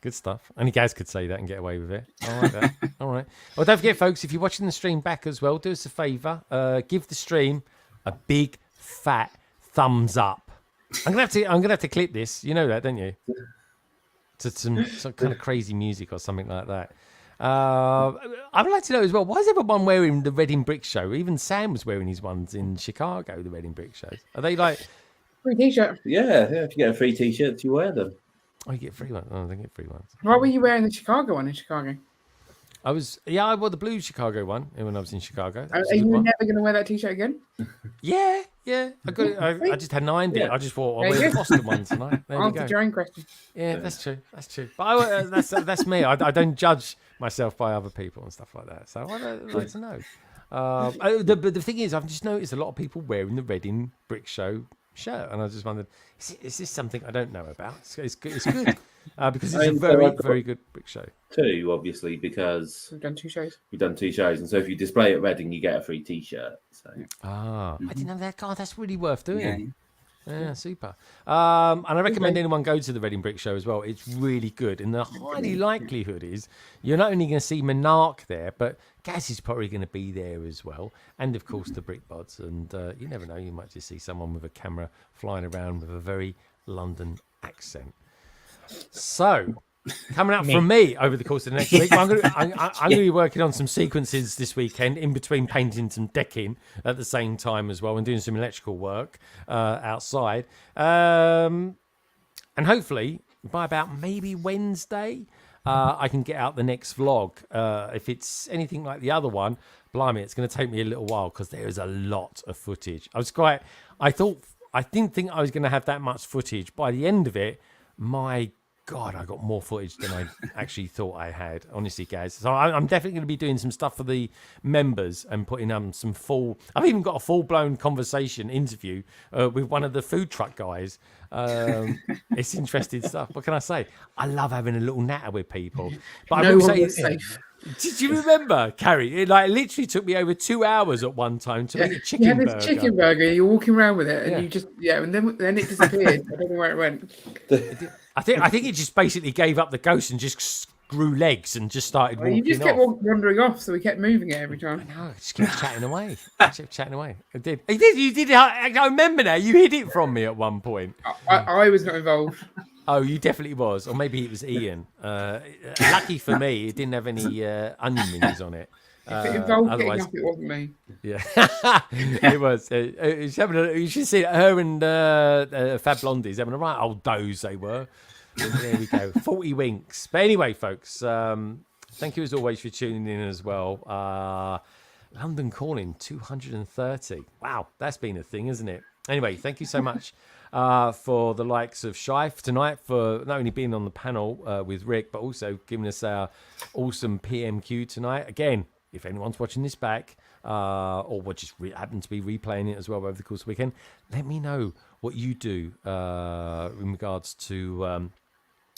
Good stuff. Only Gaz could say that and get away with it. I like that. All right. Well, don't forget, folks, if you're watching the stream back as well, do us a favour. Give the stream a big fat thumbs up. I'm gonna have to clip this. You know that, don't you? To some kind of crazy music or something like that. I'd like to know as well, why is everyone wearing the Reading Brick Show? Even Sam was wearing his ones in Chicago, the Reading Brick Shows. Are they like free t-shirt? Yeah. If you get a free t-shirt, you wear them. Oh, you get free ones. Oh, they get free ones. Why were you wearing the Chicago one in Chicago? I wore the blue Chicago one when I was in Chicago. Are you never going to wear that t-shirt again? Yeah. I got it. I just hadn't ironed it. I just thought I'll wear the Boston one tonight. There we go. Answer your own question. Yeah, that's true. But that's me. I don't judge myself by other people and stuff like that. So I'd like to know. But the thing is, I've just noticed a lot of people wearing the Reading Brick Show shirt, and I just wondered, is this something I don't know about? It's good because it's a very good brick show. 2, obviously, because we've done 2 shows. And so if you display at Reading, you get a free t-shirt. So I didn't know that. God, that's really worth doing. Yeah, super. And I recommend anyone go to the Reading Brick Show as well. It's really good. And the highly likelihood is you're not only going to see Monarch there, but Gaz is probably going to be there as well. And, of course, the Brick Bods. And you never know, you might just see someone with a camera flying around with a very London accent. So, coming up from me over the course of the next week, I'm going to be working on some sequences this weekend in between painting some decking at the same time as well and doing some electrical work outside. And hopefully by about maybe Wednesday, I can get out the next vlog. If it's anything like the other one, blimey, it's going to take me a little while because there is a lot of footage. I didn't think I was going to have that much footage. By the end of it, my God, I got more footage than I actually thought I had, honestly, guys. So I'm definitely going to be doing some stuff for the members and putting some full... I've even got a full-blown conversation interview with one of the food truck guys. It's interesting stuff. What can I say? I love having a little natter with people. But I will say... Safe. Did you remember, Carrie? It literally took me over 2 hours at one time to make a chicken burger. Chicken burger. You're walking around with it, and you just and then it disappeared. I don't know where it went. I think it just basically gave up the ghost and just grew legs and just started walking off. You just kept wandering off, so we kept moving it every time. I know, just kept chatting away. I did. You did. I remember now. You hid it from me at one point. I was not involved. Oh, you definitely was. Or maybe it was Ian. Lucky for me, it didn't have any onion rings on it. If it involved getting up, it wasn't me. Yeah, it was. You should see her and Fab Blondies having a right old doze they were. There we go. 40 winks. But anyway, folks, thank you as always for tuning in as well. London Calling 230. Wow, that's been a thing, isn't it? Anyway, thank you so much for the likes of Shife tonight, for not only being on the panel with Rick, but also giving us our awesome PMQ tonight. Again, if anyone's watching this back, or what just happen to be replaying it as well over the course of the weekend, let me know what you do in regards to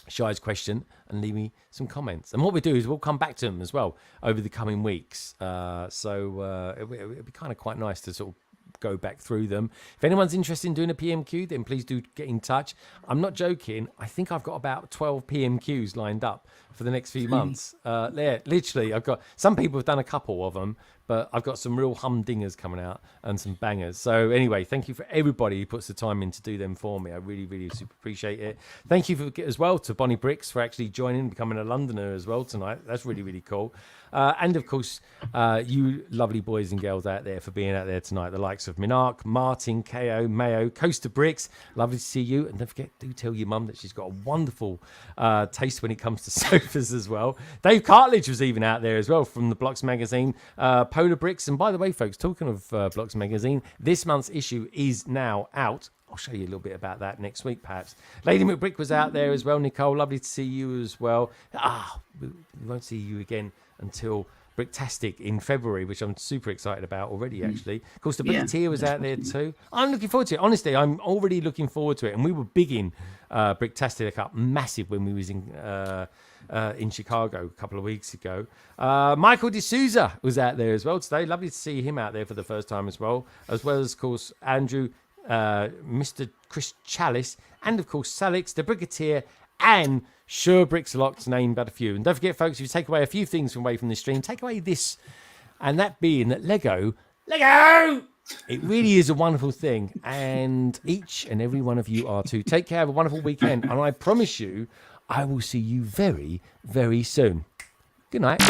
Shy's question and leave me some comments. And what we do is we'll come back to them as well over the coming weeks. So it'll be kind of quite nice to sort of go back through them. If anyone's interested in doing a PMQ, then please do get in touch. I'm not joking. I think I've got about 12 PMQs lined up for the next few months. Literally, I've got some people have done a couple of them, but I've got some real humdingers coming out and some bangers. So anyway, thank you for everybody who puts the time in to do them for me. I really, really super appreciate it. Thank you as well to Bonnie Bricks for actually joining, becoming a Londoner as well tonight. That's really, really cool. And of course, you lovely boys and girls out there for being out there tonight. The likes of Minark, Martin, KO, Mayo, Coaster Bricks. Lovely to see you. And don't forget, do tell your mum that she's got a wonderful taste when it comes to sofas as well. Dave Cartledge was even out there as well from the Blocks magazine. Polar Bricks. And by the way, folks, talking of Blocks magazine, this month's issue is now out. I'll show you a little bit about that next week, perhaps. Lady McBrick was out there as well. Nicole, lovely to see you as well. We won't see you again until Bricktastic in February, which I'm super excited about already, actually. Of course, the Bricketeer was out there too. I'm looking forward to it. Honestly, I'm already looking forward to it. And we were big in Bricktastic up massive when we was in Chicago a couple of weeks ago. Michael D'Souza was out there as well today. Lovely to see him out there for the first time as well as, of course, Andrew, Mr. Chris Chalice, and, of course, Salix, the Bricketeer, and Sure Bricks Locked, to name but a few. And don't forget, folks, if you take away a few things from away from this stream, take away this, and that being that Lego, it really is a wonderful thing, and each and every one of you are too. Take care, have a wonderful weekend, and I promise you, I will see you very, very soon. Good night.